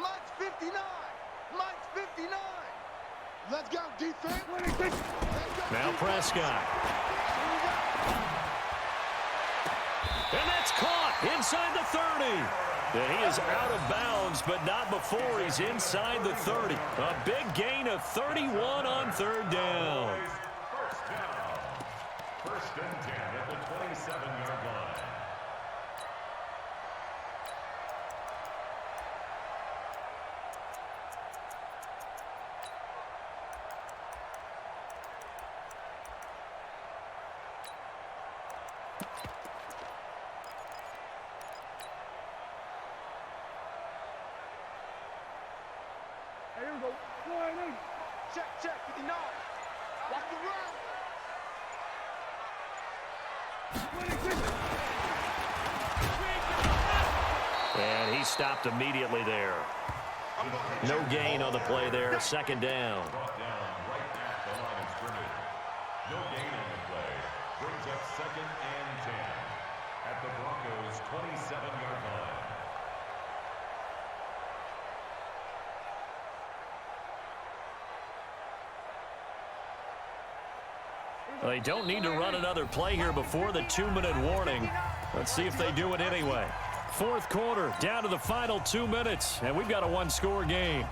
Mine's 59. Mine's 59. Let's go, defense. Let's go, Now defense. Prescott. And that's caught inside the 30. And he is out of bounds, but not before he's inside the 30. A big gain of 31 on third down. First down. First and 10 at the 27-yard line. Here we go. Check, 59. Watch the run. And he stopped immediately there. No gain on the play there. Second down. Brought down right at the line of scrimmage. No gain on the play. Brings up second and 10 at the Broncos' 27-yard line. They don't need to run another play here before the 2-minute warning. Let's see if they do it anyway. Fourth quarter, down to the final 2 minutes, and we've got a one-score game.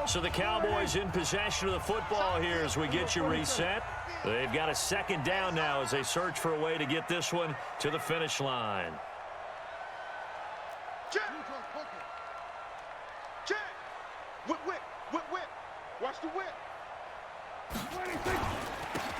So the Cowboys in possession of the football here as we get you reset. They've got a second down now as they search for a way to get this one to the finish line. Check. Whip. Watch the whip.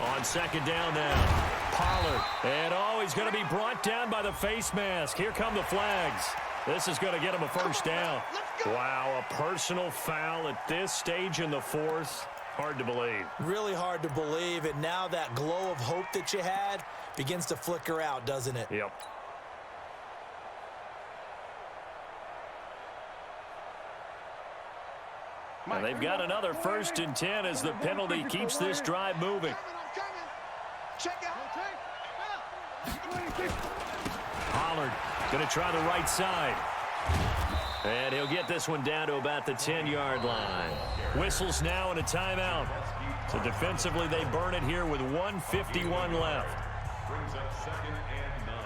On second down now, Pollard. And he's going to be brought down by the face mask. Here come the flags. This is going to get him a first down. Wow, a personal foul at this stage in the fourth. Hard to believe. Really hard to believe, and now that glow of hope that you had begins to flicker out, doesn't it? Yep. And they've got another first and 10 as the penalty keeps this drive moving. Check out. Pollard going to try the right side. And he'll get this one down to about the 10-yard line. Whistles now and a timeout. So defensively, they burn it here with 1:51 left. Brings up second and 9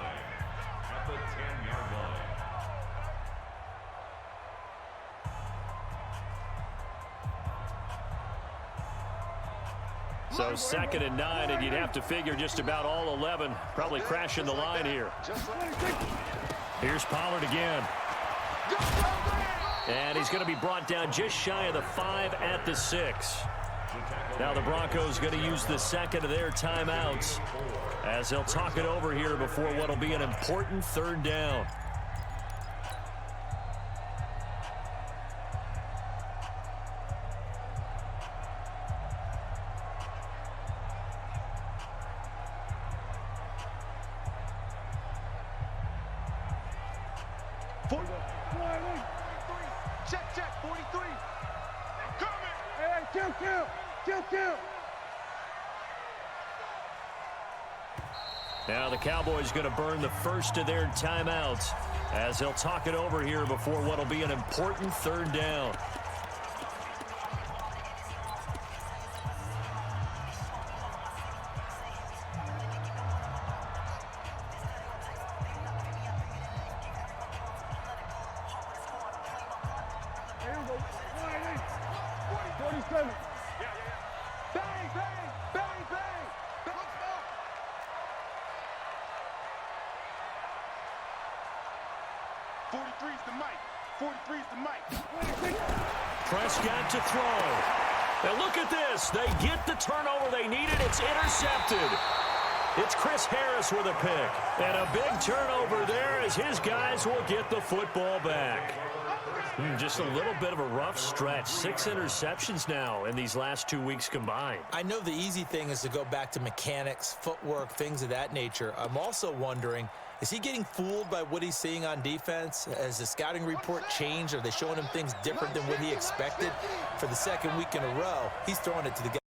at the 10-yard line. So second and 9, and you'd have to figure just about all 11 probably crashing the line here. Here's Pollard again. And he's going to be brought down just shy of the 5 at the 6. Now the Broncos going to use the second of their timeouts as they'll talk it over here before what will be an important third down. Check, 43. Coming. Hey, kill. Now the Cowboys going to burn the first of their timeouts as they'll talk it over here before what will be an important third down. Prescott to throw. And look at this. They get the turnover they needed. It's intercepted. It's Chris Harris with a pick. And a big turnover there as his guys will get the football back. Just a little bit of a rough stretch. 6 interceptions now in these last 2 weeks combined. I know the easy thing is to go back to mechanics, footwork, things of that nature. I'm also wondering, Is he getting fooled by what he's seeing on defense? Has the scouting report changed? Are they showing him things different than what he expected? For the second week in a row, he's throwing it to the guy.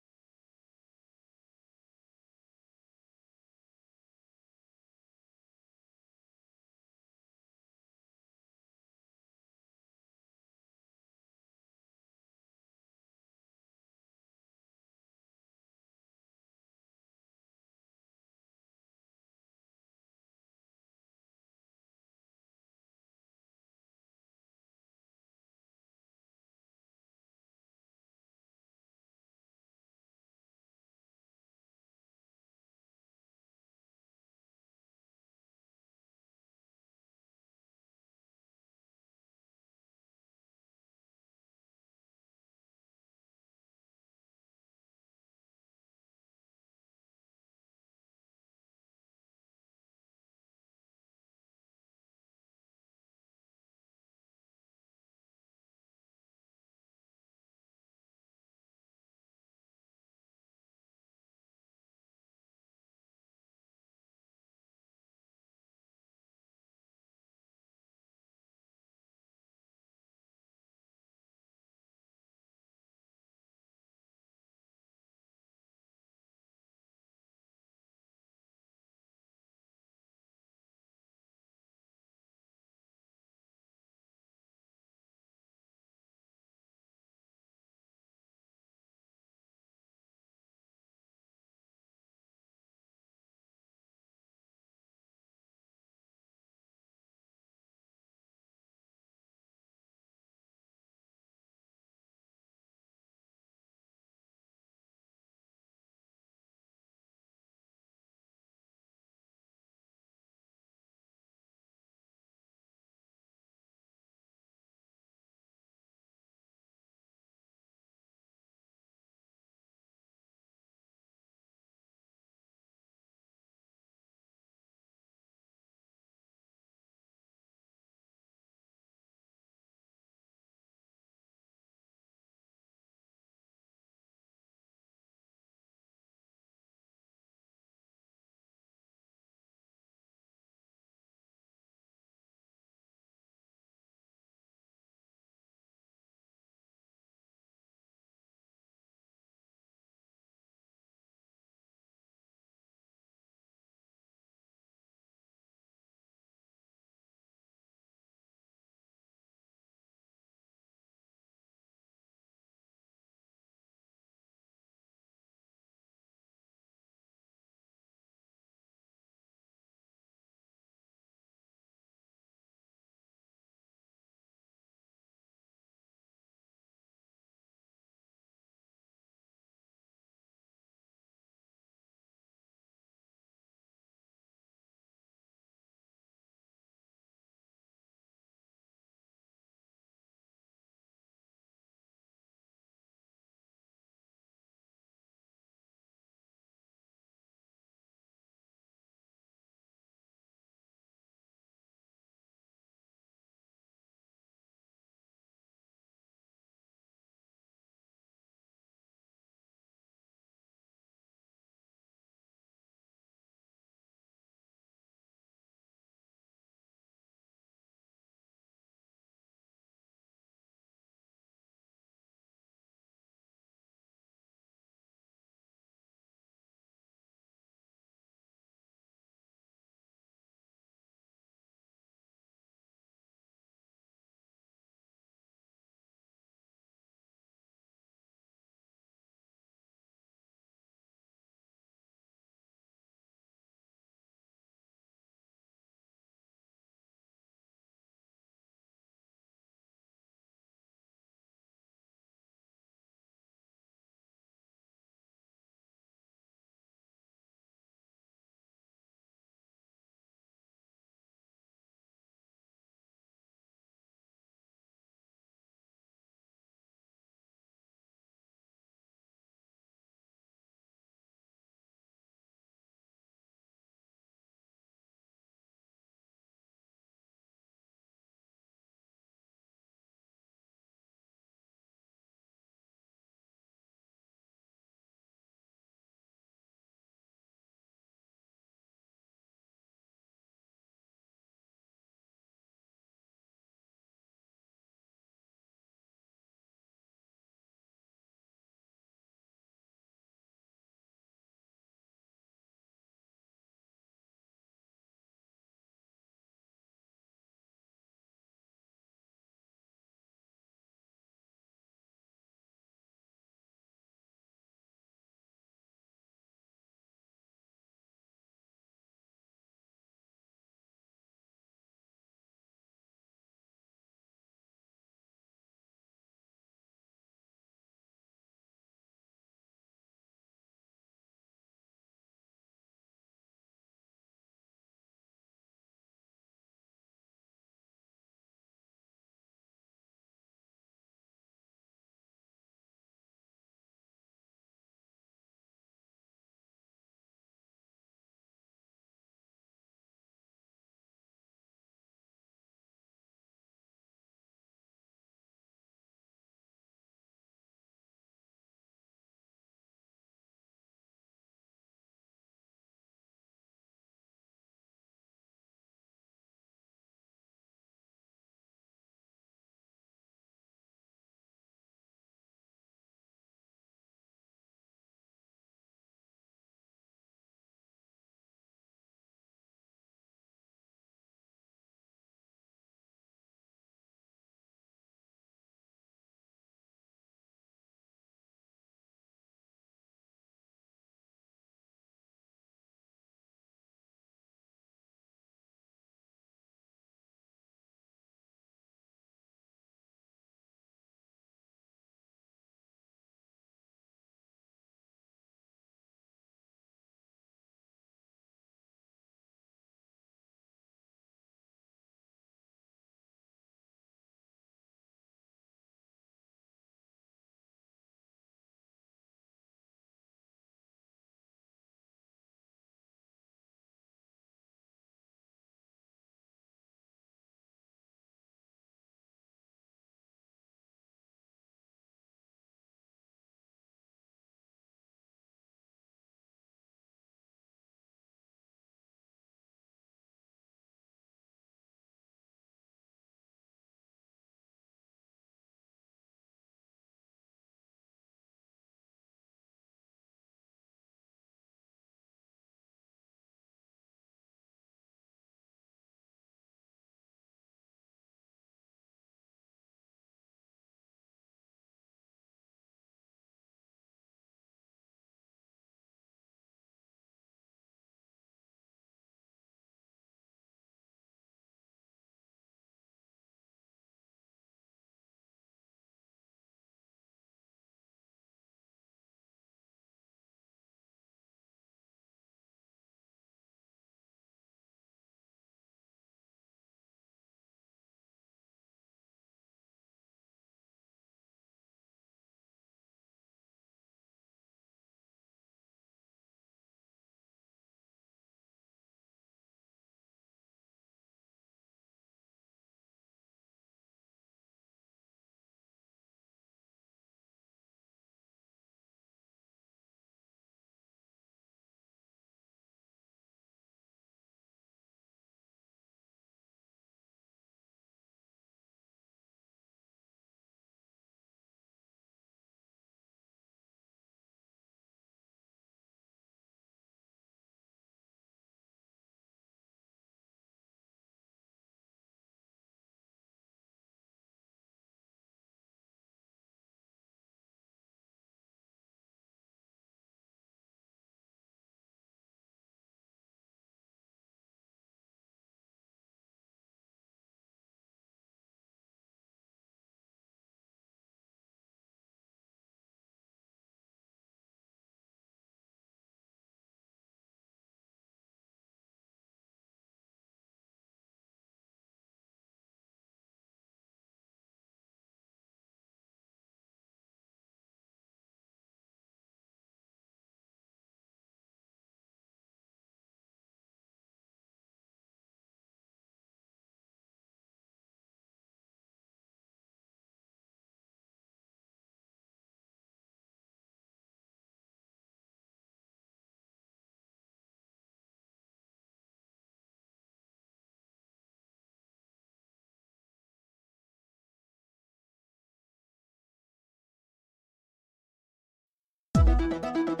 Bye.